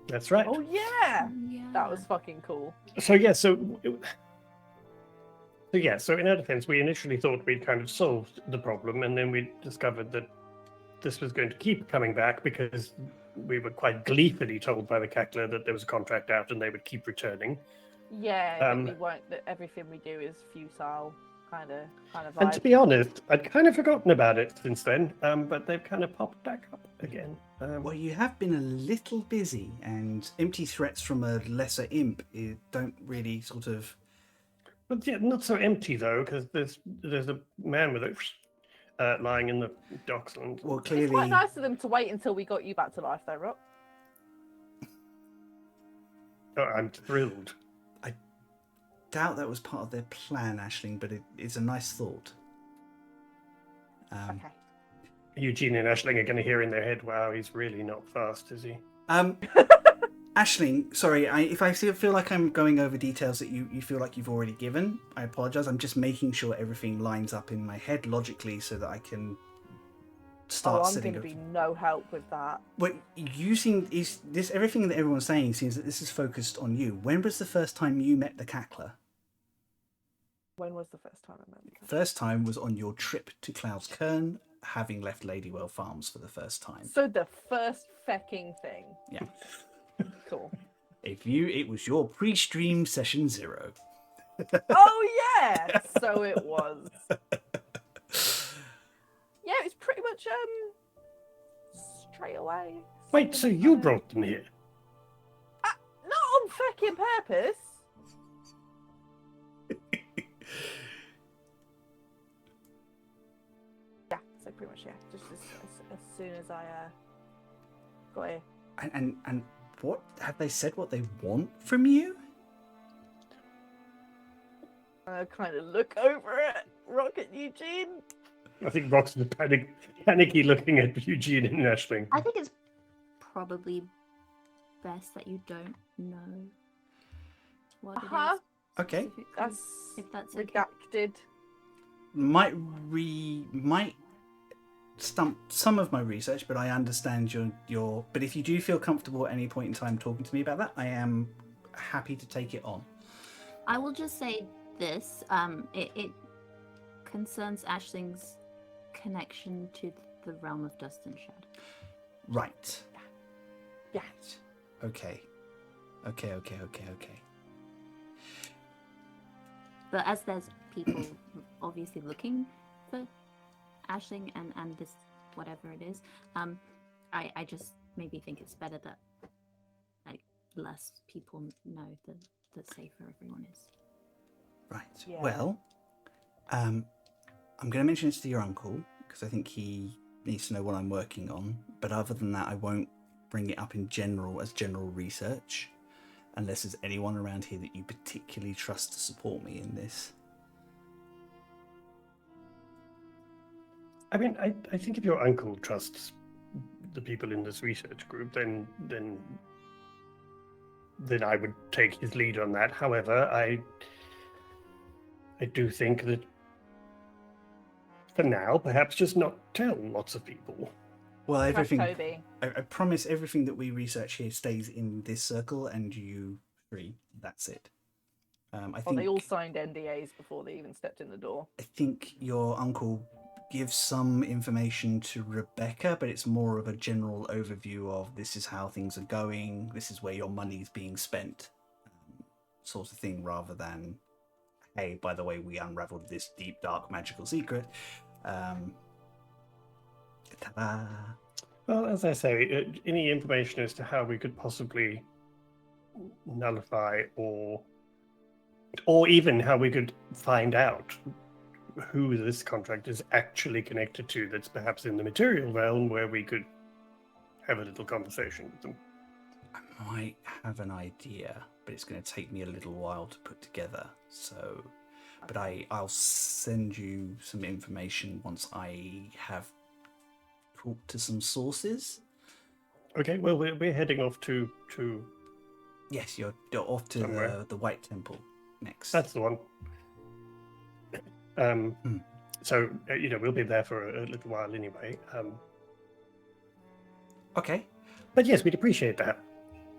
That's right. Oh yeah, Yeah. that was fucking cool. So in our defense, we initially thought we'd kind of solved the problem, and then we discovered that this was going to keep coming back because we were quite gleefully told by the cackler that there was a contract out and they would keep returning. Yeah, that we won't. That everything we do is futile, kind of And vibe. to be honest, I'd kind of forgotten about it since then, but they've kind of popped back up again. Well, you have been a little busy, and empty threats from a lesser imp don't really sort of... But yeah, not so empty though, because there's a man with it lying in the docks. And Well, It's clearly... quite nice of them to wait until we got you back to life, though, Rock. oh, I'm thrilled. doubt that was part of their plan, Aisling, but it's a nice thought. Okay. Eugene and Aisling are going to hear in their head, wow, he's really not fast, is he? Aisling, sorry, if I feel like I'm going over details that you feel like you've already given, I apologise. I'm just making sure everything lines up in my head logically so that I can start I'm setting going to up. be no help with that. But everything that everyone's saying seems that this is focused on you. When was the first time you met the cackler? When was the first time I met you? First time was on your trip to Cloud's Cairn, having left Ladywell Farms for the first time. So the first fecking thing. Yeah. Cool. It was your pre-stream session 0. Oh yeah, so it was. Yeah, it was pretty much straight away. Wait, so you brought them here? Not on fucking purpose. Yeah, so pretty much just as soon as I got here. And what have they said? What they want from you? I kind of look over at Rocket Eugene. I think Rox is panicky looking at Eugene and Aisling. I think it's probably best that you don't know what it is. Okay. specifically, That's if that's okay. redacted. Might stump some of my research, but I understand your. But if you do feel comfortable at any point in time talking to me about that, I am happy to take it on. I will just say this: it concerns Aisling's connection to the realm of Dust and Shadow. Right. Yeah. Okay. But as there's people obviously looking for Aisling and this whatever it is, I just maybe think it's better that like less people know, the safer everyone is. Right. Yeah. Well, I'm going to mention this to your uncle because I think he needs to know what I'm working on. But other than that, I won't bring it up in general as general research, unless there's anyone around here that you particularly trust to support me in this. I mean, I think if your uncle trusts the people in this research group, then I would take his lead on that. However, I do think that for now, perhaps just not tell lots of people. Well, everything. Toby. I promise everything that we research here stays in this circle, and you three. That's it. I think They all signed NDAs before they even stepped in the door. I think your uncle gives some information to Rebecca, but it's more of a general overview of this is how things are going, this is where your money's being spent, sort of thing, rather than, hey, by the way, we unraveled this deep, dark, magical secret. Ta-da. Well, as I say, any information as to how we could possibly nullify or even how we could find out who this contract is actually connected to, that's perhaps in the material realm, where we could have a little conversation with them. I might have an idea, but it's going to take me a little while to put together. So, but I'll send you some information once I have talked to some sources. Okay, well, we're heading off to Yes, you're off to the White Temple next. that's the one. So we'll be there for a little while anyway. Okay. But yes, we'd appreciate that.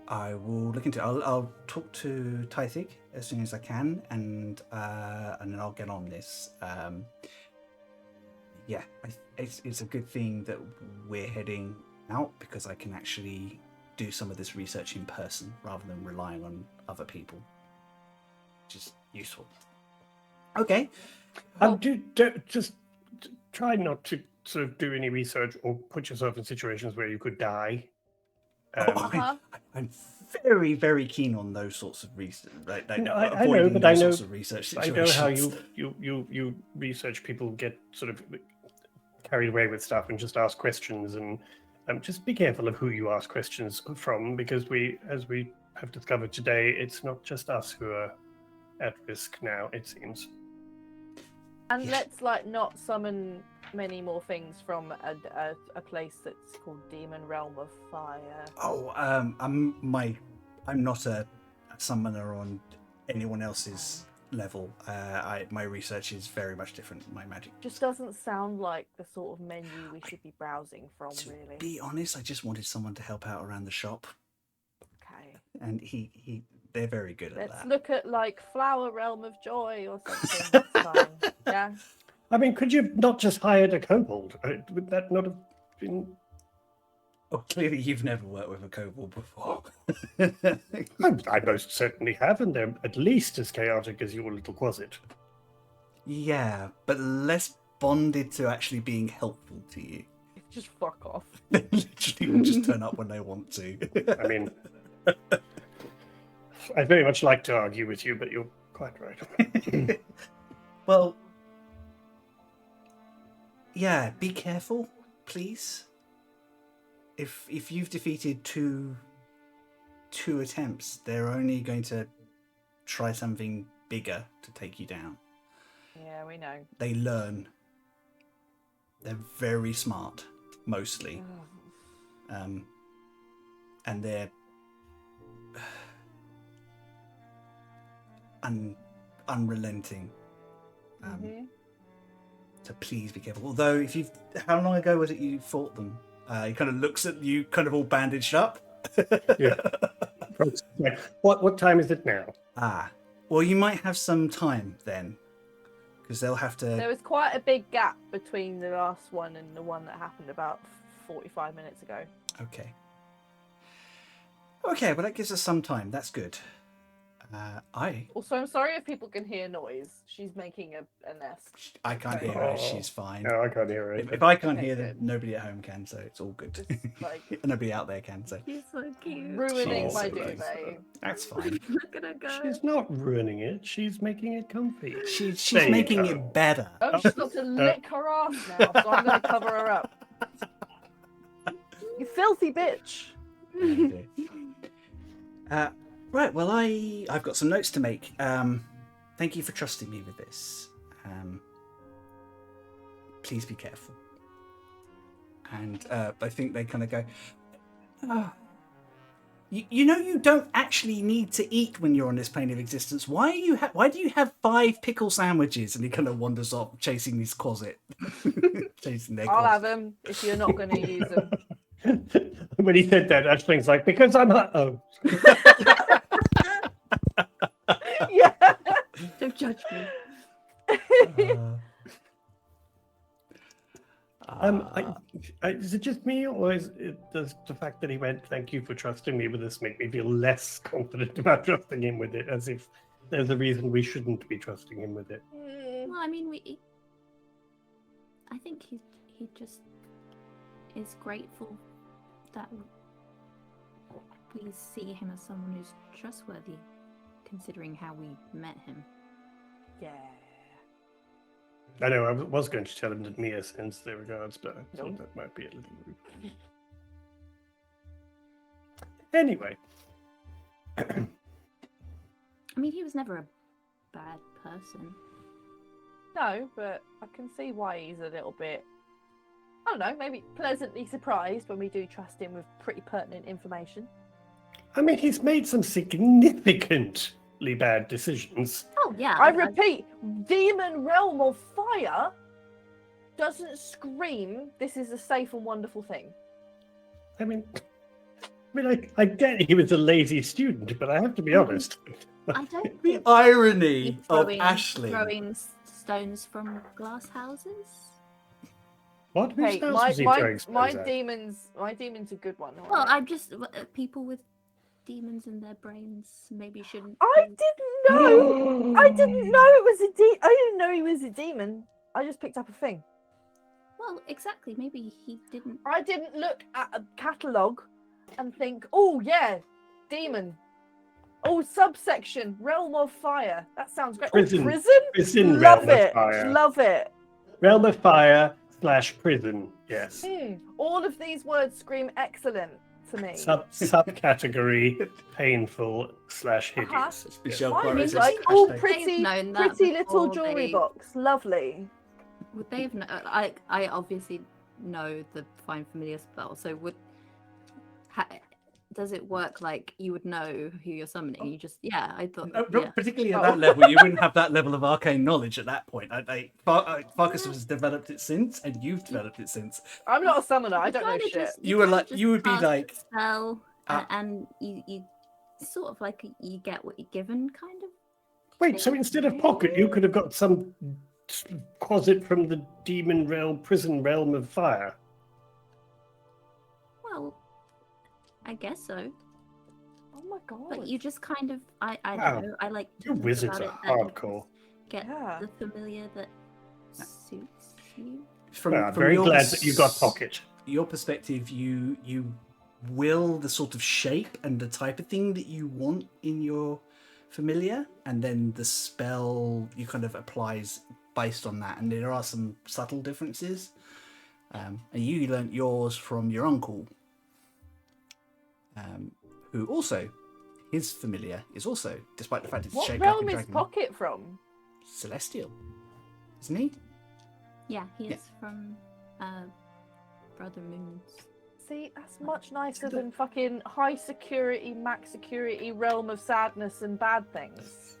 I will look into it. I'll talk to Tythig as soon as I can, and then I'll get on this. Yeah, it's a good thing that we're heading out because I can actually do some of this research in person rather than relying on other people, which is useful. Okay. Just try not to sort of do any research or put yourself in situations where you could die. I'm very, very keen on those sorts of research. No, I know, avoiding but those I know- sorts of research I situations. know how you research people get sort of carried away with stuff and just ask questions, and just be careful of who you ask questions from, because as we have discovered today, it's not just us who are at risk now, it seems. And let's not summon many more things from a place that's called Demon Realm of Fire. Oh, I'm not a summoner on anyone else's level. My research is very much different. My magic Just doesn't sound like the sort of menu we should be browsing from, To really. be honest, I just wanted someone to help out around the shop, Okay. and they're very good at Let's that. look at Flower Realm of Joy or something next time. Yeah. I mean, could you not just hired a kobold? Would that not have been... Oh, clearly you've never worked with a kobold before. I most certainly have, and they're at least as chaotic as your little closet. Yeah, but less bonded to actually being helpful to you. Just fuck off. They literally will just turn up when they want to. I mean, I'd very much like to argue with you, but you're quite right. Well, yeah, be careful, please. If you've defeated two attempts, they're only going to try something bigger to take you down. Yeah, we know. They learn. They're very smart, mostly. And they're unrelenting. So please be careful. Although, how long ago was it you fought them? He kind of looks at you, kind of all bandaged up. Yeah. What time is it now? Well, you might have some time then, because they'll have to. There was quite a big gap between the last one and the one that happened about 45 minutes ago. Okay, well, that gives us some time. That's good. Also, I'm sorry if people can hear noise. She's making a nest. I can't hear her. She's fine. No, I can't hear it. If I can't Okay, hear them, good. nobody at home can, so it's all good. Just, Nobody out there can, so He's so cute. ruining She's my so nice. duvet. that's fine. Look at her go. She's not ruining it. She's making it comfy. She's There you making go. it better. Oh, she's got to lick her ass now, so I'm going to cover her up. You filthy bitch. Right, well, I've got some notes to make. Thank you for trusting me with this. Please be careful. And I think they kind of go, you know, you don't actually need to eat when you're on this plane of existence. Why do you have 5 pickle sandwiches? And he kind of wanders off chasing his closet. Chasing their I'll closet. have them if you're not going to use them. When he said that, Ashling's like, because I'm oh. Yeah. Don't judge me. Is it just me, or does the fact that he went, "Thank you for trusting me with this," make me feel less confident about trusting him with it, as if there's a reason we shouldn't be trusting him with it? Well, I mean, I think he just is grateful that we see him as someone who's trustworthy, considering how we met him. Yeah. I know I was going to tell him that Mia sends their regards, but I thought Nope. that might be a little rude. Anyway. I mean, he was never a bad person. No, but I can see why he's a little bit, I don't know, maybe pleasantly surprised when we do trust him with pretty pertinent information. I mean, he's made some significantly bad decisions. Oh yeah. I repeat, Demon Realm of Fire doesn't scream this is a safe and wonderful thing. I mean, I get he was a lazy student, but I have to be honest. I don't The think irony of throwing, Ashley. throwing stones from glass houses. What? Whose Hey, house my was he my throwing my stones at? demon's a good one. Well, alright? I'm just people with demons in their brains maybe shouldn't. I be- didn't know. I didn't know it was I didn't know he was a demon. I just picked up a thing. Well, exactly. Maybe he didn't. I didn't look at a catalogue and think, oh yeah, demon. Oh, subsection, realm of fire. That sounds great. Prison. Oh, prison? Prison Love realm of it. fire. Love it. Realm of fire / prison. Yes. All of these words scream excellent to me. Subcategory painful / hideous. Michelle Mine Poirot is says like, hashtag- oh, They've pretty, known that pretty little before jewelry they- box. Lovely. Would they have? I obviously know the find familiar spell. So does it work like you would know who you're summoning? You just I thought No, yeah. particularly at Oh. that level, you wouldn't have that level of arcane knowledge at that point. Farkas has developed it since, and you've developed it since. I'm not a summoner. I You don't know kinda shit. just- You were kinda like- just you would be cast the like, spell, ah. and you sort of like you get what you're given, kind of. Wait, so instead of pocket, you could have got some closet from the demon realm, prison realm of fire. Well, I guess so. Oh my god. But you just kind of I Wow. don't know. I like to You think wizards about are it that you hardcore. just get Yeah. the familiar that suits you. Well, I'm very glad that you got pocket. Your perspective, you will the sort of shape and the type of thing that you want in your familiar, and then the spell you kind of applies based on that. And there are some subtle differences. And you learnt yours from your uncle, who also, his familiar is also, despite the fact it's What shaped like a realm is dragon, Pocket from? celestial, isn't he? Yeah, he Yeah. is from Brother Moon's. See, that's much nicer than fucking high security, max security realm of sadness and bad things.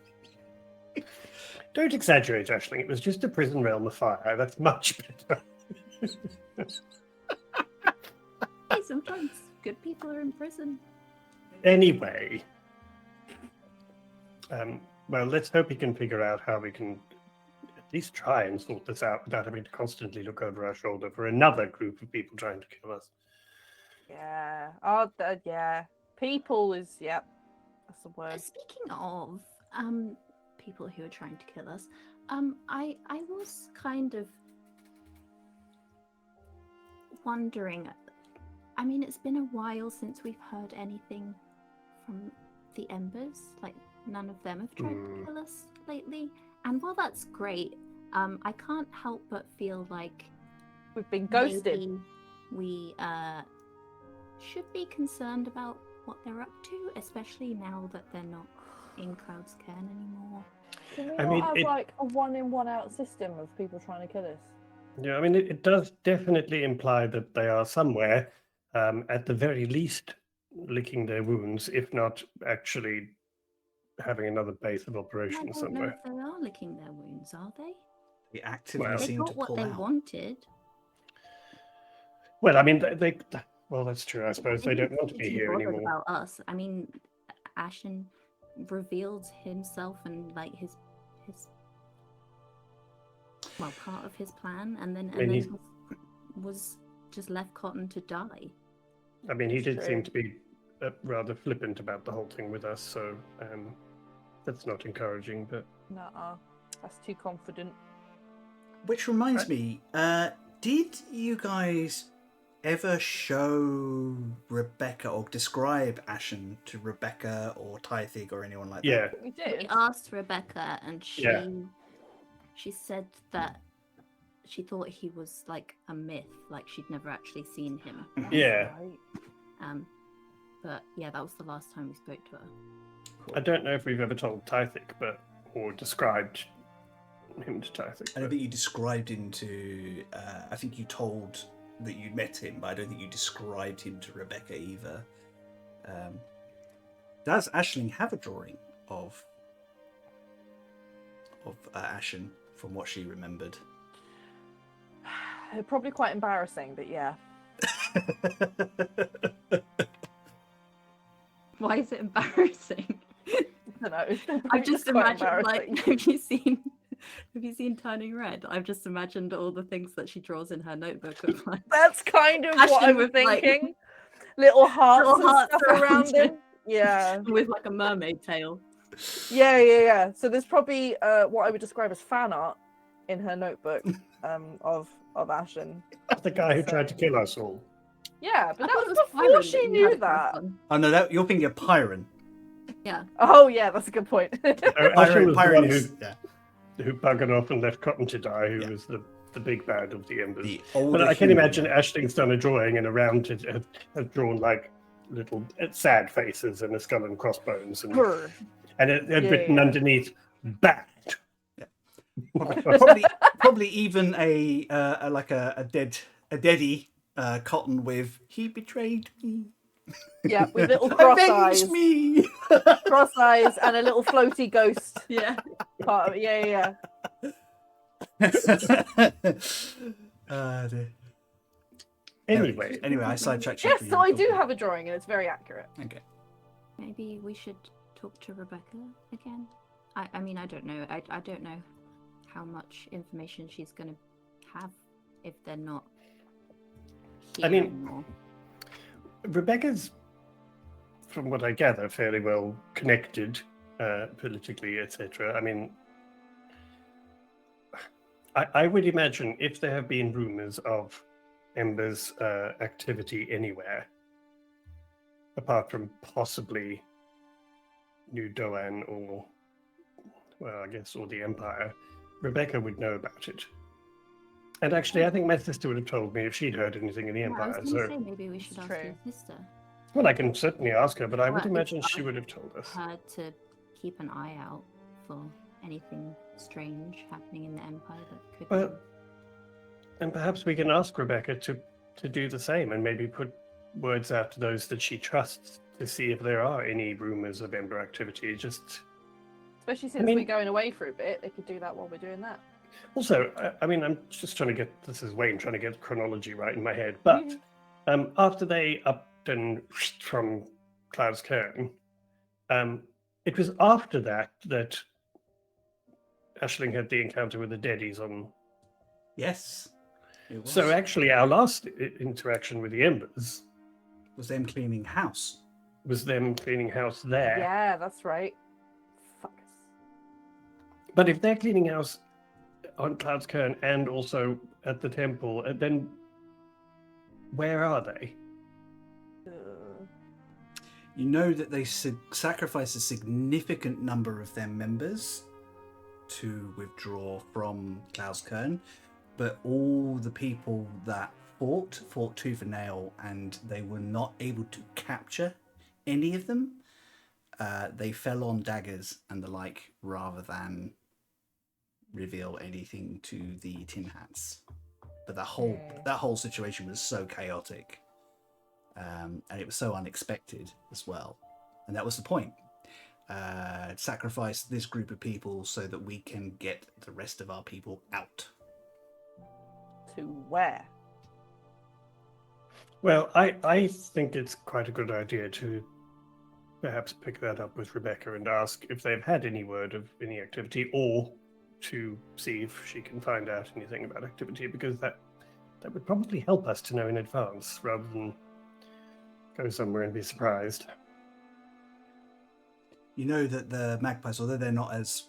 Don't exaggerate, Ashling. It was just a prison realm of fire. That's much better. Hey, sometimes good people are in prison. Anyway, well, let's hope we can figure out how we can at least try and sort this out without having to constantly look over our shoulder for another group of people trying to kill us. Yeah. Oh, yeah. People is, yep. That's the word. Speaking of people who are trying to kill us, I was kind of wondering. I mean, it's been a while since we've heard anything from the Embers. Like, none of them have tried to kill us lately. And while that's great, I can't help but feel like We've been ghosted. maybe we should be concerned about what they're up to, especially now that they're not in Cloud's Cairn anymore. Can we I not mean, have it- like a one in, one out system of people trying to kill us? Yeah, I mean, it does definitely imply that they are somewhere, at the very least, licking their wounds, if not actually having another base of I operation don't know somewhere. if they are licking their wounds, are they? They actively Well- They seem to got what pull they out. wanted. Well, I mean, well, that's true. I suppose they didn't don't want to seem be here bothered anymore. About us, I mean, Ashen revealed himself and like his well, part of his plan, and then mean, he's- was just left Cotton to die. I mean, he It's did seem true. to be rather flippant about the whole thing with us, so that's not encouraging. But Nuh-uh. That's too confident. Which reminds me, did you guys ever show Rebecca or describe Ashen to Rebecca or Tythig or anyone like yeah, We We did. asked Rebecca, and Yeah. she said that she thought he was like a myth, like she'd never actually seen him. yeah. Right. But yeah, that was the last time we spoke to her. I don't know if we've ever told Tythik, or described him to Tythik. I don't think you described him to. I think you told that you met him, but I don't think you described him to Rebecca either. Does Aisling have a drawing of Ashen from what she remembered? Probably quite embarrassing, but yeah. Why is it embarrassing? I don't know. I've just It's quite imagined, like, embarrassing. have you seen Have you seen Turning Red? I've just imagined all the things that she draws in her notebook of like That's kind of what Ashton I'm with, like, thinking. Little hearts little and hearts stuff around around it. him. Yeah. with like a mermaid tail. Yeah. So there's probably what I would describe as fan art in her notebook of Ashen. The guy who So- tried to kill us all. Yeah, but I that thought it was was before Byron she that you knew had a crush that. on. Oh no, you're thinking of Pyron. Yeah. Oh yeah, that's a good point. Ashley was the Pyron one is who buggered off and left Cotton to die, who Yeah. was the big bad of the Embers. the But older I can human. imagine Ashling's done a drawing and around it has drawn like little sad faces and a skull and crossbones and Brr. it had written Yeah. underneath "bad." Probably even a deady Cotton with "he betrayed me." Yeah, with little cross eyes, Avenge me. cross eyes, and a little floaty ghost Yeah. part of it. Yeah. Dear. Anyway, I sidetracked you. Yes, for so your I do talking. have a drawing, and it's very accurate. Okay. Maybe we should talk to Rebecca again. I mean, I don't know. I don't know how much information she's going to have if they're not here I mean- anymore. Rebecca's, from what I gather, fairly well connected politically, etc. I mean, I would imagine if there have been rumors of Ember's activity anywhere, apart from possibly New Doan or, well, I guess, or the Empire, Rebecca would know about it. And actually, I think my sister would have told me if she'd heard anything in the Yeah, I Empire. was going to So, say maybe we should It's ask true. your sister. well, I can certainly ask her, but I would Well, imagine it's she would have told us. Her to keep an eye out for anything strange happening in the Empire that could. Well, and perhaps we can ask Rebecca to do the same and maybe put words out to those that she trusts to see if there are any rumors of Ember activity. Just Especially since mean- we're going away for a bit, they could do that while we're doing that. also, I mean, I'm just trying to get this is Wayne trying to get chronology right in my head. But after they upped and from Cloud's Cairn, it was after that that Aisling had the encounter with the Deadies on. Yes. It was. So actually, our last interaction with the Embers was them cleaning house. was them cleaning house there. Yeah, that's right. Fuck us. But if they're cleaning house on Cloud's Cairn and also at the temple, then where are they? You know that they sacrificed a significant number of their members to withdraw from Cloud's Cairn, but all the people that fought tooth and nail, and they were not able to capture any of them. They fell on daggers and the like, rather than reveal anything to the Tin Hats. But that whole situation was so chaotic, and it was so unexpected as well. And that was the point. Sacrifice this group of people so that we can get the rest of our people out. To where? Well, I think it's quite a good idea to perhaps pick that up with Rebecca and ask if they've had any word of any activity, or to see if she can find out anything about activity, because that would probably help us to know in advance rather than go somewhere and be surprised. You know that the Magpies, although they're not as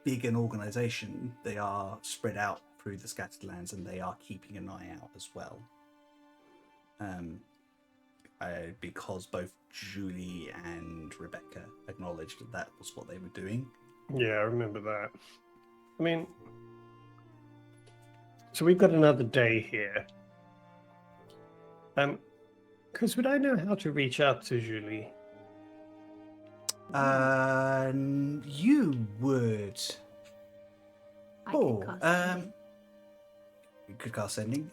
big an organization, they are spread out through the scattered lands, and they are keeping an eye out as well. Because both Julie and Rebecca acknowledged that was what they were doing. Yeah, I remember that. I mean, so we've got another day here. Chris, would I know how to reach out to Julie? You would. I could cast something. You could cast sending.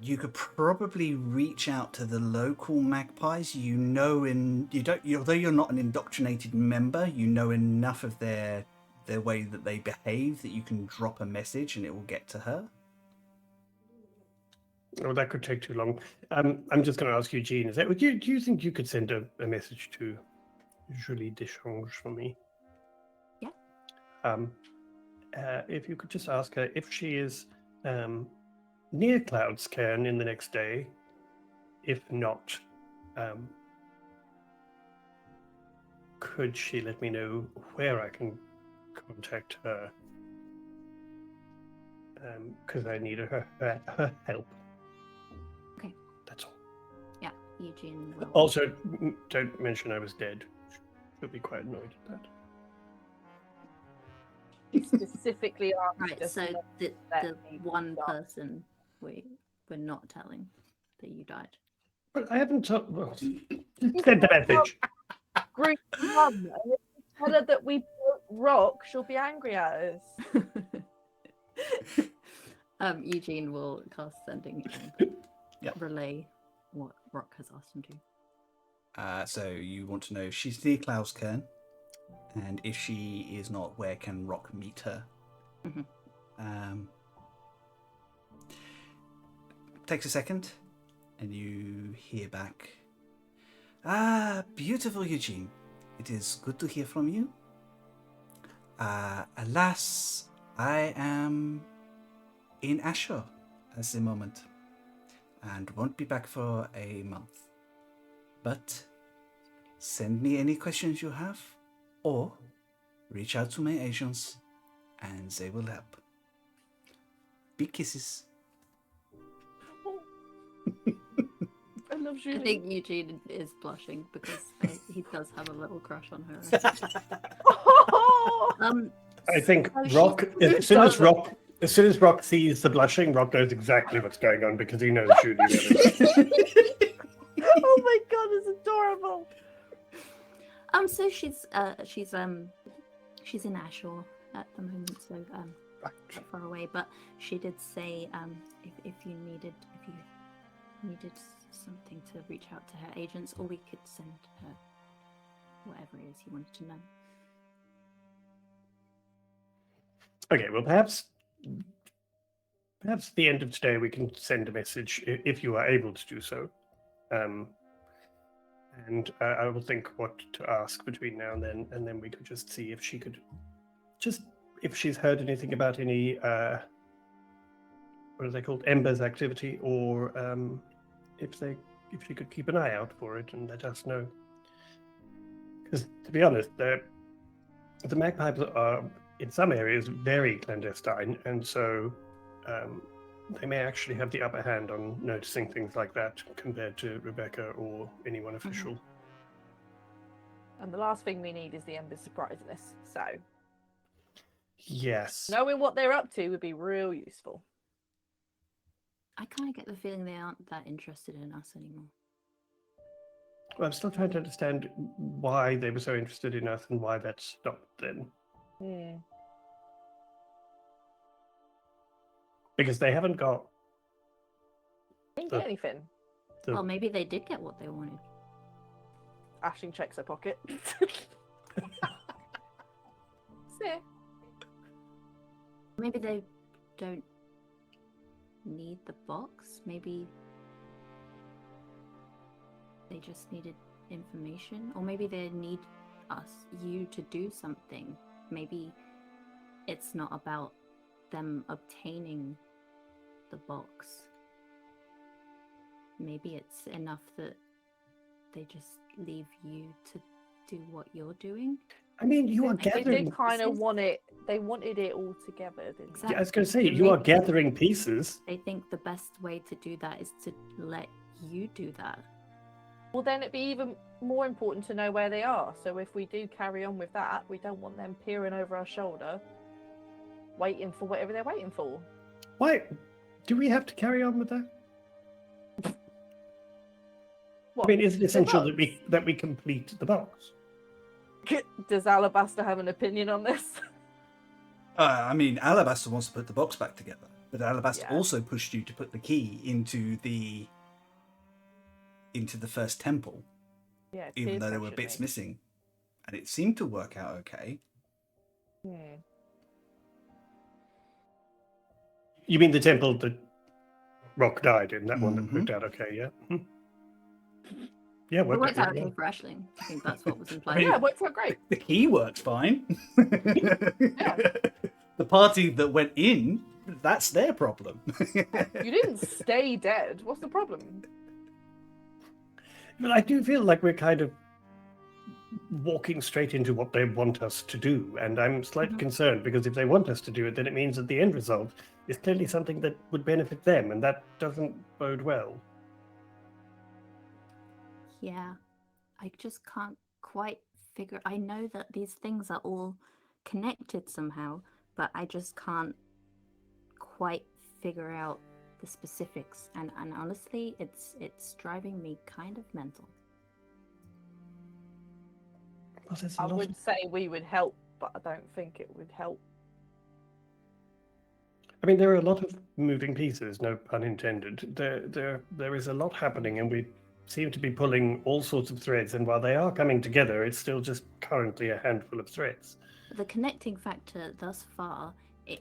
You could probably reach out to the local magpies. Although you're not an indoctrinated member, you know enough of their way that they behave that you can drop a message and it will get to her. Oh, that could take too long. I'm just going to ask Eugene, do you think you could send a message to Julie Deschange for me? Yeah. if you could just ask her if she is near Cloud's cairn in the next day. If not, could she let me know where I can contact her? Because I need her help. Okay. That's all. Yeah, Eugene will. Also, don't mention I was dead. She'll be quite annoyed at that. Specifically asked Right, us so not the let me one die. person we're not telling that you died. But I haven't told. Well, send the message. Group one. And if we tell her that we broke Rock, she'll be angry at us. Eugene will cast sending and Yep. relay what Rock has asked him to. So you want to know if she's near Klaus Kern, and if she is not, where can Rock meet her? Mhm. Takes a second, and you hear back. Ah, beautiful Eugene. It is good to hear from you. Alas, I am in Asher at the moment, and won't be back for a month. But send me any questions you have, or reach out to my agents, and they will help. Big kisses. I love I Julie. think Eugene is blushing because he does have a little crush on her. I think. I think so she's- Rock. As soon as Rock sees the blushing, Rock knows exactly what's going on because he knows Judy really well. Oh my god, it's adorable. So she's in Ashore at the moment, so quite far away. But she did say if you needed something to reach out to her agents, or we could send her whatever it is you wanted to know. Okay, well, perhaps at the end of today we can send a message if you are able to do so. And I will think what to ask between now and then we could just see if she could, if she's heard anything about any, what are they called, Ember's activity, or if she could keep an eye out for it and let us know. Because to be honest, the magpies are in some areas very clandestine, and so they may actually have the upper hand on noticing things like that compared to Rebecca or anyone official. And the last thing we need is the Embers surprising us. So Yes. knowing what they're up to would be real useful. I kind of get the feeling they aren't that interested in us anymore. Well, I'm still trying to understand why they were so interested in us and why that stopped then. Because they haven't got... Didn't get anything. Well, maybe they did get what they wanted. Ashling checks her pocket. See? Maybe they don't need the box. Maybe they just needed information, or maybe they need you to do something. Maybe it's not about them obtaining the box. Maybe it's enough that they just leave you to do what you're doing. I mean, you are They gathering... did kind of want it. They wanted it all together, didn't Exactly. Yeah, I was going to say, And you are maybe gathering pieces. They think the best way to do that is to let you do that. Well, then it'd be even more important to know where they are. So if we do carry on with that, we don't want them peering over our shoulder, waiting for whatever they're waiting for. Why? Do we have to carry on with that? What? I mean, is it The essential box? that we complete the box? Does Alabaster have an opinion on this? I mean, Alabaster wants to put the box back together, but Alabaster Yeah. also pushed you to put the key into the first temple, Yeah. even peer though there were pressured bits me. missing, and it seemed to work out okay. You mean the temple that Rock died in? That one that Mhm. worked out okay, yeah? Yeah, It worked worked out really okay well. for Aisling. I think that's what was I implied. mean, Yeah, it worked out great. The key worked fine. The party that went in, that's their problem. You didn't stay dead. What's the problem? But I do feel like we're kind of walking straight into what they want us to do, and I'm slightly concerned because if they want us to do it, then it means that the end result is clearly something that would benefit them, and that doesn't bode well. Yeah, I just can't quite figure. I know that these things are all connected somehow, but I just can't quite figure out the specifics. And honestly, it's driving me kind of mental. Well, there's a I lot would of- say we would help, but I don't think it would help. I mean, there are a lot of moving pieces, no pun intended. There is a lot happening, and we seem to be pulling all sorts of threads. And while they are coming together, it's still just currently a handful of threads. The connecting factor thus far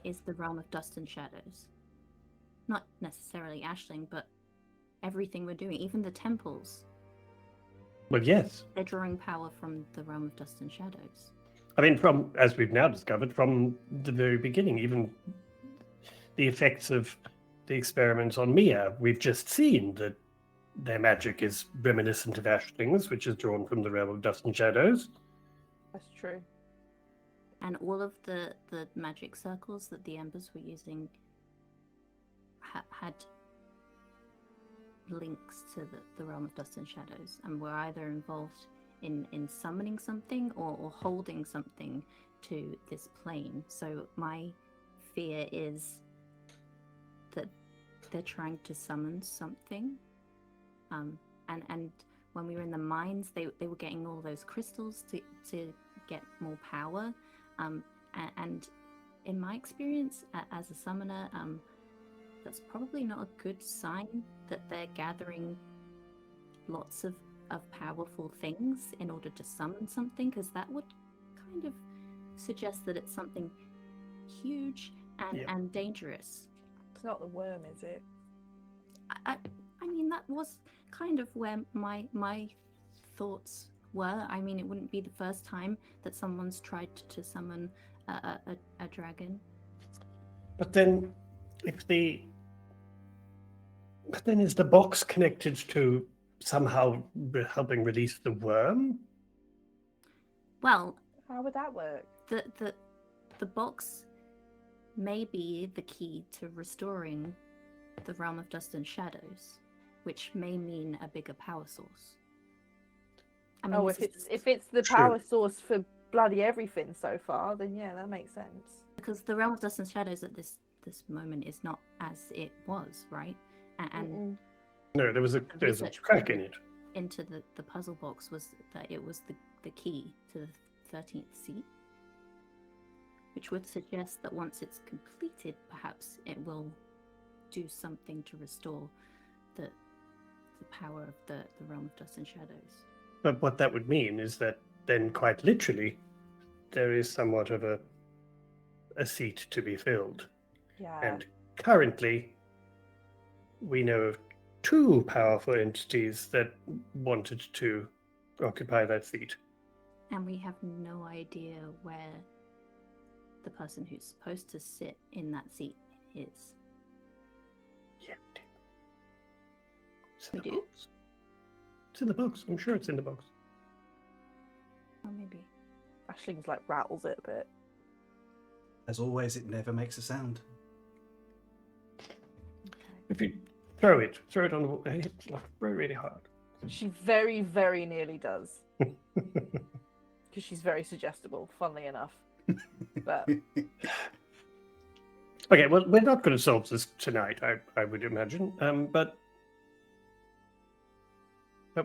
is the realm of dust and shadows. Not necessarily Ashling, but everything we're doing, even the temples, Well, yes. they're drawing power from the realm of dust and shadows. I mean, from, as we've now discovered, from the very beginning, even the effects of the experiments on Mia, we've just seen that their magic is reminiscent of Ashling's, which is drawn from the realm of dust and shadows. That's true. And all of the magic circles that the Embers were using had links to the realm of dust and shadows, and were either involved in summoning something or holding something to this plane. So my fear is that they're trying to summon something. And when we were in the mines, they were getting all those crystals to get more power. And in my experience as a summoner, that's probably not a good sign that they're gathering lots of powerful things in order to summon something, because that would kind of suggest that it's something huge and dangerous. It's not the worm, is it? I mean, that was kind of where my thoughts were. I mean, it wouldn't be the first time that someone's tried to summon a dragon. But then, but then is the box connected to somehow helping release the worm? Well, How would that work? the box may be the key to restoring the realm of dust and shadows, which may mean a bigger power source. I mean, Oh, this is if it's the True. power source for bloody everything so far, then yeah, that makes sense. because the realm of dust and shadows at this moment is not as it was, right? And Mm-mm. No, there's a research crack in it. into the puzzle box was that it was the key to the 13th seat, which would suggest that once it's completed, perhaps it will do something to restore the power of the realm of dust and shadows. But what that would mean is that then, quite literally, there is somewhat of a seat to be filled. Yeah. And currently, we know of two powerful entities that wanted to occupy that seat. And we have no idea where the person who's supposed to sit in that seat is. Yeah. It's We in the do? box. It's in the box. I'm sure it's in the box. Or maybe. Ashling's like rattles it a bit. As always, it never makes a sound. If you throw it on the wall, it's like very, really hard. She very, very nearly does. Because she's very suggestible, funnily enough. But Okay, well, we're not going to solve this tonight, I would imagine. But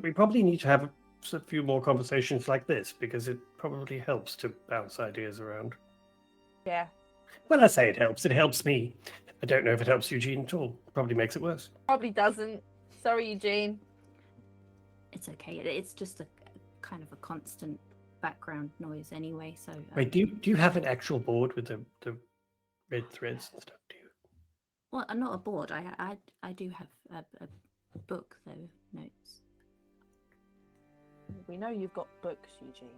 we probably need to have a few more conversations like this, because it probably helps to bounce ideas around. yeah, Well, I say it helps me. I don't know if it helps Eugene at all. Probably makes it worse. probably doesn't. Sorry, Eugene. It's okay. It's just a kind of a constant background noise anyway. So Wait, do you have an actual board with the red threads and stuff? Do you? well, not a board. I do have a book though, notes. We know you've got books, Eugene.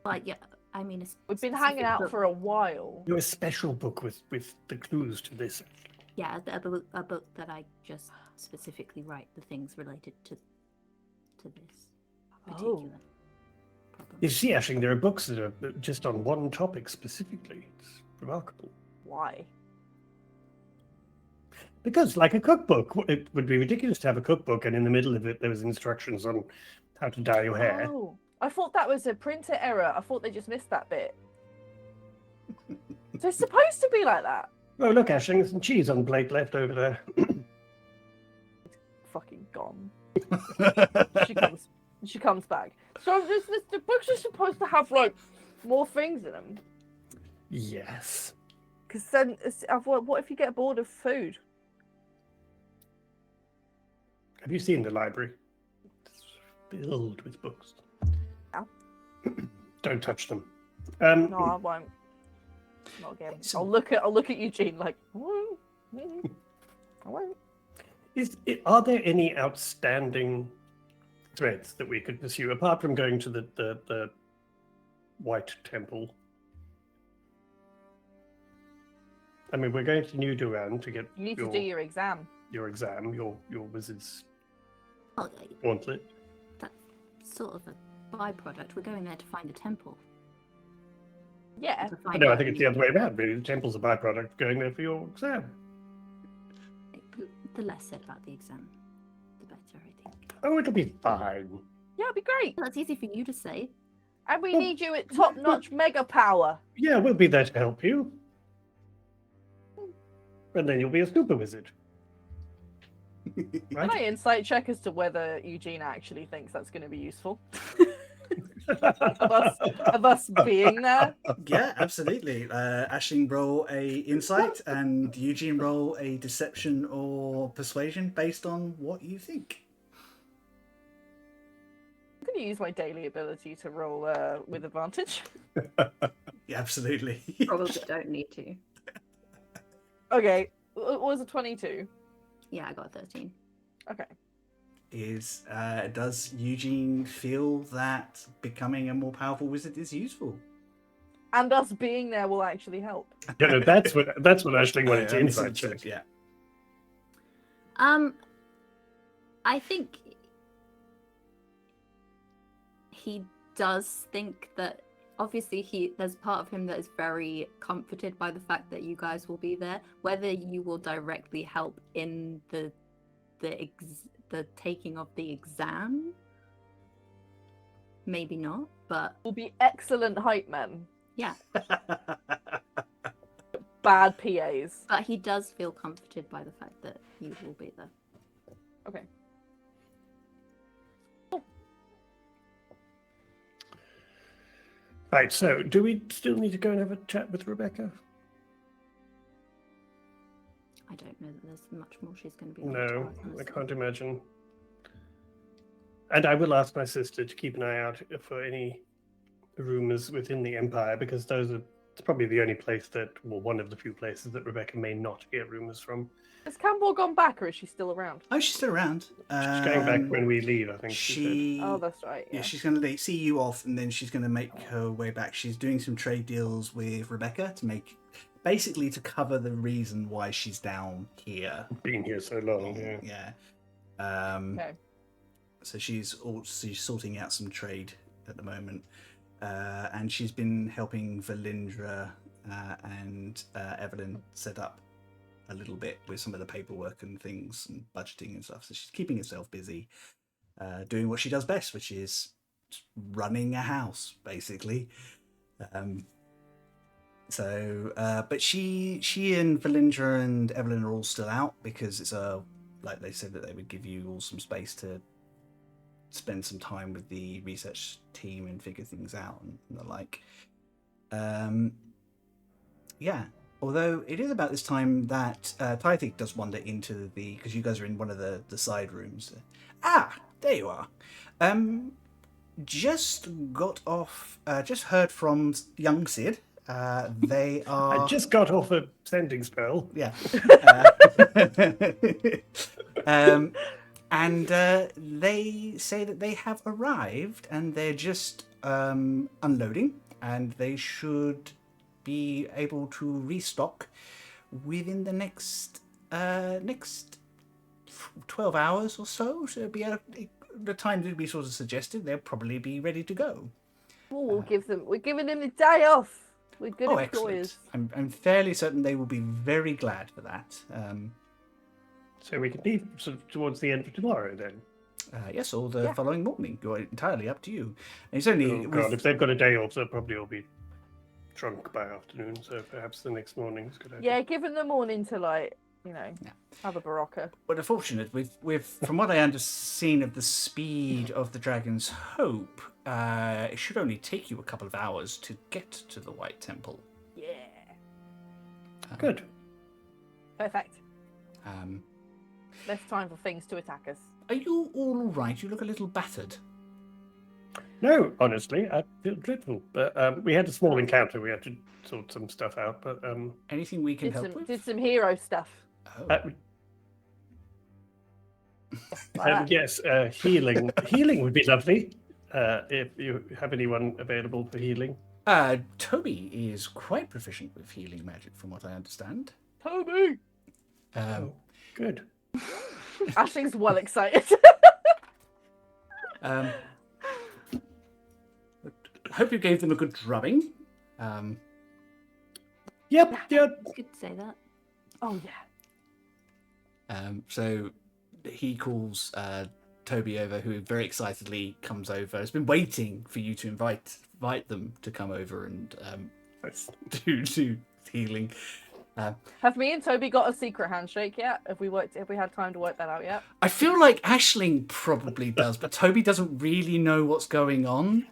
But yeah, I mean, We've been hanging out for a while. You're a special book with the clues to this. Yeah, a book that I just specifically write the things related to this particular problem. You see, Aisling, there are books that are just on one topic specifically. It's remarkable. Why? Because, like a cookbook, it would be ridiculous to have a cookbook and in the middle of it there was instructions on how to dye your hair. Oh, I thought that was a printer error. I thought they just missed that bit. So it's supposed to be like that. Oh, look, Aisling, there's some cheese on the plate left over there. Fucking gone. She comes back. So the books are supposed to have like more things in them. Yes. Because then, what if you get bored of food? Have you seen the library? It's filled with books. Yeah. Don't touch them. No, I won't. Not again. I'll look at Eugene like, I won't. Are there any outstanding threads that we could pursue apart from going to the White Temple? I mean, we're going to New Duran to get You need to do your exam. Your exam, your wizard's Oh, gauntlet. that's sort of a byproduct. We're going there to find a temple. Yeah. To find No, I out think it's the other way around. Really, the temple's a byproduct of going there for your exam. The less said about the exam, the better, I think. Oh, it'll be fine. Yeah, it'd be great. Well, that's easy for you to say. And we need you at top-notch mega power. Yeah, we'll be there to help you. And then you'll be a super wizard. Can I insight check as to whether Eugene actually thinks that's going to be useful? of us being there? Yeah, absolutely. Aisling, roll a insight, and Eugene, roll a deception or persuasion based on what you think. I'm going to use my daily ability to roll with advantage. Yeah, absolutely. Probably don't need to. Okay, what was a 22? Yeah, I got 13. Okay. Does Eugene feel that becoming a more powerful wizard is useful? And us being there will actually help. Yeah, no, that's what Aisling wanted to insight check. Yeah. I think he does think that obviously there's part of him that is very comforted by the fact that you guys will be there. Whether you will directly help in the taking of the exam, maybe not, but We'll be excellent hype men. yeah. Bad PAs. But he does feel comforted by the fact that you will be there. Okay. Right, so do we still need to go and have a chat with Rebecca? I don't know that there's much more she's going to be able to No, tell us, I honestly. can't imagine. And I will ask my sister to keep an eye out for any rumors within the Empire, because it's probably the only place one of the few places that Rebecca may not hear rumors from. Has Campbell gone back or is she still around? Oh, she's still around. She's going back when we leave, I think she Oh, that's right. Yeah, Yeah. she's going to see you off, and then she's going to make her way back. She's doing some trade deals with Rebecca basically to cover the reason why she's down here. said. Been here so long, Yeah. Okay. So she's sorting out some trade at the moment, and she's been helping Valindra and Evelyn set up a little bit with some of the paperwork and things and budgeting and stuff. So she's keeping herself busy, doing what she does best, which is running a house, basically. But she and Valindra and Evelyn are all still out because it's like they said that they would give you all some space to spend some time with the research team and figure things out and the like. Yeah. Although it is about this time that Tythik does wander into because you guys are in one of the side rooms. There you are. Just heard from young Sid. They are. I just got off a sending spell. Yeah. And they say that they have arrived and they're just unloading. and they should be able to restock within the next 12 hours or so. So it'll be the time that we sort of suggested. They'll probably be ready to go. Well, we're giving them the day off. We're good Oh, employers. excellent! I'm fairly certain they will be very glad for that. So we can leave sort of towards the end of tomorrow then. Yes, or the following morning. You're entirely up to you. And it's only Oh God, if they've got a day off, they'll probably all be drunk by afternoon. So perhaps the next morning is a good idea. Yeah, give them the morning to have a barocca. But unfortunate, with from what I understand of the speed of the Dragon's Hope, it should only take you a couple of hours to get to the White Temple. Yeah. Good. Perfect. Um, Less time for things to attack us. are you all right? You look a little battered. No, honestly, I feel dreadful. But we had a small encounter. We had to sort some stuff out. But Anything we can help with? Did some hero stuff. Oh. Yes, healing. Healing would be lovely. If you have anyone available for healing. Toby is quite proficient with healing magic, from what I understand. Toby! Good. Ashling's well excited. Hope you gave them a good drubbing. Yep. It's good to say that. Oh, yeah. So he calls Toby over, who very excitedly comes over. Has been waiting for you to invite them to come over and do healing. Have me and Toby got a secret handshake yet? Have we had time to work that out yet? I feel like Aisling probably does, but Toby doesn't really know what's going on.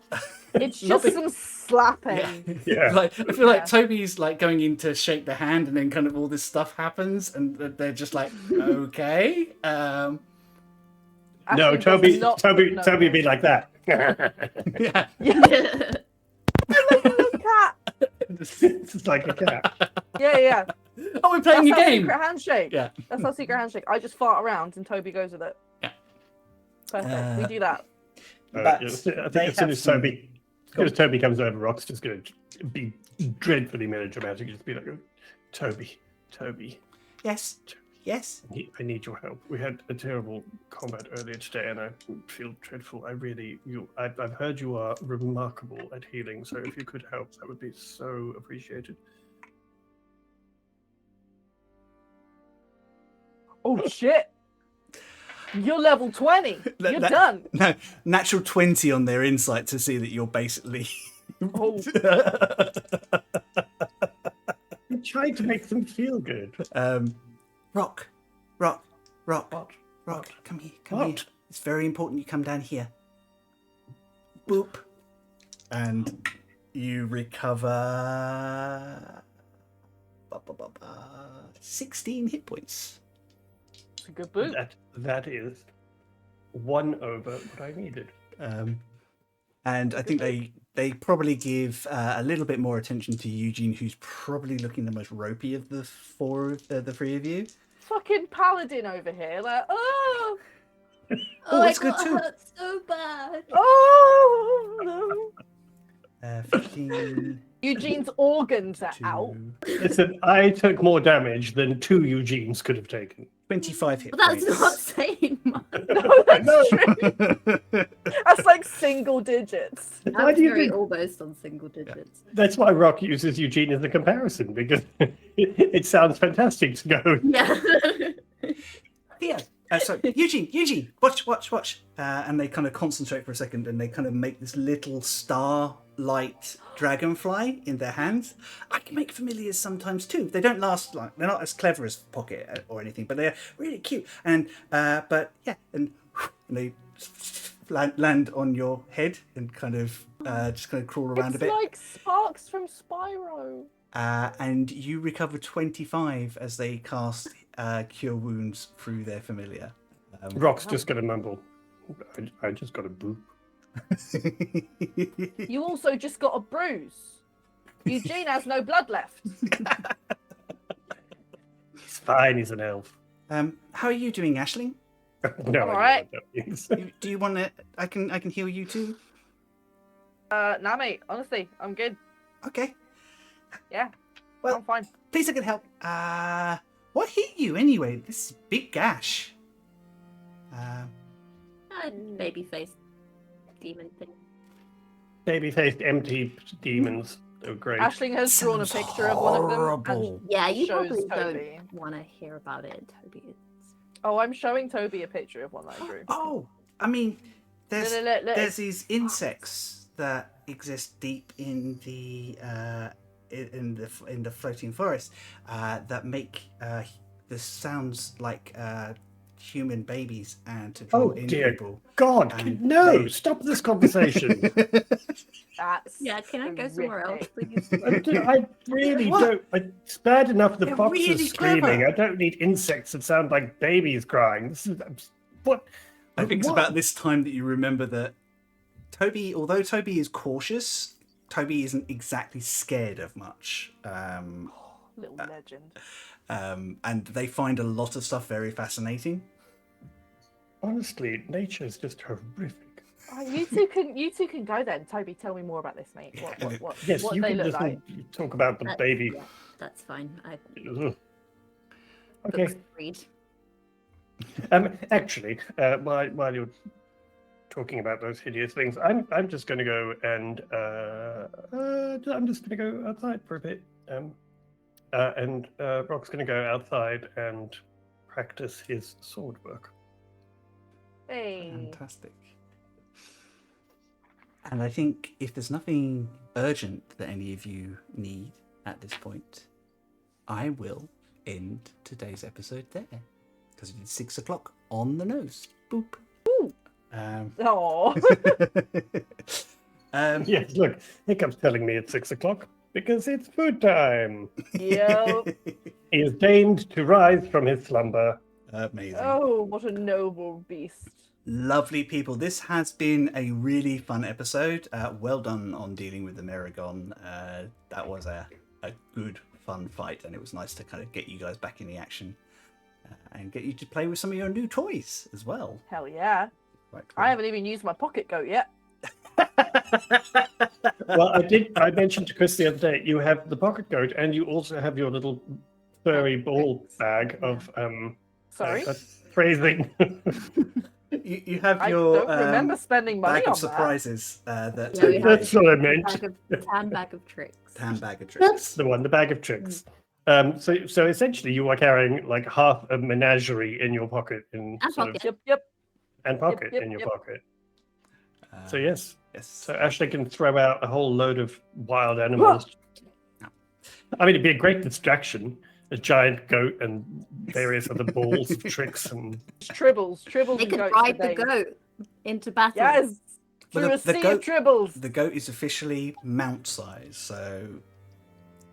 It's just some slapping. Yeah. Like I feel like Toby's like going in to shake the hand, and then kind of all this stuff happens, and they're just like, okay. No, Ashling Toby. does not Toby know. be like that. Yeah, Like a little cat. It's like a cat. Yeah. oh, we're playing That's a our game. secret handshake. Yeah. That's our secret handshake. I just fart around and Toby goes with it. Yeah. Perfect. We do that. But Yes, I they think as soon have as some- Toby comes over, Rock's just going to be dreadfully melodramatic. Just be like, oh, Toby. Yes. I need your help. We had a terrible combat earlier today, and I feel dreadful. I've heard you are remarkable at healing, so if you could help, that would be so appreciated. Oh shit! You're level 20. You're That- done. No, natural 20 on their insight to see that you're basically. Oh. I'm trying to make them feel good. Rock, come here. What? It's very important you come down here. Boop. And you recover 16 hit points. It's a good boot. That is one over what I needed. And I think they probably give a little bit more attention to Eugene, who's probably looking the most ropey of the the three of you. Fucking paladin over here. Like, oh, Oh, it's I good got too. hurt so bad. oh. 15. Eugene's organs are 2, out. Listen, I took more damage than 2 Eugenes could have taken. 25 hit But that's points. not saying much. No, that's true. That's like single digits. Why I'm do you very think? almost on single digits. That's why Rock uses Eugene as a comparison, because it sounds fantastic to go. Yeah. Theo, so Eugene, watch. And they kind of concentrate for a second, and they kind of make this little star-light dragonfly in their hands. I can make familiars sometimes too. They don't last long. They're not as clever as Pocket or anything, but they're really cute. And but yeah, and they land on your head and kind of just kind of crawl around It's a bit. like Sparks from Spyro. And you recover 25 as they cast Cure Wounds through their familiar. Rock's just going to mumble. I just got a boop. You also just got a bruise. Eugene has no blood left. He's fine, he's an elf. How are you doing, Aisling? No, All I know right. what that means. Do you want to? I can heal you too. Nah, mate. Honestly, I'm good. Okay. Yeah. Well, I'm fine. please I can help. What hit you anyway? This big gash. Baby-faced demon thing. Baby-faced empty demons. Oh, great. Aisling has drawn a Sounds picture of one of them. horrible. And Yeah, you shows probably Toby. don't want to hear about it, Toby. It's... Oh, I'm showing Toby a picture of one that I drew. Oh, I mean, there's Look. there's these insects that exist deep in the floating forest that make the sounds like human babies and to draw Oh, in dear people. God, And no! they- Stop this conversation. That's Yeah, can I go somewhere else, horrific. please? I really What? don't. It's bad enough the They're fox really is screaming. clever. I don't need insects that sound like babies crying. This is what. I think it's what? about this time that you remember that Toby, although Toby is cautious, Toby isn't exactly scared of much. Little legend. And they find a lot of stuff very fascinating. Honestly, nature is just horrific. Oh, you two can go then. Toby, tell me more about this, mate. What Yes, what you they can look just like. talk about the That- baby. Yeah, that's fine. I Ugh. Okay. books to read. Actually, while you're talking about those hideous things, I'm just going to go and I'm just going to go outside for a bit. And Brock's going to go outside and practice his sword work. Hey. Fantastic. And I think if there's nothing urgent that any of you need at this point, I will end today's episode there. Because it is 6 o'clock on the nose. Boop. Ooh. Oh. Yes, look, Hiccup's telling me it's 6 o'clock because it's food time. Yep. He is deigned to rise from his slumber. Amazing. Oh, what a noble beast. Lovely people. This has been a really fun episode. Well done on dealing with the Merregon. That was a good, fun fight, and it was nice to kind of get you guys back in the action and get you to play with some of your new toys as well. Hell yeah. Quite cool. I haven't even used my pocket goat yet. Well, I mentioned to Chris the other day, you have the pocket goat and you also have your little furry ball bag of Sorry. phrasing. You have I your don't remember spending money bag on of surprises that Yeah, we Toby have- had. That's what I meant. Tan bag of tricks. Tan bag of That's tricks. the one, the bag of tricks. So essentially you are carrying like half a menagerie in your pocket And sort of- pocket. Yep. and pocket yep, in your yep. pocket. So yes. Yes. So Ashley can throw out a whole load of wild animals. I mean, it'd be a great distraction. A giant goat and various other balls of tricks and Tribbles They and could goats ride the today. goat into battle. Yes. Well, Through a sea of tribbles. The goat is officially mount size, so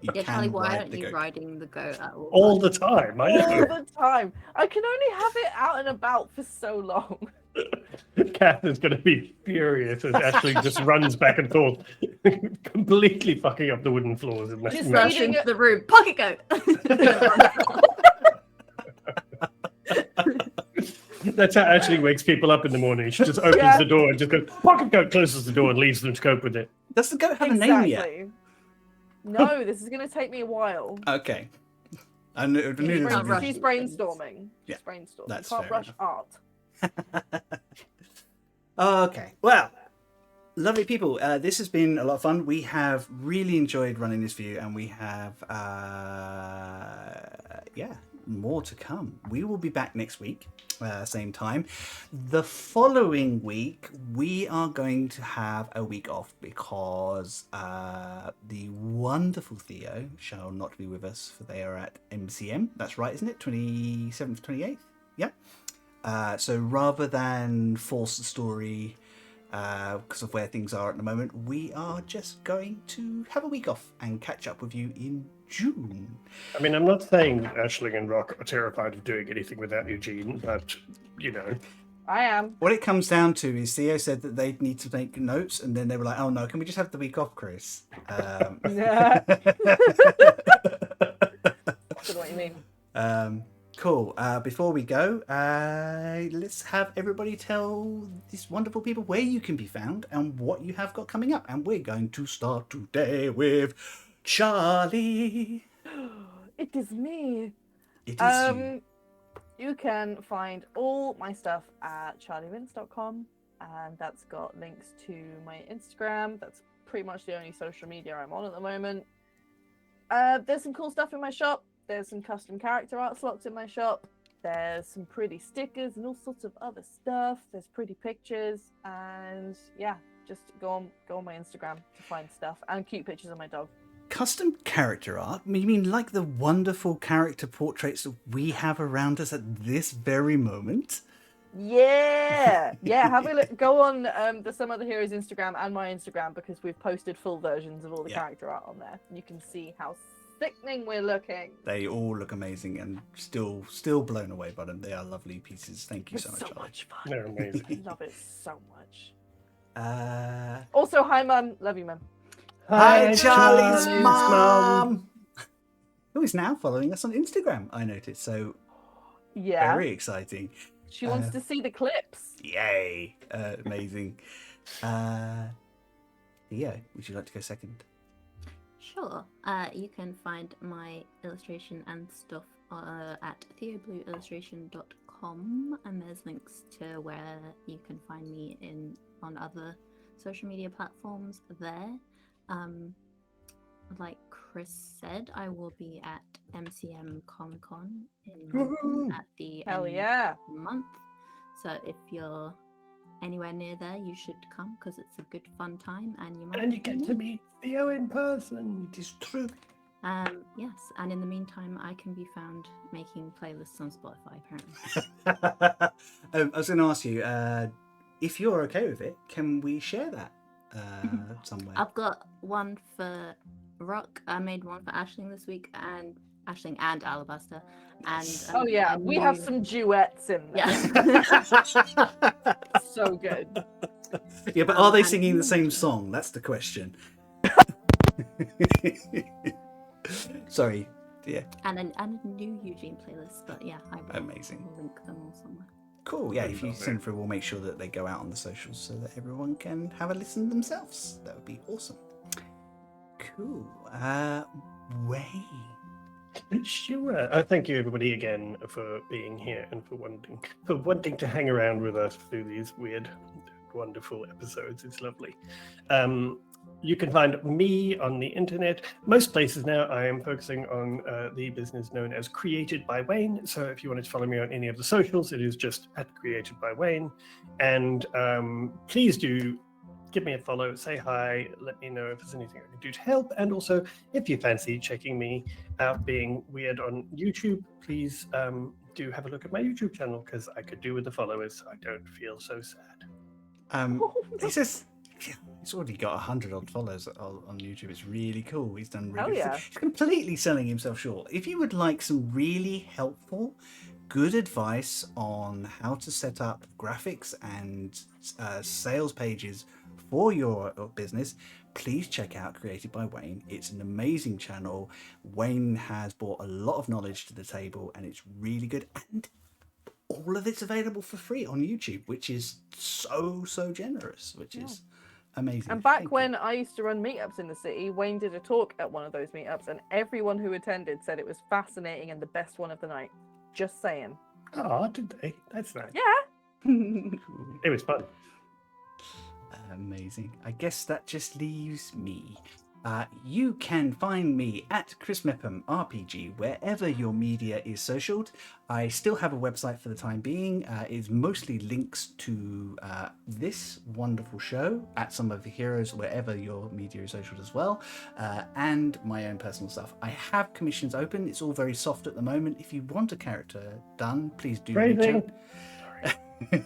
you Yeah, can Charlie, why ride aren't the you goat. riding the goat at all the time. I All know. the time. I can only have it out and about for so long. Kath is going to be furious as Ashley just runs back and forth, completely fucking up the wooden floors in that Just mansion. Rush eating into the room. Pocket goat. That's how Ashley wakes people up in the morning. She just opens Yeah. the door and just goes, pocket goat, closes the door and leaves them to cope with it. Does the goat have a name yet? Exactly. No, this is going to take me a while. Okay. I knew, She's, knew Not rush she's these brainstorming. Yeah, She's brainstorming. that's You can't fair rush art. Okay. Well, lovely people. This has been a lot of fun. We have really enjoyed running this for you, and we have, more to come. We will be back next week, same time. The following week, we are going to have a week off because the wonderful Theo shall not be with us, for they are at MCM. That's right, isn't it? 27th, 28th? Yeah. So rather than force the story because of where things are at the moment, we are just going to have a week off and catch up with you in June. I mean, I'm not saying Ashling and Rock are terrified of doing anything without Eugene, but, you know. I am. What it comes down to is Theo said that they need to make notes, and then they were like, oh no, can we just have the week off, Chris? I don't know what you mean. Cool. Before we go, let's have everybody tell these wonderful people where you can be found and what you have got coming up. And we're going to start today with Charlie. It is me. It is you. You can find all my stuff at charlievince.com, and that's got links to my Instagram. That's pretty much the only social media I'm on at the moment. There's some cool stuff in my shop. There's some custom character art slots in my shop. There's some pretty stickers and all sorts of other stuff. There's pretty pictures, and yeah, just go on my Instagram to find stuff and cute pictures of my dog. Custom character art? You mean like the wonderful character portraits that we have around us at this very moment? Yeah, have a look. Go on the Some Other Heroes Instagram and my Instagram, because we've posted full versions of all the character art on there. You can see how sickening we're looking. They all look amazing, and still blown away by them. They are lovely pieces. Thank you so much. So much fun. They're amazing. I love it so much. Uh, Also, hi mum, love you mum. Hi, Charlie's mum. Who is now following us on Instagram, I noticed. So, Yeah, very exciting. she wants to see the clips. Yay. Amazing. Yeah, would you like to go second? Sure. You can find my illustration and stuff at theoblueillustration.com, and there's links to where you can find me on other social media platforms there. Like Chris said, I will be at MCM Comic Con in London at the Hell end yeah. of the month. So if you're anywhere near there, you should come, because it's a good fun time, and you might. And you get to meet Theo in person. It is true. Yes, and in the meantime, I can be found making playlists on Spotify, apparently. I was going to ask you, if you're okay with it, can we share that somewhere? I've got one for Rock. I made one for Aisling this week, and Aisling and Alabaster. And Oh yeah, we have some duets in there. Yeah. So good. Yeah, but are they singing the same song? That's the question. Sorry. Yeah. And a new Eugene playlist, but yeah, I will Amazing. link them all somewhere. Cool. Yeah, if you send through, we'll make sure that they go out on the socials so that everyone can have a listen themselves. That would be awesome. Cool. Wayne. Sure. Thank you, everybody, again for being here and for wanting to hang around with us through these weird, wonderful episodes. It's lovely. You can find me on the internet. Most places now I am focusing on the business known as Created by Wayne. So if you wanted to follow me on any of the socials, it is just at Created by Wayne. And please do give me a follow, say hi, let me know if there's anything I can do to help. And also, if you fancy checking me out being weird on YouTube, please do have a look at my YouTube channel, because I could do with the followers, so I don't feel so sad. He says he's already got 100 odd followers on YouTube. It's really cool. He's done really Hell yeah. He's completely selling himself short. If you would like some really helpful, good advice on how to set up graphics and sales pages for your business, please check out Created by Wayne. It's an amazing channel. Wayne has brought a lot of knowledge to the table, and it's really good. And all of it's available for free on YouTube, which is so generous, which is amazing. And back Thank when you. I used to run meetups in the city, Wayne did a talk at one of those meetups, and everyone who attended said it was fascinating and the best one of the night. Just saying. Oh, did they? That's nice. Yeah. It was fun. Amazing. I guess that just leaves me. You can find me at Chris Mepham RPG wherever your media is socialed. I still have a website for the time being. It's mostly links to this wonderful show at Some of the Heroes wherever your media is socialed as well, and my own personal stuff. I have commissions open. It's all very soft at the moment. If you want a character done, please do reach out. I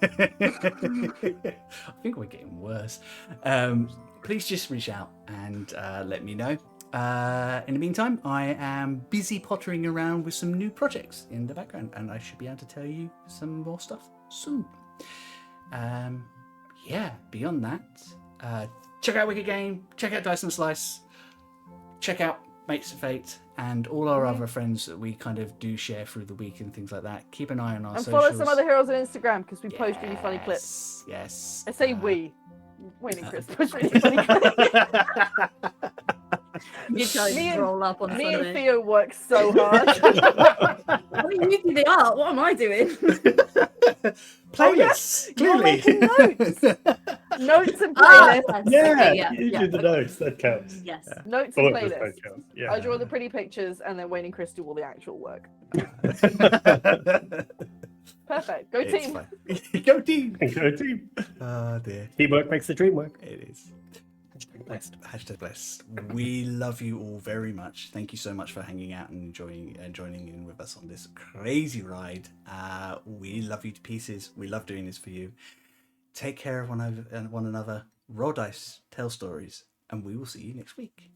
think we're getting worse. Please just reach out and let me know. In the meantime, I am busy pottering around with some new projects in the background, and I should be able to tell you some more stuff soon. Beyond that, check out Wicked Game, check out Dice and Slice, check out Mates of Fate, and all our other friends that we kind of do share through the week and things like that. Keep an eye on our And socials. follow some other heroes on Instagram because we post really funny clips. Yes. I say we. Wayne and Chris post really funny clips. You guys Me and- roll up on Me and Sunday. Theo work so hard. I mean, you do the art. What am I doing? Playlists, You're clearly. making notes. Notes and Ah, playlists. yes. You yeah. do the notes. That counts. Yes. Notes and Bullet playlists. that counts. Yeah. I draw the pretty pictures and then Wayne and Chris do all the actual work. Perfect. Go It's team. fine. Go team. Go team. Oh dear. Teamwork makes the dream work. It is. Blessed. Hashtag blessed. We love you all very much. Thank you so much for hanging out and joining in with us on this crazy ride. We love you to pieces. We love doing this for you. Take care of one another. Roll dice, tell stories, and we will see you next week.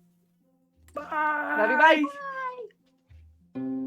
Bye. Love you, bye. Bye.